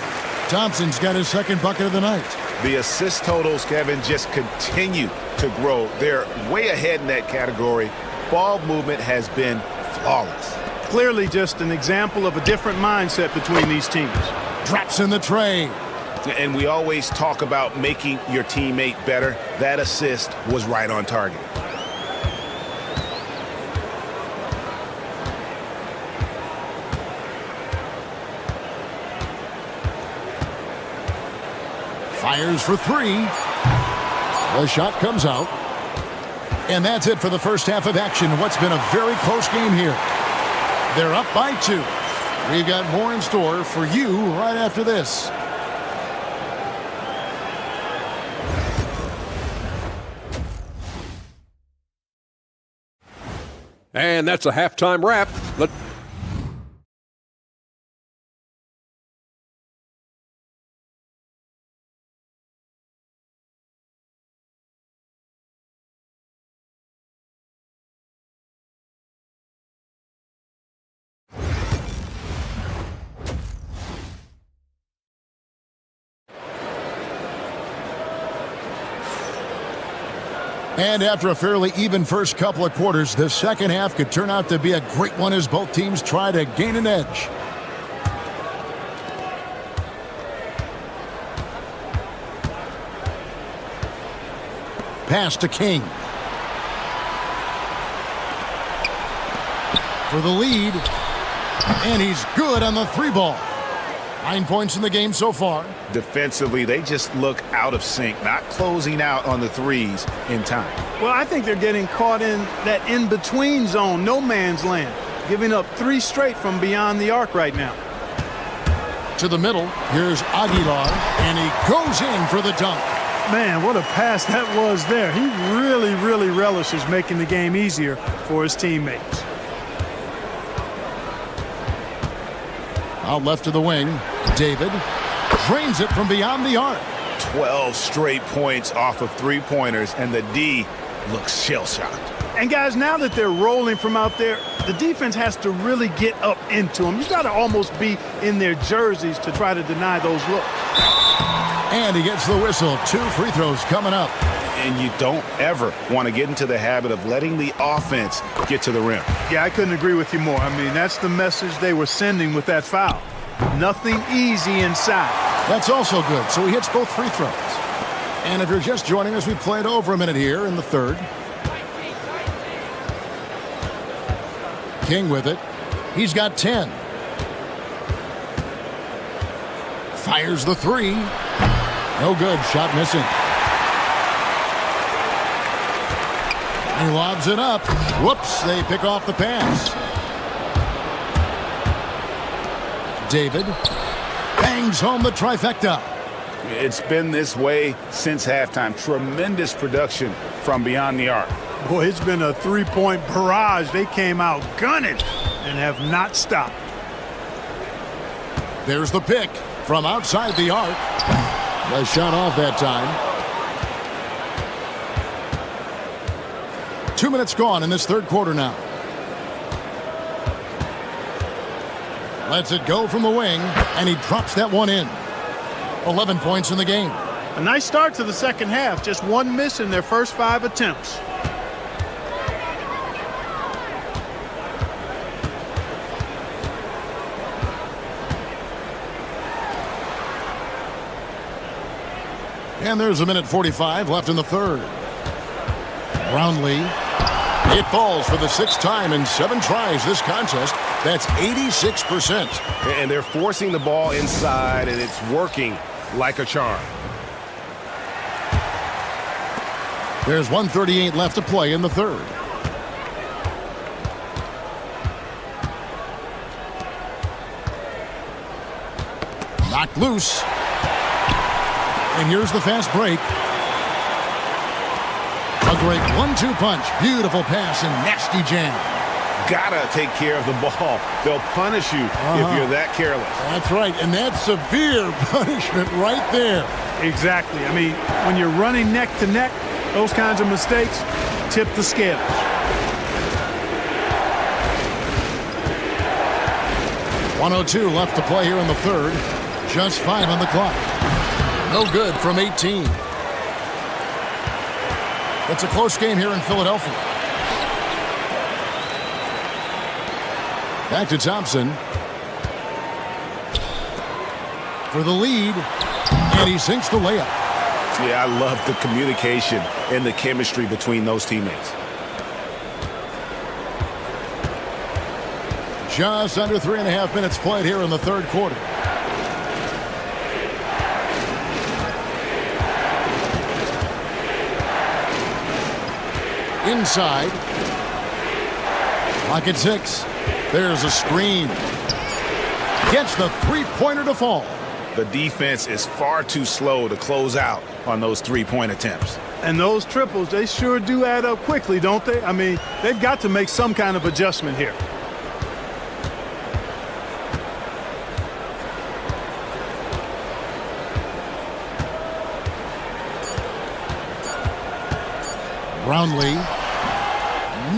Thompson's got his second bucket of the night. The assist totals, Kevin, just continue to grow. They're way ahead in that category. Ball movement has been flawless. Clearly just an example of a different mindset between these teams. Drops in the tray. And we always talk about making your teammate better. That assist was right on target. Fires for three. The shot comes out. And that's it for the first half of action. What's been a very close game here. They're up by 2. We've got more in store for you right after this. And that's a halftime wrap. And after a fairly even first couple of quarters, the second half could turn out to be a great one as both teams try to gain an edge. Pass to King. For the lead. And he's good on the 3-ball. 9 points in the game so far. Defensively, they just look out of sync, not closing out on the threes in time. Well, I think they're getting caught in that in-between zone, no man's land, giving up 3 straight from beyond the arc right now. To the middle, here's Aguilar, and he goes in for the dunk. Man, what a pass that was there. He really relishes making the game easier for his teammates. Out left to the wing, David drains it from beyond the arc. 12 straight points off of 3-pointers, and the D looks shell-shocked. And guys, now that they're rolling from out there, the defense has to really get up into them. You got to almost be in their jerseys to try to deny those looks. And he gets the whistle. 2 free throws coming up. And you don't ever want to get into the habit of letting the offense get to the rim. Yeah, I couldn't agree with you more. I mean, that's the message they were sending with that foul. Nothing easy inside. That's also good. So he hits both free throws. And if you're just joining us, we played over a minute here in the third. King with it. He's got 10. Fires the 3. No good. Shot missing. He lobs it up. Whoops, they pick off the pass. David bangs home the trifecta. It's been this way since halftime. Tremendous production from beyond the arc. Boy, it's been a 3-point barrage. They came out gunning and have not stopped. There's the pick from outside the arc. The shot off that time. 2 minutes gone in this third quarter now. Lets it go from the wing, and he drops that one in. 11 points in the game. A nice start to the second half. Just 1 miss in their first 5 attempts. And there's a minute 45 left in the third. Brownlee. It falls for the 6th time in 7 tries this contest. That's 86%. And they're forcing the ball inside, and it's working like a charm. There's 1:38 left to play in the third. Knocked loose. And here's the fast break. A great 1-2 punch. Beautiful pass and nasty jam. Gotta take care of the ball. They'll punish you if you're that careless. That's right, and that's severe punishment right there. Exactly. I mean, when you're running neck to neck, those kinds of mistakes tip the scales. .102 left to play here in the third. Just 5 on the clock. No good from 18. It's a close game here in Philadelphia. Back to Thompson. For the lead. And he sinks the layup. Yeah, I love the communication and the chemistry between those teammates. Just under 3.5 minutes played here in the third quarter. Inside. Clock at 6. There's a screen. Gets the three-pointer to fall. The defense is far too slow to close out on those three-point attempts. And those triples, they sure do add up quickly, don't they? I mean, they've got to make some kind of adjustment here. Brownlee.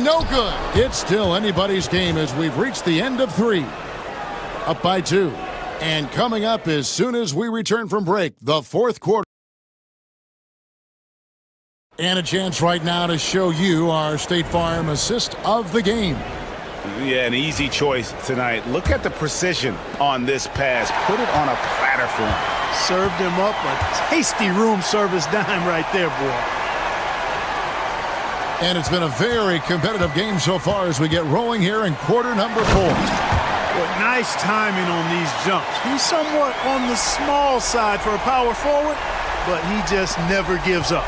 No good. It's still anybody's game as we've reached the end of 3. Up by 2. And coming up as soon as we return from break, the fourth quarter. And a chance right now to show you our State Farm assist of the game. Yeah, an easy choice tonight. Look at the precision on this pass. Put it on a platter for him. Served him up a tasty room service dime right there, boy. And it's been a very competitive game so far as we get rolling here in quarter number 4. Well, nice timing on these jumps. He's somewhat on the small side for a power forward, but he just never gives up.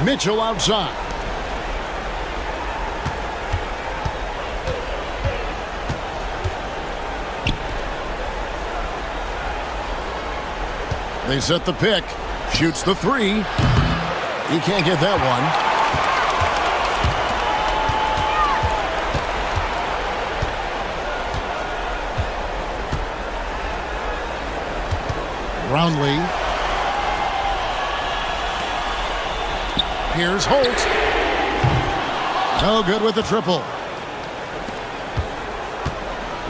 Mitchell outside. They set the pick. Shoots the 3. He can't get that one. Brownlee. Here's Holt. No good with the triple.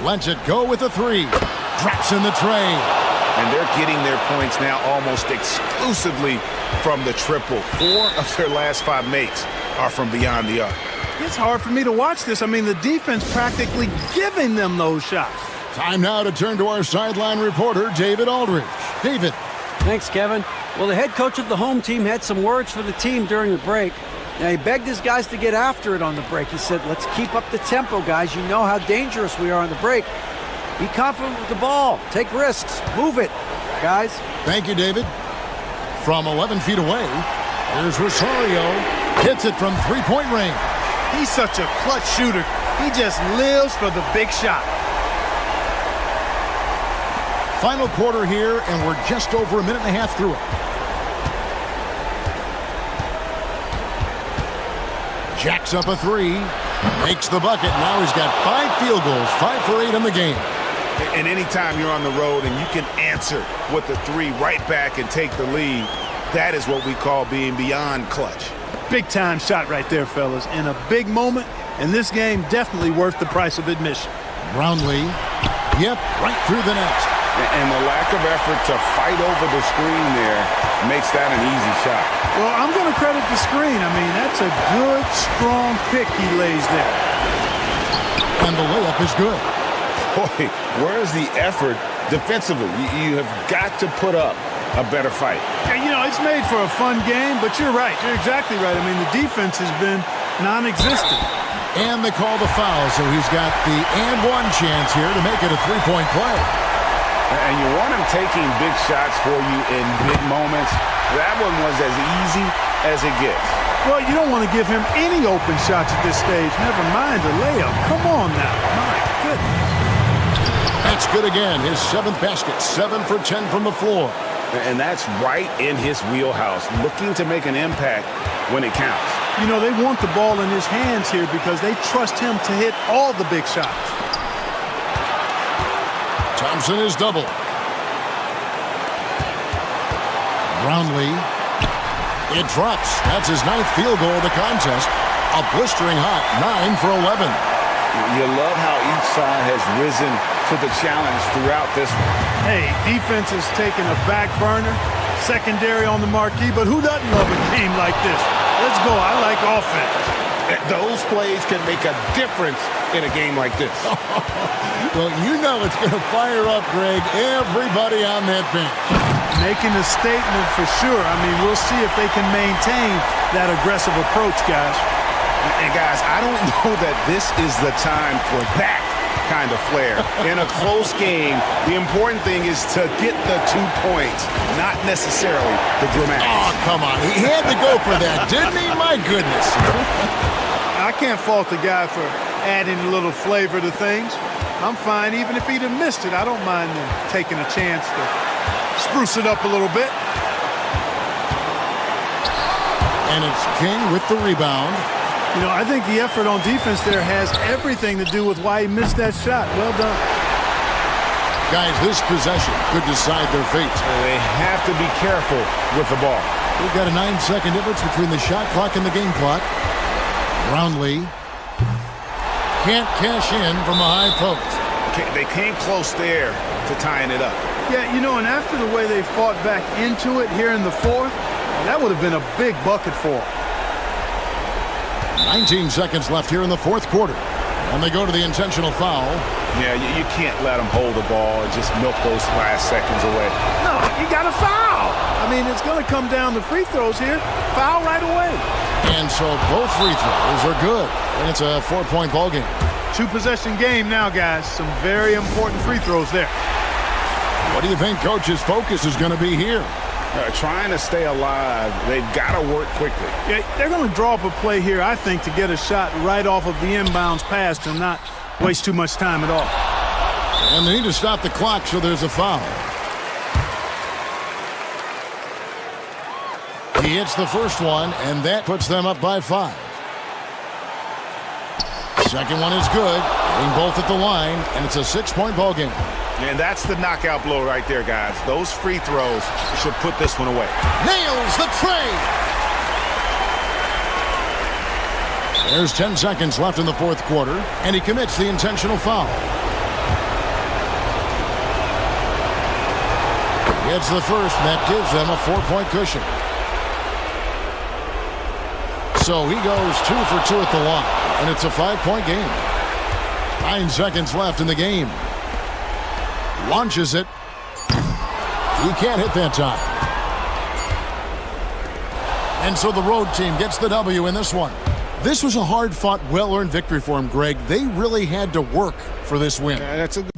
Lets it go with the 3. Drops in the tray. And they're getting their points now almost exclusively from the triple. 4 of their last 5 makes are from beyond the arc. It's hard for me to watch this. I mean, the defense practically giving them those shots. Time now to turn to our sideline reporter, David Aldridge. David. Thanks, Kevin. Well, the head coach of the home team had some words for the team during the break. Now, he begged his guys to get after it on the break. He said, let's keep up the tempo, guys. You know how dangerous we are on the break. Be confident with the ball. Take risks. Move it, guys. Thank you, David. From 11 feet away, here's Rosario. Hits it from three-point range. He's such a clutch shooter. He just lives for the big shot. Final quarter here, and we're just over a minute and a half through it. Jacks up a 3. Makes the bucket. Now he's got 5 field goals. 5 for 8 in the game. And anytime you're on the road and you can answer with the 3 right back and take the lead, that is what we call being beyond clutch. Big time shot right there, fellas. In a big moment, and this game definitely worth the price of admission. Brownlee. Yep, right through the net. And the lack of effort to fight over the screen there makes that an easy shot. Well, I'm going to credit the screen. I mean, that's a good, strong pick he lays there. And the layup is good. Boy, where's the effort defensively? You have got to put up a better fight. Yeah, you know, it's made for a fun game, but you're right. You're exactly right. I mean, the defense has been non-existent. And they call the foul, so he's got the and one chance here to make it a three-point play. And you want him taking big shots for you in big moments. That one was as easy as it gets. Well, you don't want to give him any open shots at this stage. Never mind a layup. Come on now. My goodness. That's good again. His 7th basket. 7 for 10 from the floor. And that's right in his wheelhouse. Looking to make an impact when it counts. You know, they want the ball in his hands here because they trust him to hit all the big shots. Thompson is double. Brownlee. It drops. That's his 9th field goal of the contest. A blistering hot 9 for 11. You love how each side has risen to the challenge throughout this one. Hey, defense has taken a back burner. Secondary on the marquee, but who doesn't love a game like this? Let's go. I like offense. Those plays can make a difference in a game like this. Well, you know it's going to fire up, Greg, everybody on that bench. Making a statement for sure. I mean, we'll see if they can maintain that aggressive approach, guys. And guys, I don't know that this is the time for that kind of flair. In a close game, the important thing is to get the 2 points, not necessarily the dramatics. Oh, come on. He had to go for that, didn't he? My goodness. I can't fault the guy for adding a little flavor to things. I'm fine. Even if he'd have missed it, I don't mind them taking a chance to spruce it up a little bit. And it's King with the rebound. You know, I think the effort on defense there has everything to do with why he missed that shot. Well done. Guys, this possession could decide their fate. They have to be careful with the ball. We've got a 9-second difference between the shot clock and the game clock. Brownlee can't cash in from a high post. They came close there to tying it up. Yeah, you know, and after the way they fought back into it here in the fourth, that would have been a big bucket for them. 19 seconds left here in the fourth quarter. And they go to the intentional foul. Yeah, you can't let them hold the ball and just milk those last seconds away. No, you got to foul. I mean, it's going to come down to free throws here. Foul right away. And so both free throws are good. And it's a 4-point ball game. 2-possession game now, guys. Some very important free throws there. What do you think Coach's focus is going to be here? Trying to stay alive. They've got to work quickly. Yeah, they're going to draw up a play here, I think, to get a shot right off of the inbounds pass and not waste too much time at all. And they need to stop the clock, so there's a foul. He hits the first one, and that puts them up by 5. Second one is good. Hitting both at the line, and it's a 6-point ball game. And that's the knockout blow right there, guys. Those free throws should put this one away. Nails the tray. There's 10 seconds left in the fourth quarter, and he commits the intentional foul. It's the first, and that gives them a 4-point cushion. So he goes 2 for 2 at the line, and it's a 5-point game. 9 seconds left in the game. Launches it. He can't hit that time. And so the road team gets the W in this one. This was a hard-fought, well-earned victory for him, Greg. They really had to work for this win. That's a good...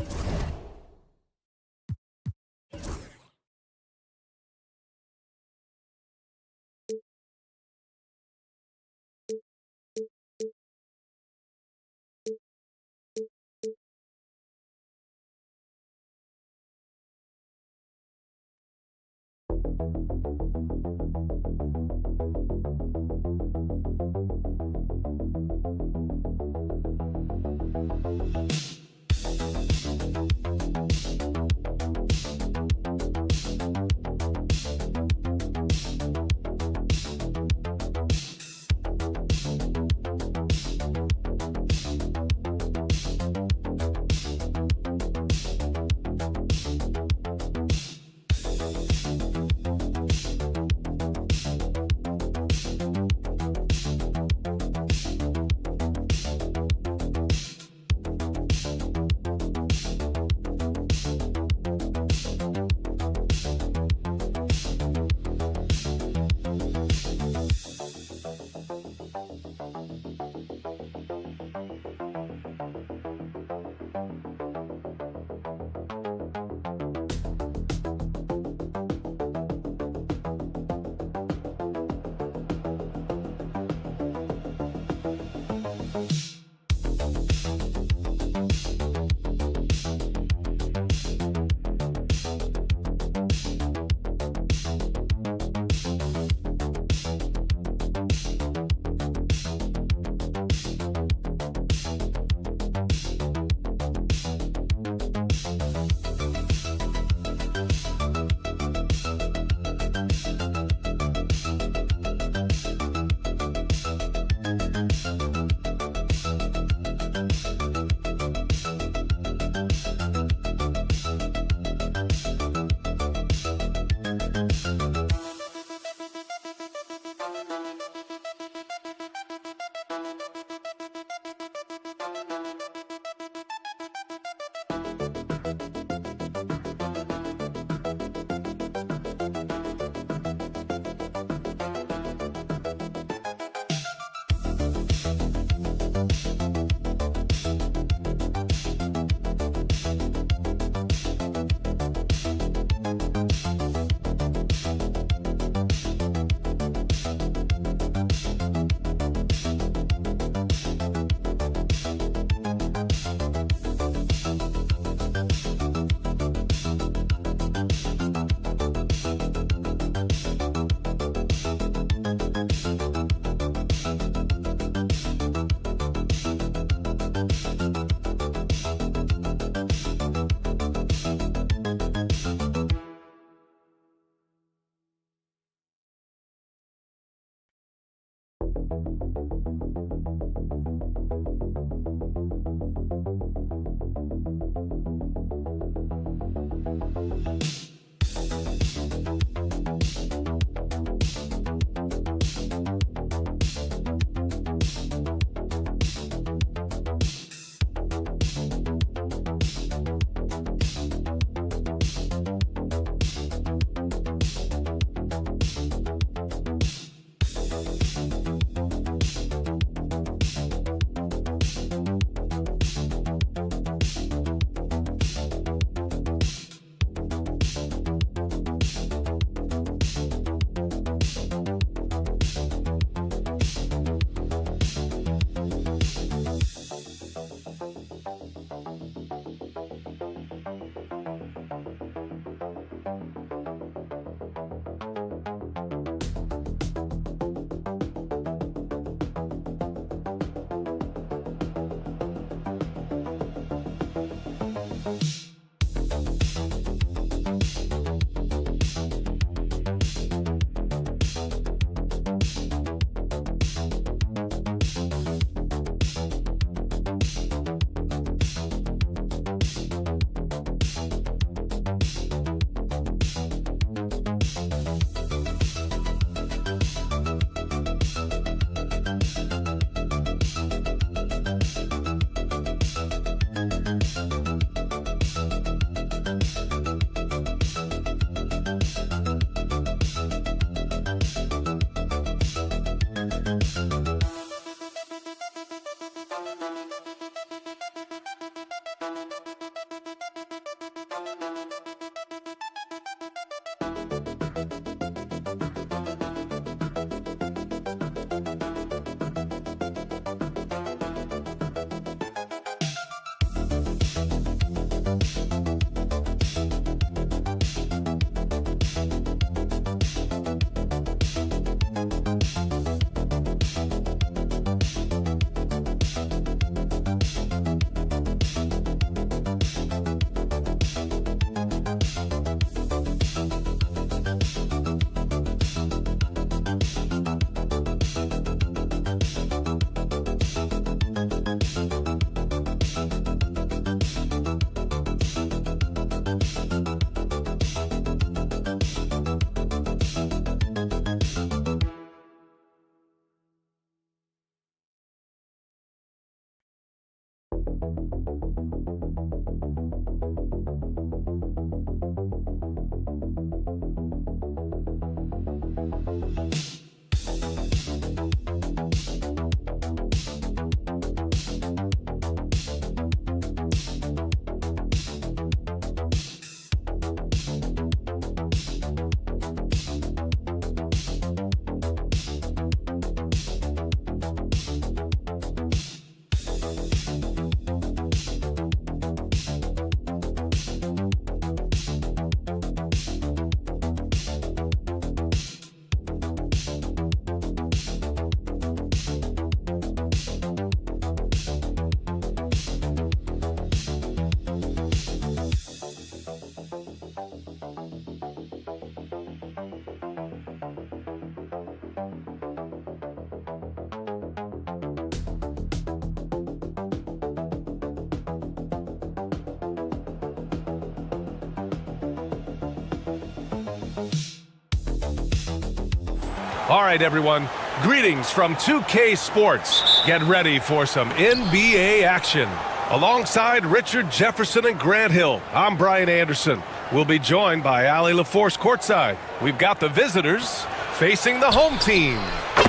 All right, everyone. Greetings from 2K Sports. Get ready for some NBA action. Alongside Richard Jefferson and Grant Hill, I'm Brian Anderson. We'll be joined by Ali LaForce courtside. We've got the visitors facing the home team.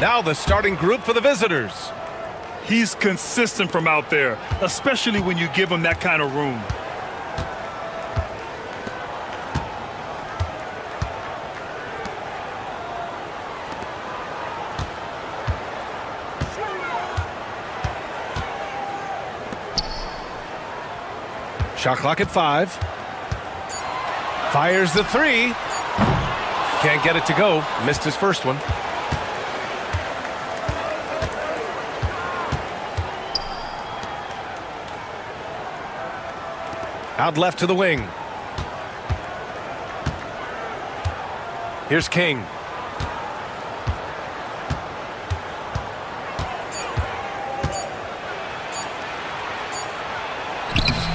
Now the starting group for the visitors. He's consistent from out there, especially when you give him that kind of room. Shot clock at 5. Fires the 3. Can't get it to go. Missed his first one. Out left to the wing. Here's King.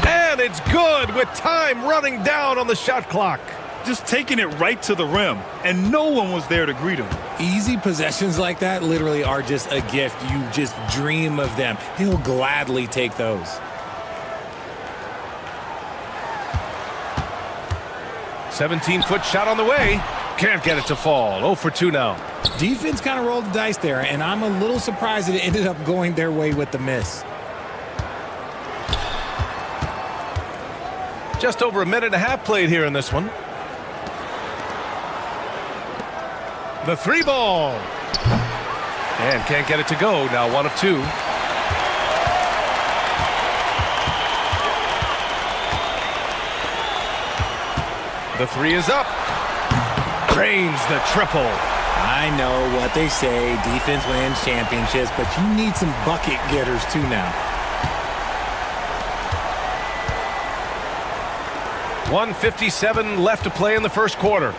And it's good with time running down on the shot clock. Just taking it right to the rim, and no one was there to greet him. Easy possessions like that literally are just a gift. You just dream of them. He'll gladly take those. "17-foot shot on the way. Can't get it to fall. 0 for 2 now. Defense kind of rolled the dice there, and I'm a little surprised that it ended up going their way with the miss. Just over a minute and a half played here in this one. The 3 ball. And can't get it to go. Now 1 of 2. The 3 is up. Drains the triple. I know what they say, defense wins championships, but you need some bucket getters too now. 1:57 left to play in the first quarter.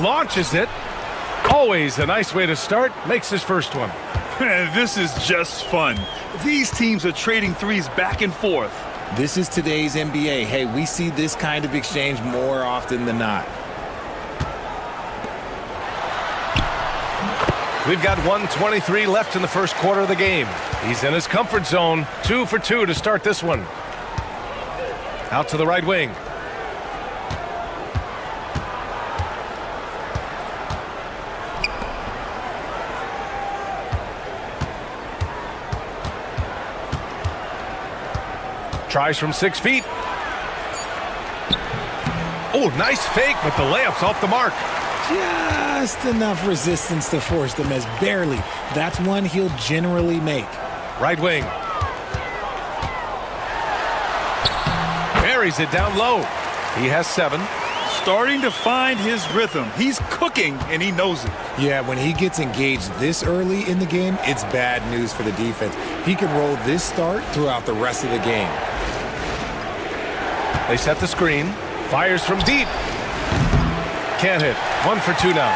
Launches it. Always a nice way to start. Makes his first one. This is just fun. These teams are trading threes back and forth. This is today's NBA. Hey, we see this kind of exchange more often than not. We've got 1:23 left in the first quarter of the game. He's in his comfort zone. 2 for 2 to start this one. Out to the right wing. Tries from 6 feet. Oh, nice fake, but the layup's off the mark. Just enough resistance to force the miss. Barely. That's one he'll generally make. Right wing. Buries it down low. He has 7. Starting to find his rhythm. He's cooking, and he knows it. Yeah, when he gets engaged this early in the game, it's bad news for the defense. He can roll this start throughout the rest of the game. They set the screen. Fires from deep. Can't hit. 1 for 2 now.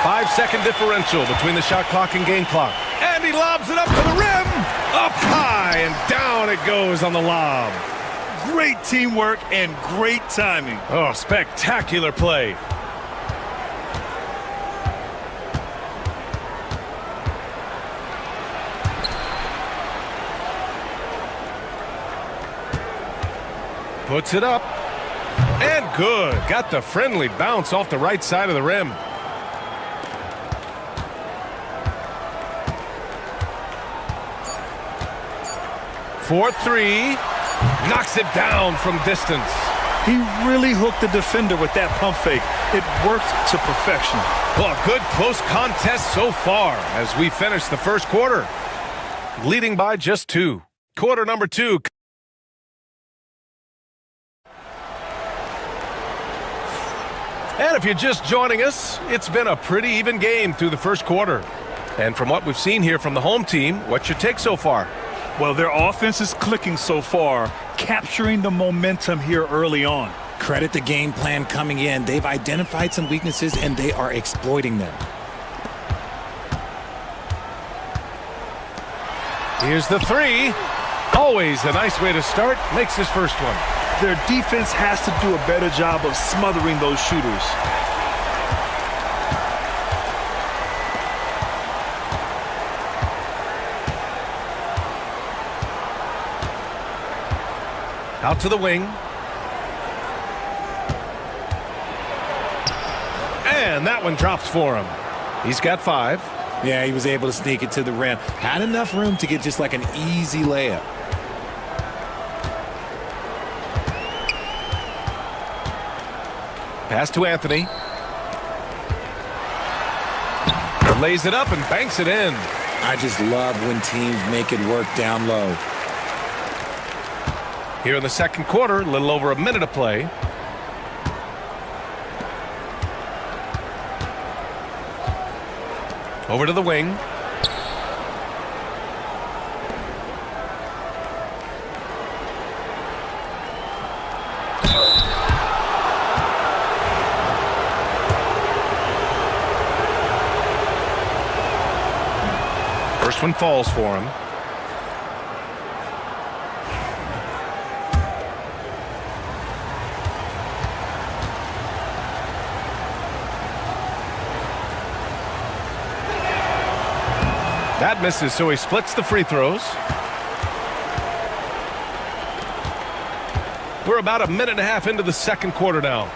5-second differential between the shot clock and game clock. And he lobs it up to the rim. Up high and down it goes on the lob. Great teamwork and great timing. Oh, spectacular play. Puts it up. And good. Got the friendly bounce off the right side of the rim. For 3. Knocks it down from distance. He really hooked the defender with that pump fake. It worked to perfection. Well, a good close contest so far as we finish the first quarter. Leading by just 2. Quarter number 2. And if you're just joining us, it's been a pretty even game through the first quarter. And from what we've seen here from the home team, what's your take so far? Well, their offense is clicking so far, capturing the momentum here early on. Credit the game plan coming in. They've identified some weaknesses, and they are exploiting them. Here's the 3. Always a nice way to start. Makes his first one. Their defense has to do a better job of smothering those shooters. Out to the wing. And that one drops for him. He's got 5. Yeah, he was able to sneak it to the rim. Had enough room to get just like an easy layup. Pass to Anthony. Lays it up and banks it in. I just love when teams make it work down low. Here in the second quarter, a little over a minute of play. Over to the wing. First one falls for him. That misses, so he splits the free throws. We're about a minute and a half into the second quarter now.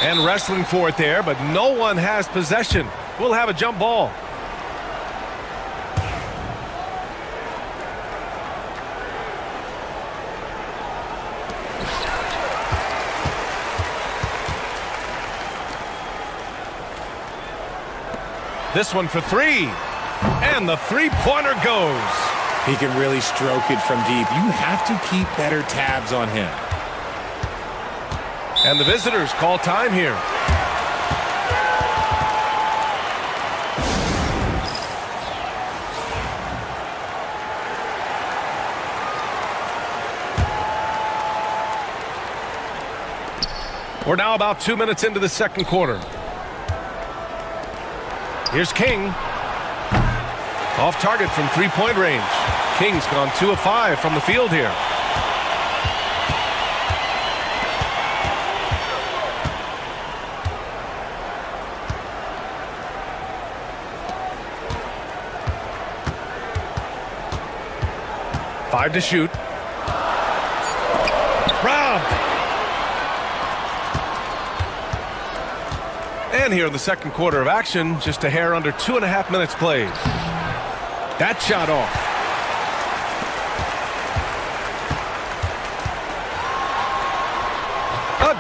And wrestling for it there, but no one has possession. We'll have a jump ball. This one for 3. And the three-pointer goes. He can really stroke it from deep. You have to keep better tabs on him. And the visitors call time here. We're now about 2 minutes into the second quarter. Here's King. Off target from three-point range. King's gone 2 of 5 from the field here. Five to shoot. Robbed. again here in the second quarter of action. Just a hair under 2.5 minutes played. That shot off.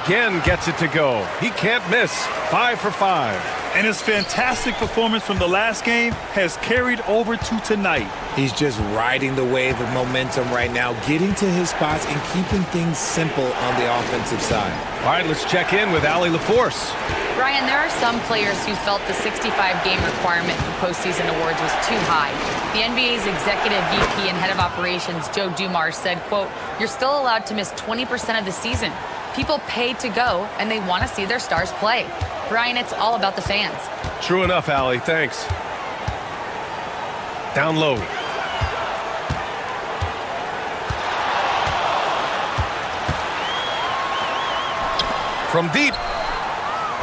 Again gets it to go. He can't miss. 5 for 5. And his fantastic performance from the last game has carried over to tonight. He's just riding the wave of momentum right now, getting to his spots and keeping things simple on the offensive side. All right, let's check in with Allie LaForce. Brian, there are some players who felt the 65-game requirement for postseason awards was too high. The NBA's executive VP and head of operations, Joe Dumars, said, quote, "You're still allowed to miss 20% of the season. People pay to go, and they want to see their stars play." Brian, it's all about the fans. True enough, Allie. Thanks. Down low. From deep.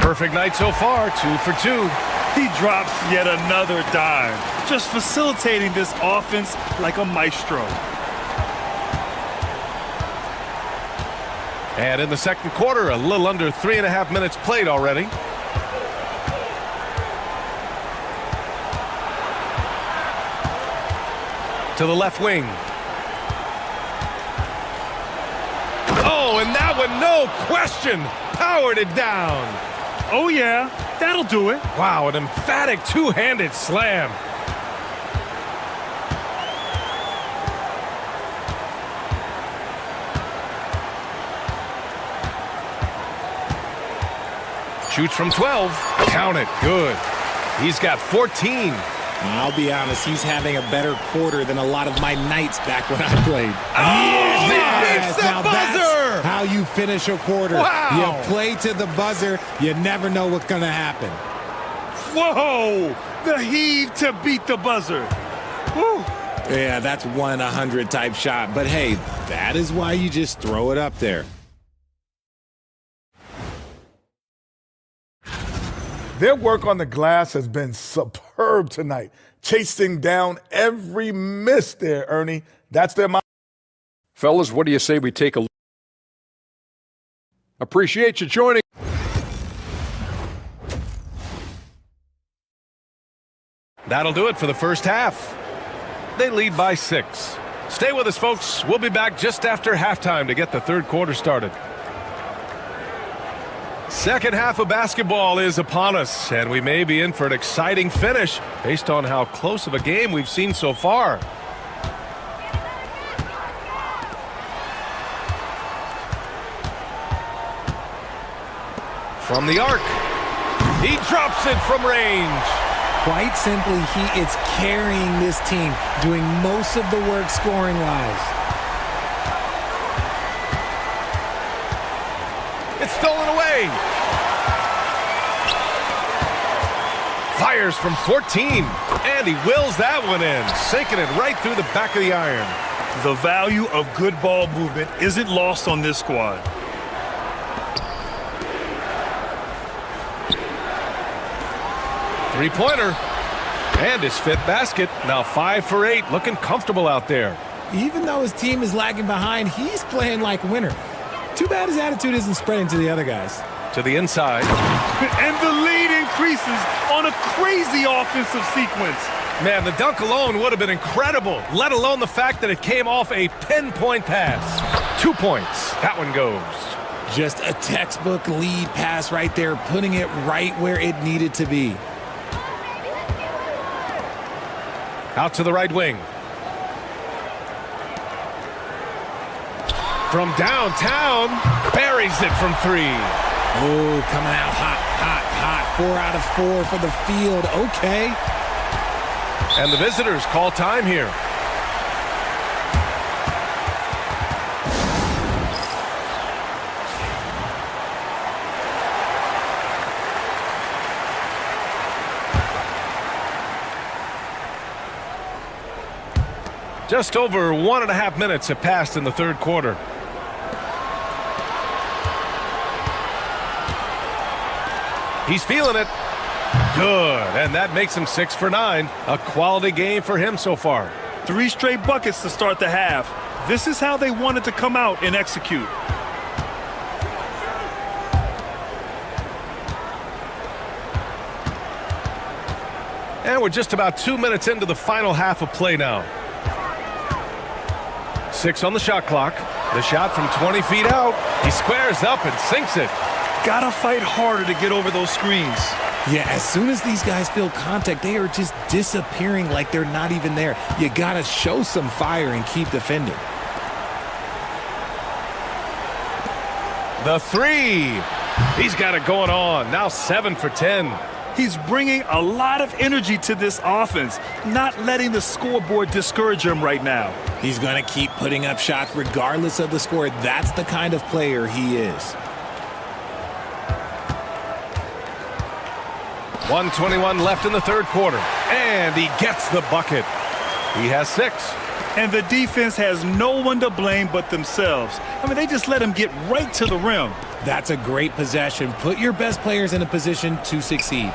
Perfect night so far. 2 for 2. He drops yet another dime, just facilitating this offense like a maestro. And in the second quarter, a little under 3.5 minutes played already. To the left wing. Oh, and that one, no question, powered it down. Oh, yeah, that'll do it. Wow, an emphatic two-handed slam. Shoots from 12. Count it. Good. He's got 14. I'll be honest, he's having a better quarter than a lot of my nights back when I played. Oh, he beats the now buzzer! That's how you finish a quarter. Wow. You play to the buzzer, you never know what's going to happen. Whoa! The heave to beat the buzzer. Woo. Yeah, that's 1 in 100 type shot. But hey, that is why you just throw it up there. Their work on the glass has been superb tonight, chasing down every miss there, Ernie. That's their mind. Fellas, what do you say we take a look? Appreciate you joining. That'll do it for the first half. They lead by 6. Stay with us, folks. We'll be back just after halftime to get the third quarter started. Second half of basketball is upon us, and we may be in for an exciting finish based on how close of a game we've seen so far. From the arc, he drops it from range. Quite simply, he is carrying this team, doing most of the work scoring-wise. It's stolen away. Fires from 14, and he wills that one in, sinking it right through the back of the iron. The value of good ball movement isn't lost on this squad. Three-pointer, and his 5th basket. Now 5 for 8, looking comfortable out there. Even though his team is lagging behind, he's playing like a winner. Too bad his attitude isn't spreading to the other guys. To the inside. And the lead increases on a crazy offensive sequence. Man, the dunk alone would have been incredible, let alone the fact that it came off a pinpoint pass. 2 points. That one goes. Just a textbook lead pass right there, putting it right where it needed to be. Out to the right wing. From downtown, buries it from 3. Oh, coming out hot, hot, hot. 4 out of 4 for the field. Okay. And the visitors call time here. Just over 1.5 minutes have passed in the third quarter. He's feeling it. Good, and that makes him 6 for 9. A quality game for him so far. 3 straight buckets to start the half. This is how they wanted to come out and execute. And we're just about 2 minutes into the final half of play now. 6 on the shot clock. The shot from 20 feet out. He squares up and sinks it. Gotta fight harder to get over those screens. Yeah, as soon as these guys feel contact, they are just disappearing like they're not even there. You gotta show some fire and keep defending. The three. He's got it going on. Now 7 for 10. He's bringing a lot of energy to this offense, not letting the scoreboard discourage him right now. He's going to keep putting up shots regardless of the score. That's the kind of player he is. 1:21 left in the third quarter. And he gets the bucket. He has 6. And the defense has no one to blame but themselves. I mean, they just let him get right to the rim. That's a great possession. Put your best players in a position to succeed.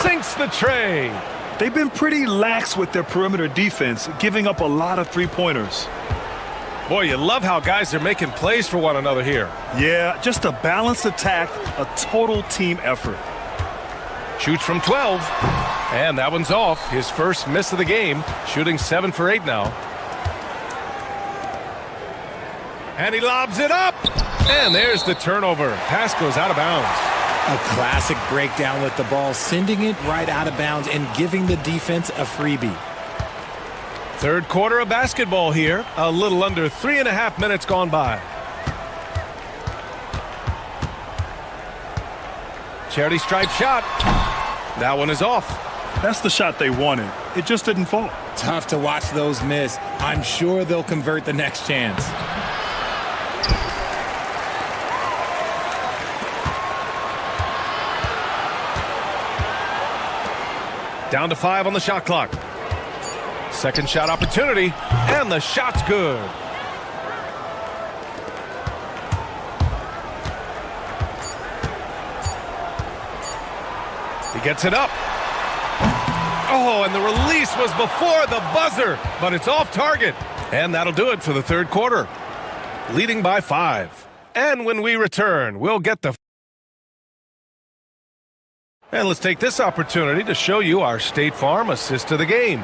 Sinks the tray. They've been pretty lax with their perimeter defense, giving up a lot of three-pointers. Boy, you love how guys are making plays for one another here. Yeah, just a balanced attack, a total team effort. Shoots from 12. And that one's off. His first miss of the game. Shooting 7 for 8 now. And he lobs it up. And there's the turnover. Pass goes out of bounds. A classic breakdown with the ball, sending it right out of bounds and giving the defense a freebie. Third quarter of basketball here. A little under 3.5 minutes gone by. Charity stripe shot. That one is off. That's the shot they wanted. It just didn't fall. Tough to watch those miss. I'm sure they'll convert the next chance. Down to 5 on the shot clock. Second shot opportunity, and the shot's good. He gets it up. Oh, and the release was before the buzzer, but it's off target. And that'll do it for the third quarter. Leading by 5. And when we return, we'll get the... And let's take this opportunity to show you our State Farm assist to the game.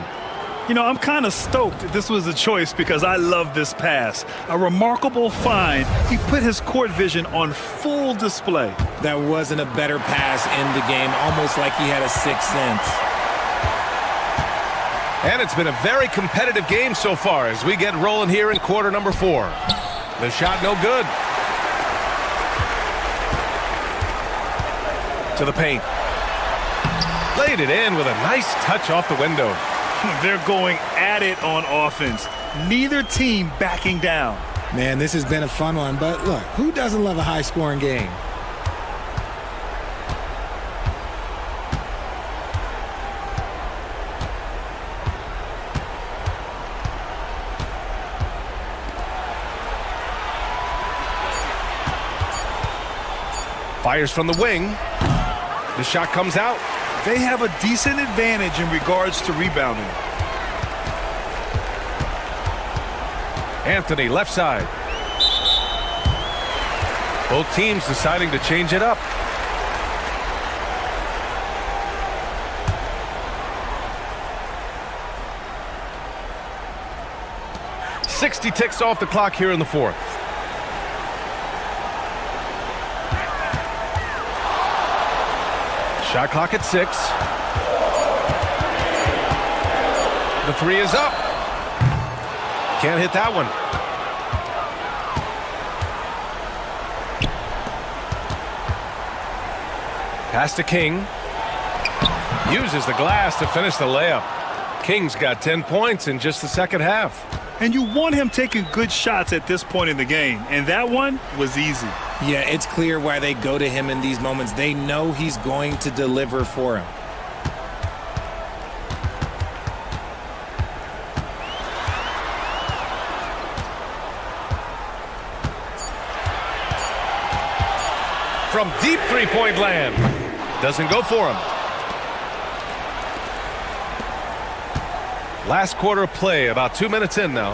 You know, I'm kind of stoked this was a choice because I love this pass. A remarkable find. He put his court vision on full display. That wasn't a better pass in the game, almost like he had a sixth sense. And it's been a very competitive game so far as we get rolling here in quarter number 4. The shot no good. To the paint. Laid it in with a nice touch off the window. They're going at it on offense. Neither team backing down. Man, this has been a fun one, but look, who doesn't love a high-scoring game? Fires from the wing. The shot comes out. They have a decent advantage in regards to rebounding. Anthony, left side. Both teams deciding to change it up. .60 ticks off the clock here in the fourth. Shot clock at 6. The 3 is up. Can't hit that one. Pass to King. Uses the glass to finish the layup. King's got 10 points in just the second half. And you want him taking good shots at this point in the game. And that one was easy. Yeah, it's clear why they go to him in these moments. They know he's going to deliver for him. From deep three-point land. Doesn't go for him. Last quarter of play, about 2 minutes in now.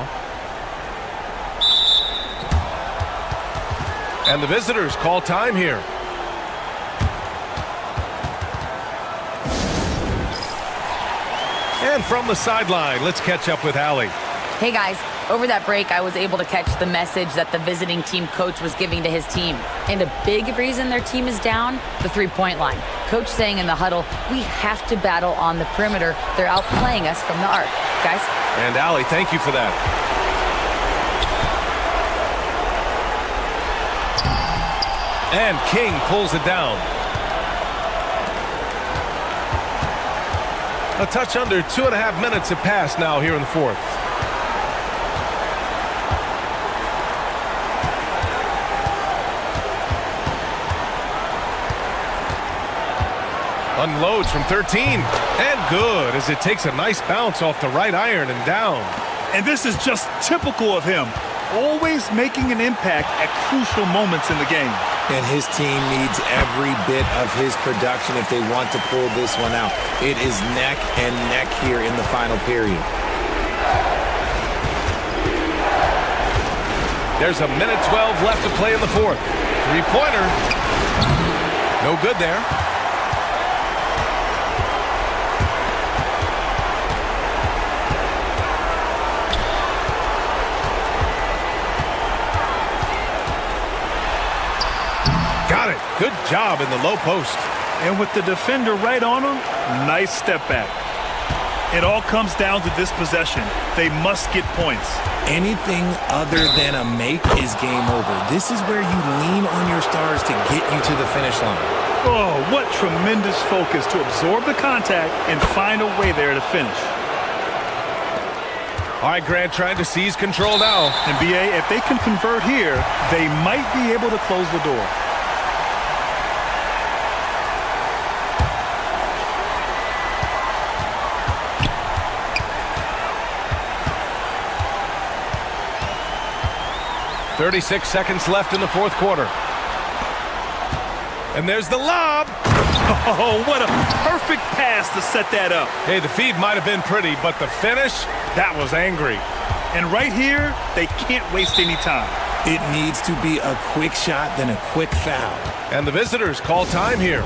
And the visitors call time here. And from the sideline, let's catch up with Allie. Hey guys, over that break, I was able to catch the message that the visiting team coach was giving to his team. And a big reason their team is down, the three-point line. Coach saying in the huddle, we have to battle on the perimeter. They're outplaying us from the arc. Guys? And Allie, thank you for that. And King pulls it down. A touch under 2.5 minutes have passed now here in the fourth. Unloads from 13. And good as it takes a nice bounce off the right iron and down. And this is just typical of him. Always making an impact at crucial moments in the game. And his team needs every bit of his production if they want to pull this one out. It is neck and neck here in the final period. There's a minute 12 left to play in the fourth. Three-pointer. No good there. Got it. Good job in the low post. And with the defender right on him, nice step back. It all comes down to this possession. They must get points. Anything other than a make is game over. This is where you lean on your stars to get you to the finish line. Oh, what tremendous focus to absorb the contact and find a way there to finish. All right, Grant trying to seize control now. And BA, if they can convert here, they might be able to close the door. .36 seconds left in the fourth quarter. And there's the lob. Oh, what a perfect pass to set that up. Hey, the feed might have been pretty, but the finish, that was angry. And right here, they can't waste any time. It needs to be a quick shot, then a quick foul. And the visitors call time here.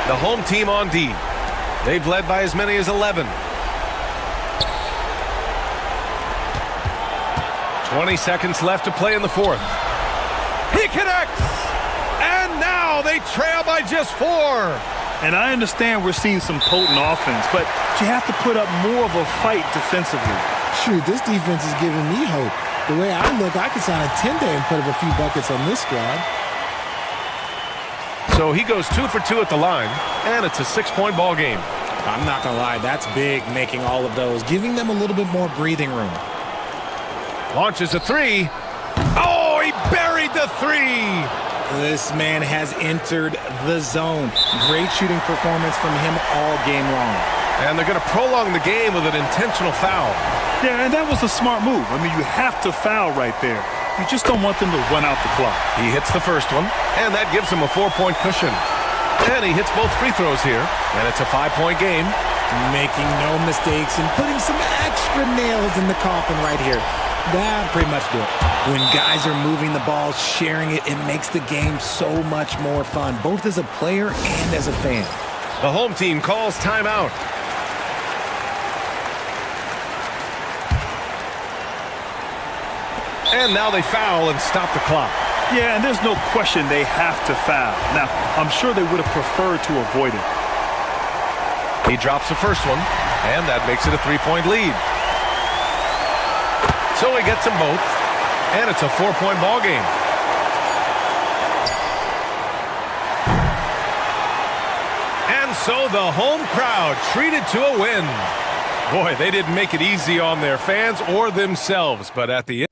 The home team on D. They've led by as many as 11. 20 seconds left to play in the fourth. He connects! And now they trail by just 4. And I understand we're seeing some potent offense, but you have to put up more of a fight defensively. Shoot, this defense is giving me hope. The way I look, I could sign a 10-day and put up a few buckets on this squad. So he goes 2 for 2 at the line, and it's a 6-point ball game. I'm not going to lie, that's big, making all of those, giving them a little bit more breathing room. Launches a 3. Oh, he buried the 3. This man has entered the zone. Great shooting performance from him all game long. And they're going to prolong the game with an intentional foul. Yeah, and that was a smart move. I mean, you have to foul right there. You just don't want them to run out the clock. He hits the first one, and that gives him a 4-point cushion. And he hits both free throws here, and it's a 5-point game. Making no mistakes and putting some extra nails in the coffin right here. That pretty much do it. When guys are moving the ball, sharing it, it makes the game so much more fun, both as a player and as a fan. The home team calls timeout. And now they foul and stop the clock. Yeah, and there's no question they have to foul. Now, I'm sure they would have preferred to avoid it. He drops the first one, and that makes it a 3-point lead. So he gets them both, and it's a 4-point ball game. And so the home crowd treated to a win. Boy, they didn't make it easy on their fans or themselves, but at the end,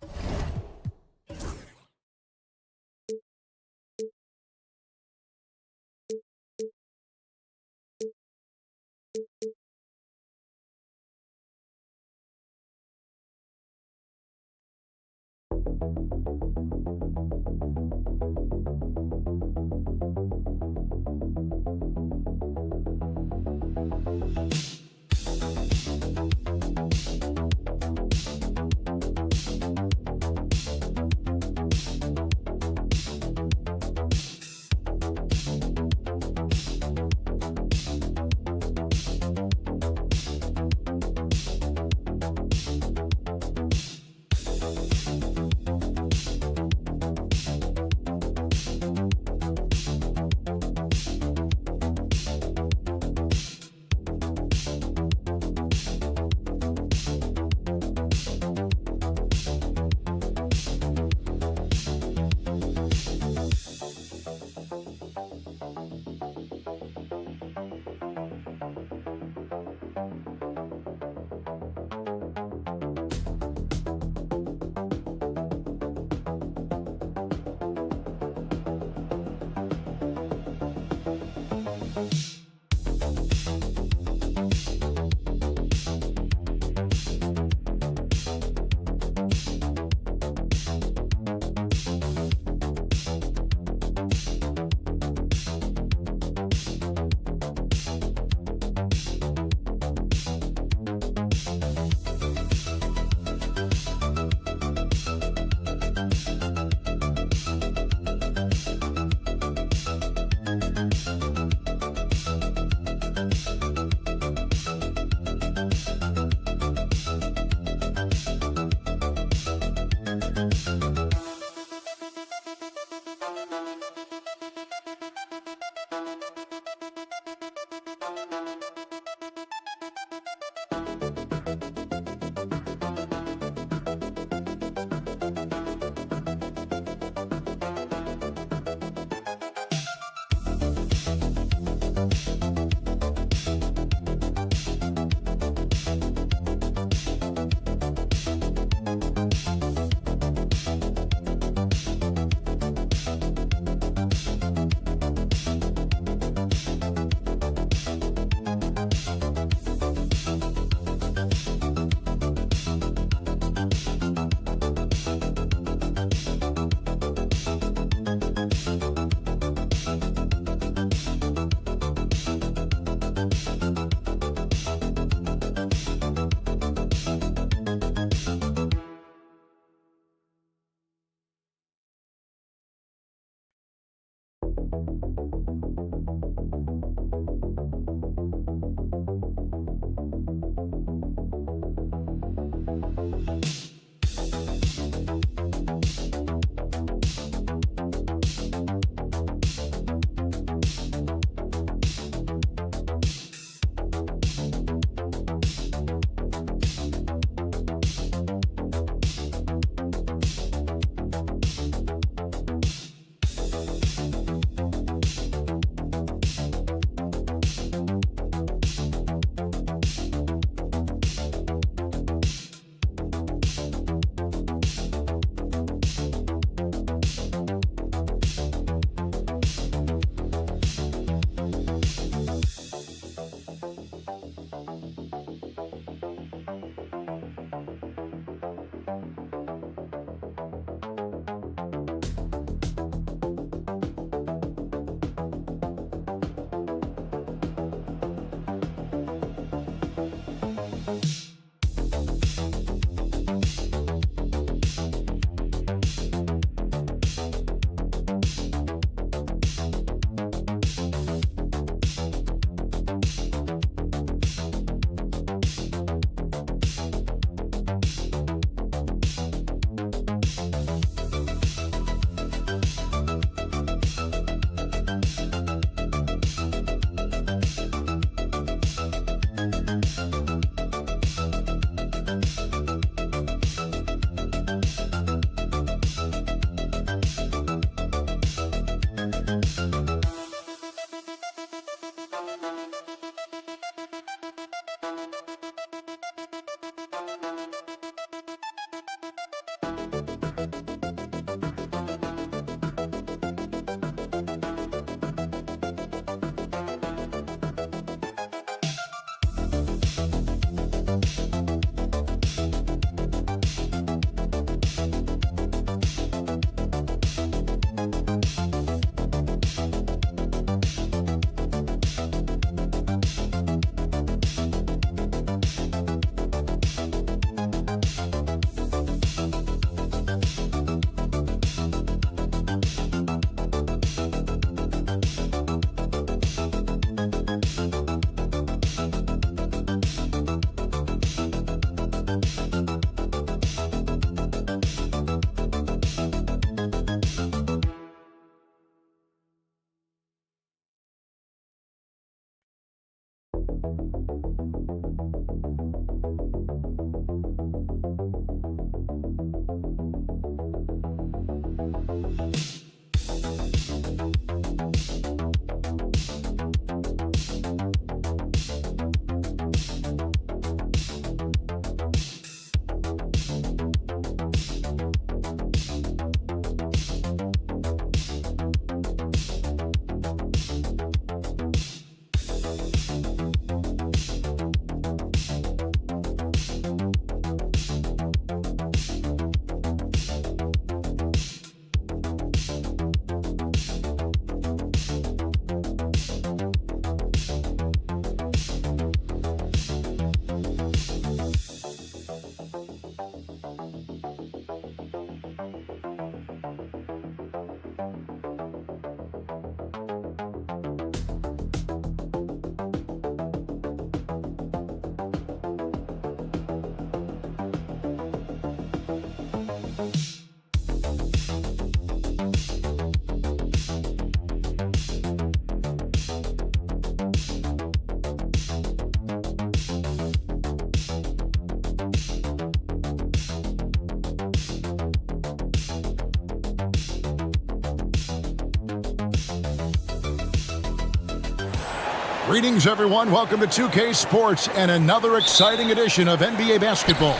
Greetings, everyone. Welcome to 2K Sports and another exciting edition of NBA basketball.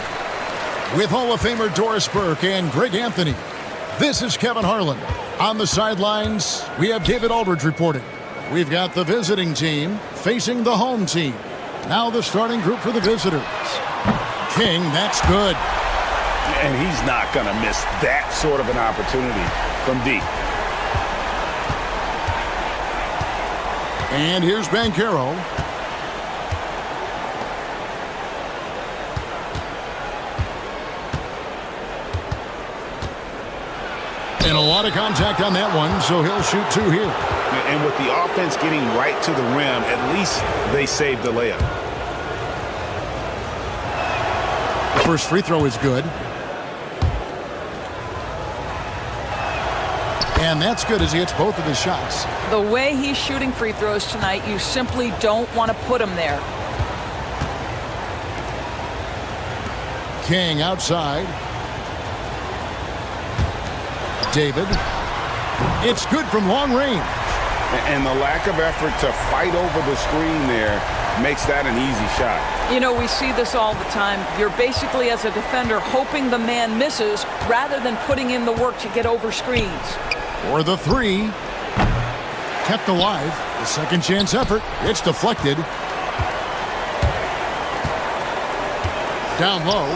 With Hall of Famer Doris Burke and Greg Anthony, this is Kevin Harlan. On the sidelines, we have David Aldridge reporting. We've got the visiting team facing the home team. Now the starting group for the visitors. King, that's good. And he's not going to miss that sort of an opportunity from deep. And here's Banchero. And a lot of contact on that one, so he'll shoot two here. And with the offense getting right to the rim, at least they saved the layup. The first free throw is good. And that's good as he hits both of his shots. The way he's shooting free throws tonight, you simply don't want to put him there. King outside. David. It's good from long range. And the lack of effort to fight over the screen there makes that an easy shot. You know, we see this all the time. You're basically, as a defender, hoping the man misses rather than putting in the work to get over screens. For the three. Kept alive. The second chance effort. It's deflected. Down low.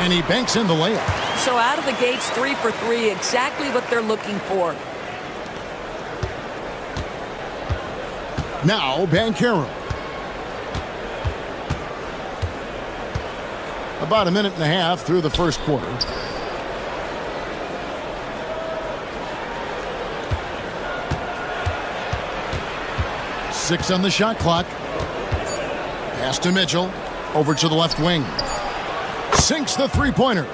And he banks in the layup. So out of the gates, 3 for 3, exactly what they're looking for. Now Banchero. About a minute and a half through the first quarter. Six on the shot clock. Pass to Mitchell. Over to the left wing. Sinks the three-pointer.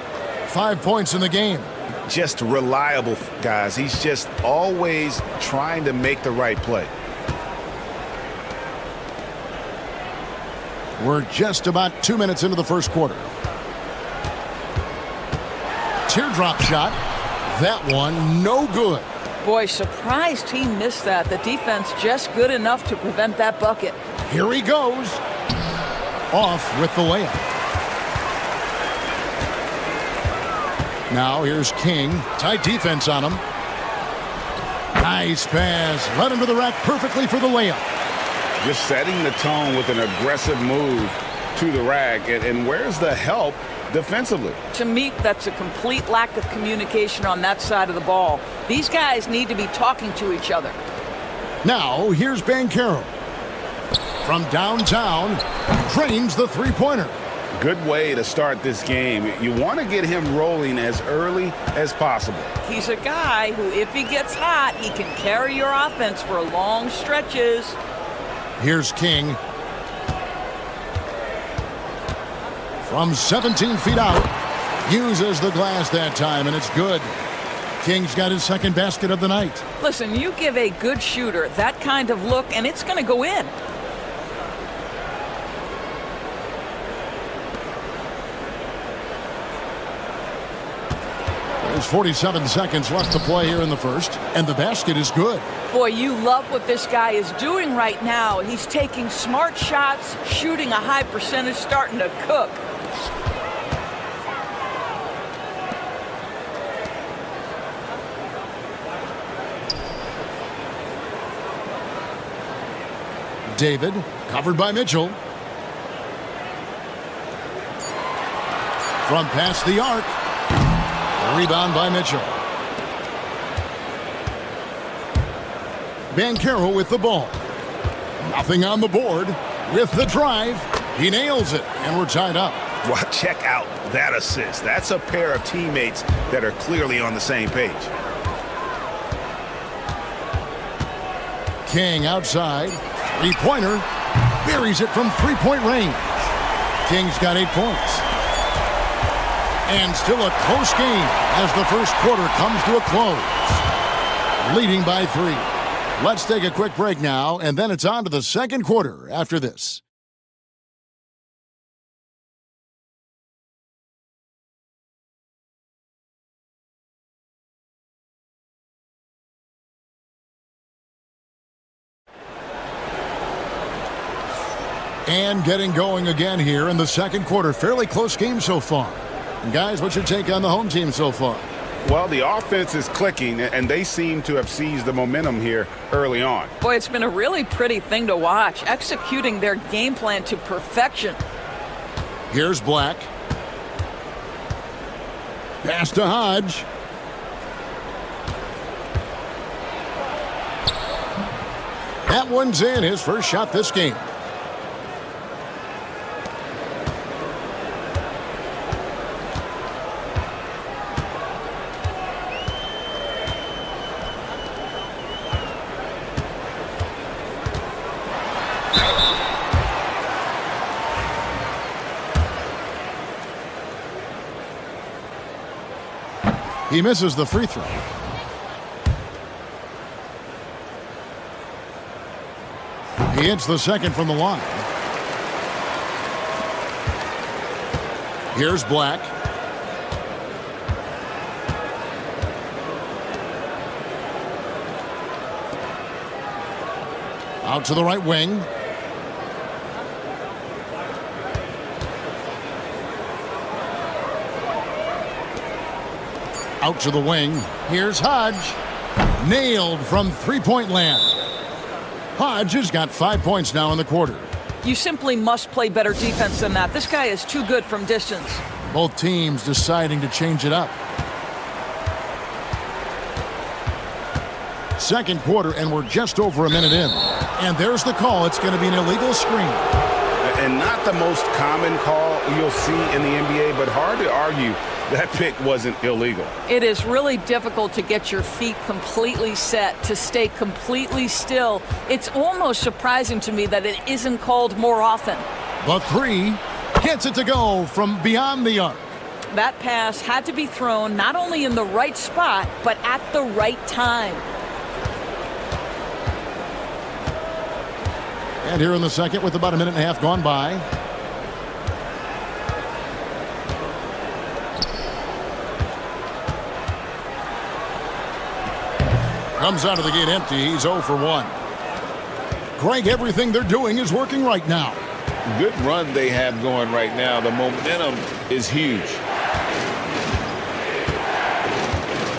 5 points in the game. Just reliable, guys. He's just always trying to make the right play. We're just about 2 minutes into the first quarter. Teardrop shot. That one, no good. Boy, surprised he missed that. The defense just good enough to prevent that bucket. Here he goes. Off with the layup. Now here's King. Tight defense on him. Nice pass. Led him to the rack perfectly for the layup. Just setting the tone with an aggressive move to the rack. And where's the help defensively? To me, that's a complete lack of communication on that side of the ball. These guys need to be talking to each other. Now here's Banchero. From downtown, drains the three-pointer. Good way to start this game. You want to get him rolling as early as possible. He's a guy who, if he gets hot, he can carry your offense for long stretches. Here's King. From 17 feet out, uses the glass that time, and it's good. King's got his second basket of the night. Listen, you give a good shooter that kind of look, and it's going to go in. There's 47 seconds left to play here in the first, and the basket is good. Boy, you love what this guy is doing right now. He's taking smart shots, shooting a high percentage, starting to cook. David, covered by Mitchell. From past the arc. Rebound by Mitchell. Banchero with the ball. Nothing on the board. With the drive, he nails it, and we're tied up. Well, check out that assist. That's a pair of teammates that are clearly on the same page. King outside. Three-pointer. Buries it from three-point range. King's got 8 points. And still a close game as the first quarter comes to a close. Leading by 3. Let's take a quick break now, and then it's on to the second quarter after this. And getting going again here in the second quarter. Fairly close game so far. And guys, what's your take on the home team so far? Well, the offense is clicking, and they seem to have seized the momentum here early on. Boy, it's been a really pretty thing to watch, executing their game plan to perfection. Here's Black. Pass to Hodge. That one's in, his first shot this game. He misses the free throw. He hits the second from the line. Here's Black. Out to the right wing. Out to the wing. Here's Hodge. Nailed from three-point land. Hodge has got 5 points now in the quarter. You simply must play better defense than that. This guy is too good from distance. Both teams deciding to change it up. Second quarter, and we're just over a minute in. And there's the call. It's going to be an illegal screen. And not the most common call you'll see in the NBA, but hard to argue that pick wasn't illegal. It is really difficult to get your feet completely set, to stay completely still. It's almost surprising to me that it isn't called more often. The three gets it to go from beyond the arc. That pass had to be thrown not only in the right spot, but at the right time. And here in the second with about a minute and a half gone by. Comes out of the gate empty. He's 0 for 1. Greg, everything they're doing is working right now. Good run they have going right now. The momentum is huge.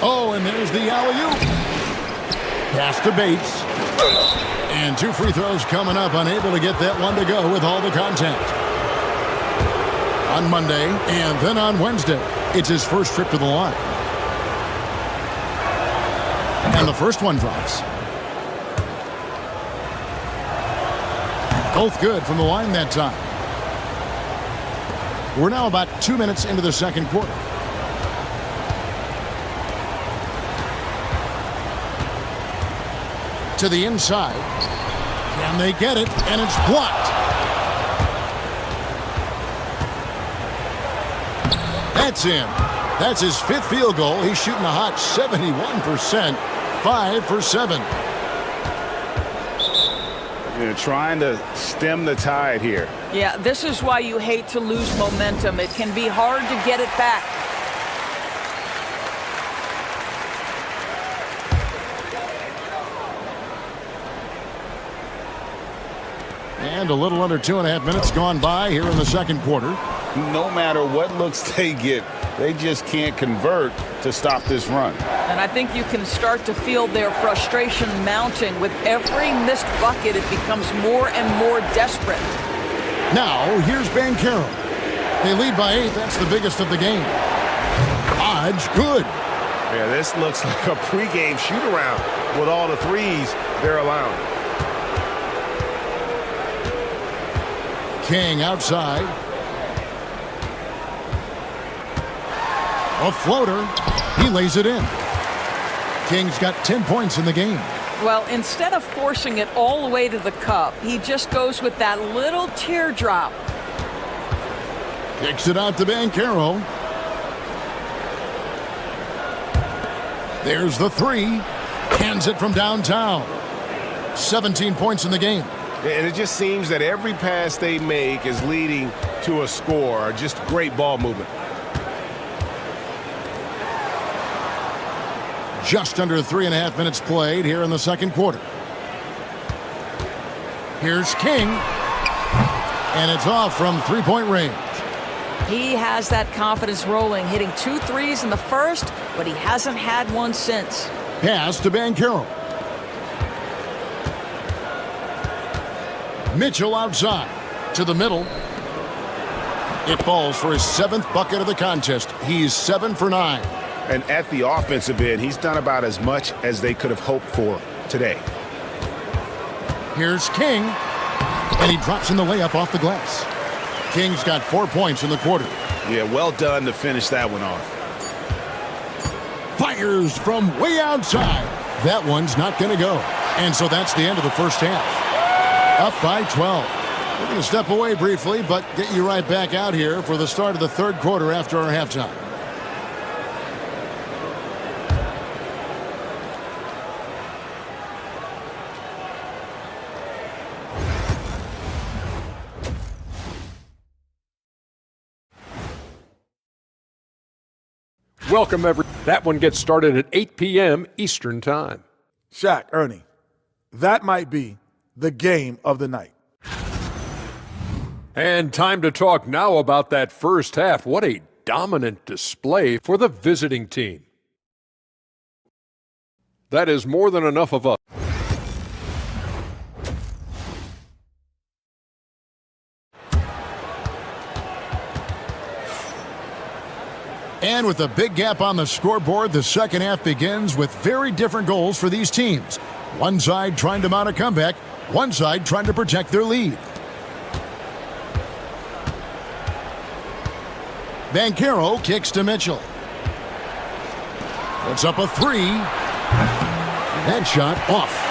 Oh, and there's the alley-oop. Pass to Bates. And 2 free throws coming up. Unable to get that one to go with all the contact. On Monday and then on Wednesday, it's his first trip to the line. And the first one drops. Both good from the line that time. We're now about 2 minutes into the second quarter. To the inside. Can they get it? And it's blocked. That's in. That's his 5th field goal. He's shooting a hot 71%. 5 for 7. You're trying to stem the tide here. Yeah, this is why you hate to lose momentum. It can be hard to get it back. And a little under 2.5 minutes gone by here in the second quarter. No matter what looks they get, they just can't convert to stop this run. And I think you can start to feel their frustration mounting. With every missed bucket, it becomes more and more desperate. Now, here's Banchero. They lead by 8. That's the biggest of the game. Hodge, good. Yeah, this looks like a pregame shoot-around with all the threes they're allowing. King outside. A floater. He lays it in. King's got 10 points in the game. Well, instead of forcing it all the way to the cup, he just goes with that little teardrop. Kicks it out to Banchero. There's the 3. Hands it from downtown. 17 points in the game. And it just seems that every pass they make is leading to a score. Just great ball movement. Just under 3.5 minutes played here in the second quarter. Here's King. And it's off from three-point range. He has that confidence rolling, hitting 2 threes in the first, but he hasn't had one since. Pass to Banchero. Mitchell outside to the middle. It falls for his 7th bucket of the contest. He's 7 for 9. And at the offensive end, he's done about as much as they could have hoped for today. Here's King. And he drops in the layup off the glass. King's got 4 points in the quarter. Yeah, well done to finish that one off. Fires from way outside. That one's not going to go. And so that's the end of the first half. Up by 12. We're going to step away briefly, but get you right back out here for the start of the third quarter after our halftime. Welcome, That one gets started at 8 p.m. Eastern Time. Shaq, Ernie, that might be the game of the night. And time to talk now about that first half. What a dominant display for the visiting team. That is more than enough of us. And with a big gap on the scoreboard, the second half begins with very different goals for these teams. One side trying to mount a comeback, one side trying to protect their lead. Banchero kicks to Mitchell. Puts up a three. That shot off.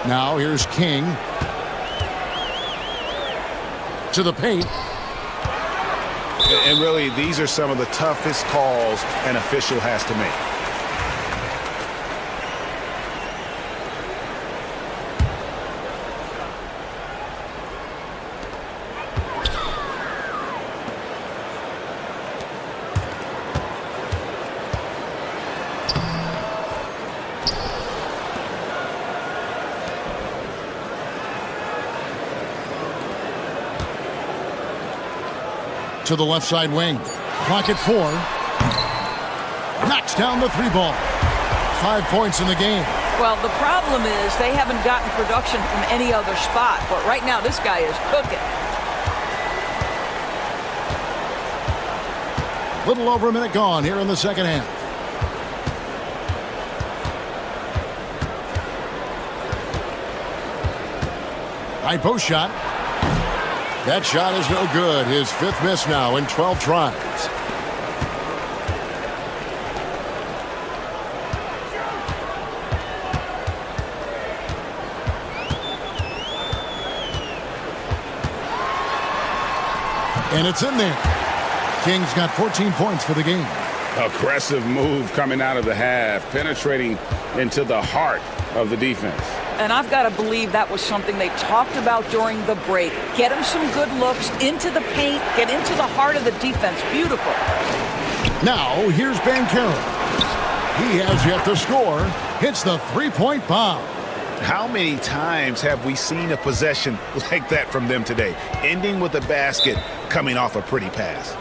Now here's King. To the paint. And really, these are some of the toughest calls an official has to make. To the left side wing. Clock at 4. Knocks down the three ball. 5 points in the game. Well, the problem is they haven't gotten production from any other spot. But right now, this guy is cooking. A little over a minute gone here in the second half. High post shot. That shot is no good. His 5th miss now in 12 tries. And it's in there. King's got 14 points for the game. Aggressive move coming out of the half, penetrating into the heart of the defense. And I've got to believe that was something they talked about during the break. Get him some good looks into the paint, get into the heart of the defense. Beautiful. Now, here's Banchero. He has yet to score. Hits the three-point bomb. How many times have we seen a possession like that from them today, ending with a basket coming off a pretty pass?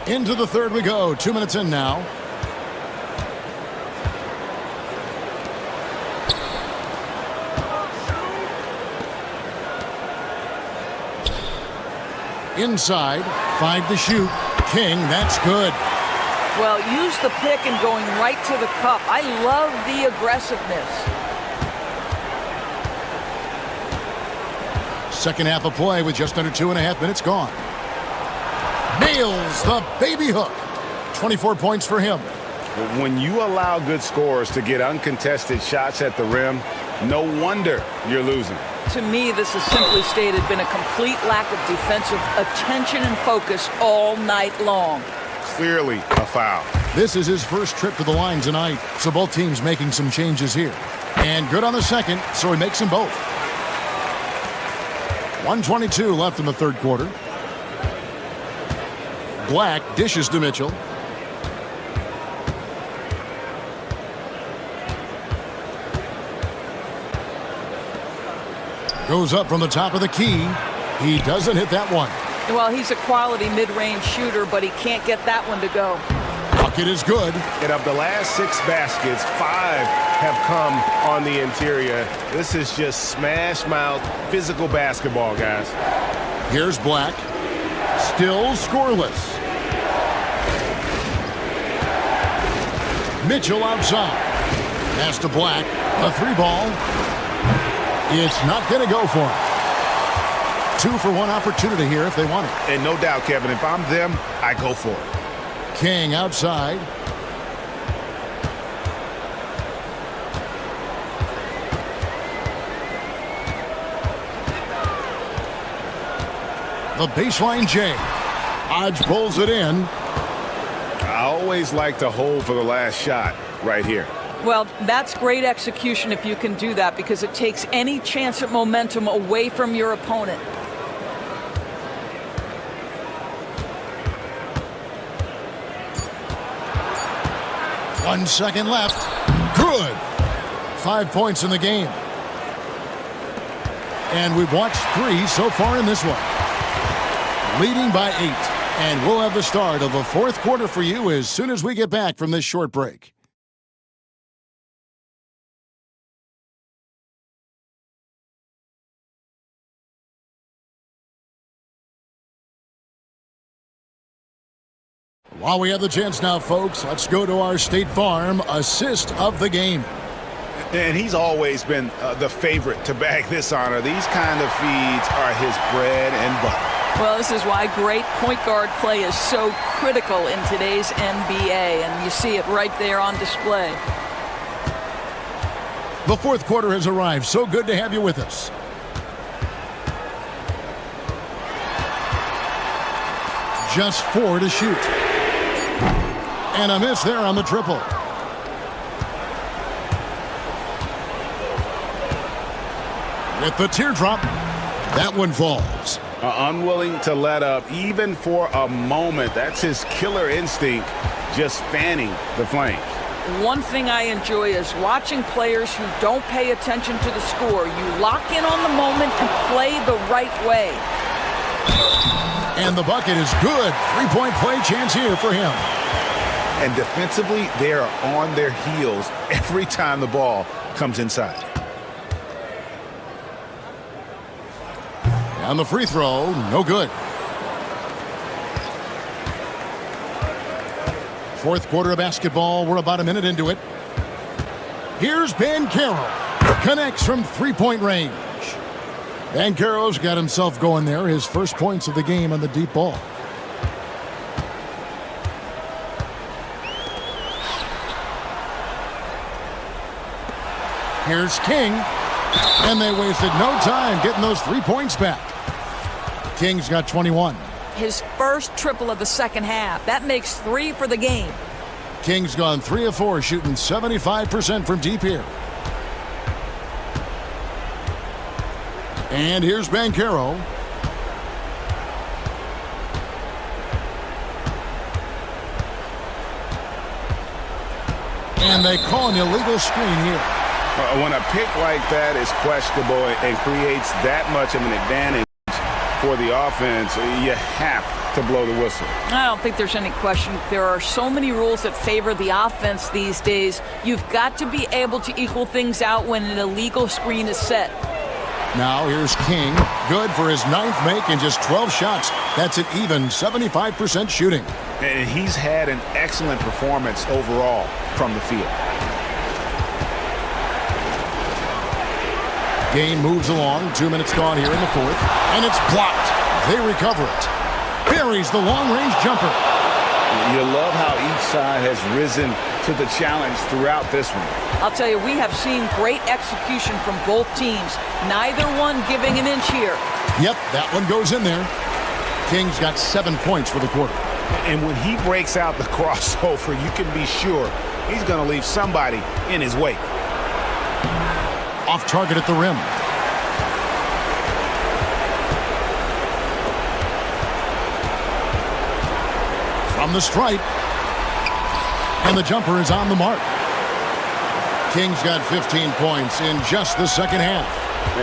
Into the third we go. 2 minutes in now. Inside. 5 to shoot. King, that's good. Well, use the pick and going right to the cup. I love the aggressiveness. Second half of play with just under 2.5 minutes gone. Nails the baby hook. 24 points for him. When you allow good scorers to get uncontested shots at the rim, no wonder you're losing. To me, this has simply stated been a complete lack of defensive attention and focus all night long. Clearly a foul. This is his first trip to the line tonight, so both teams making some changes here. And good on the second, so he makes them both. 1:22 left in the third quarter. Black dishes to Mitchell. Goes up from the top of the key. He doesn't hit that one. Well, he's a quality mid-range shooter, but he can't get that one to go. Bucket is good. And of the last 6 baskets, 5 have come on the interior. This is just smash mouth physical basketball, guys. Here's Black. Still scoreless. Mitchell outside. Pass to Black. A 3-ball. It's not going to go for him. 2 for 1 opportunity here if they want it. And no doubt, Kevin, if I'm them, I go for it. King outside. The baseline J. Hodge pulls it in. I always like to hold for the last shot right here. Well, that's great execution if you can do that, because it takes any chance at momentum away from your opponent. One second left. Good. 5 points in the game. And we've watched 3 so far in this one. Leading by 8. And we'll have the start of the fourth quarter for you as soon as we get back from this short break. While we have the chance now, folks, let's go to our State Farm assist of the game. And he's always been the favorite to bag this honor. These kind of feeds are his bread and butter. Well, this is why great point guard play is so critical in today's NBA, and you see it right there on display. The fourth quarter has arrived. So good to have you with us. Just 4 to shoot. And a miss there on the triple. With the teardrop, that one falls. Unwilling to let up even for a moment. That's his killer instinct, just fanning the flames. One thing I enjoy is watching players who don't pay attention to the score. You lock in on the moment and play the right way. And the bucket is good. 3-point play chance here for him. And defensively, they are on their heels every time the ball comes inside. And the free throw, no good. Fourth quarter of basketball. We're about a minute into it. Here's Banchero. Connects from 3-point range. Banchero's got himself going there. His first points of the game on the deep ball. Here's King. And they wasted no time getting those 3 points back. King's got 21. His first triple of the second half. That makes 3 for the game. King's gone 3 of 4, shooting 75% from deep here. And here's Banchero. And they call an illegal screen here. When a pick like that is questionable and creates that much of an advantage for the offense, you have to blow the whistle. I don't think there's any question. There are so many rules that favor the offense these days. You've got to be able to equal things out when an illegal screen is set. Now here's King. Good for his 9th make in just 12 shots. That's an even 75% shooting. And he's had an excellent performance overall from the field. Game moves along. 2 minutes gone here in the fourth. And it's blocked. They recover it. Buries the long-range jumper. You love how each side has risen to the challenge throughout this one. I'll tell you, we have seen great execution from both teams. Neither one giving an inch here. Yep, that one goes in there. King's got 7 points for the quarter. And when he breaks out the crossover, you can be sure he's going to leave somebody in his wake. Off target at the rim. From the stripe. And the jumper is on the mark. King's got 15 points in just the second half.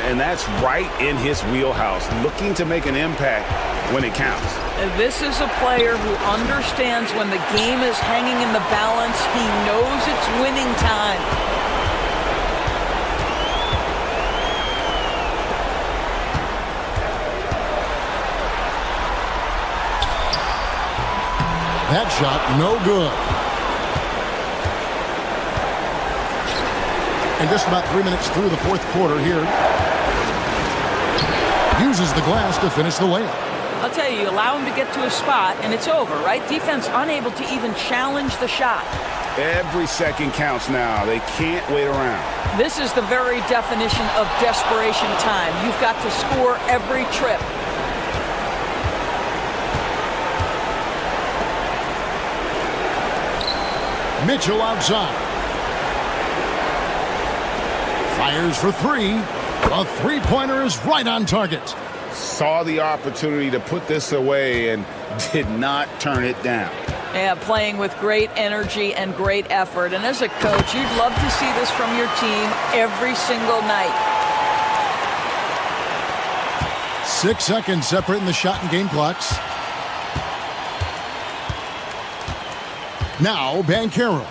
And that's right in his wheelhouse, looking to make an impact when it counts. This is a player who understands when the game is hanging in the balance. He knows it's winning time. That shot, no good. And just about 3 minutes through the fourth quarter here. Uses the glass to finish the layup. I'll tell you, you allow him to get to a spot, and it's over, right? Defense unable to even challenge the shot. Every second counts now. They can't wait around. This is the very definition of desperation time. You've got to score every trip. Mitchell outside. Fires for three. A three-pointer is right on target. Saw the opportunity to put this away and did not turn it down. Yeah, playing with great energy and great effort. And as a coach, you'd love to see this from your team every single night. 6 seconds separating the shot and game clocks. Now, Banchero.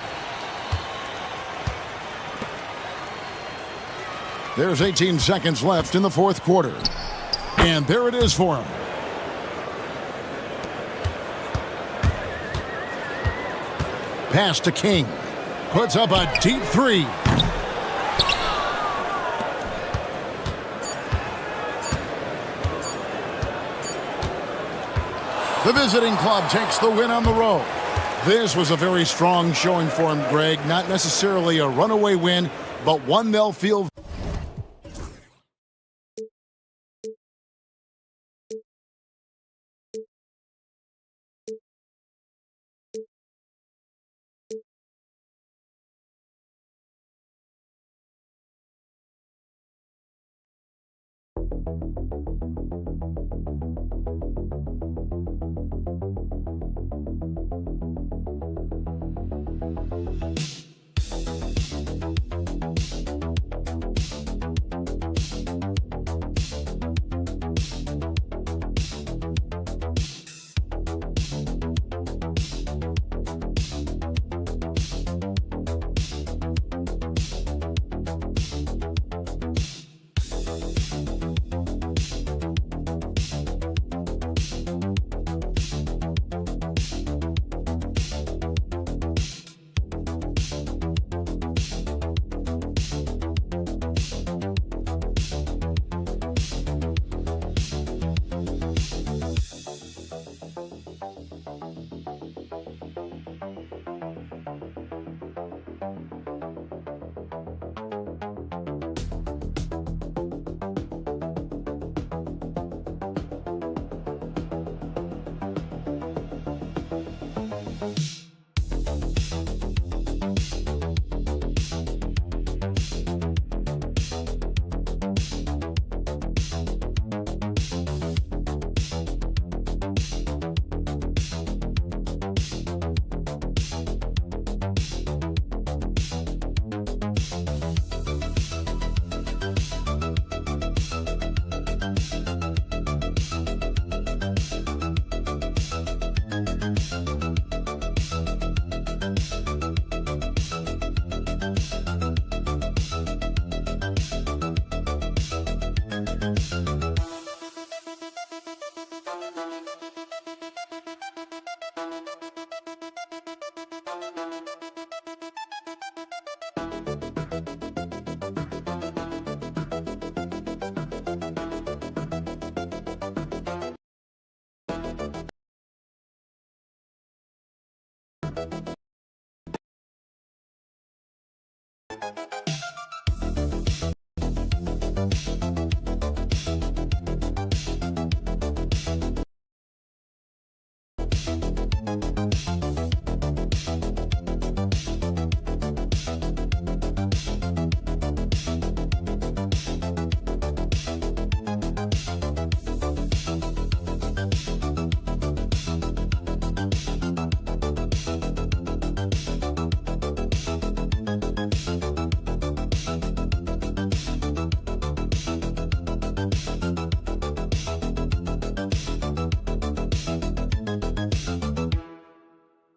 There's 18 seconds left in the fourth quarter. And there it is for him. Pass to King. Puts up a deep three. The visiting club takes the win on the road. This was a very strong showing for him, Greg. Not necessarily a runaway win, but one they'll feel.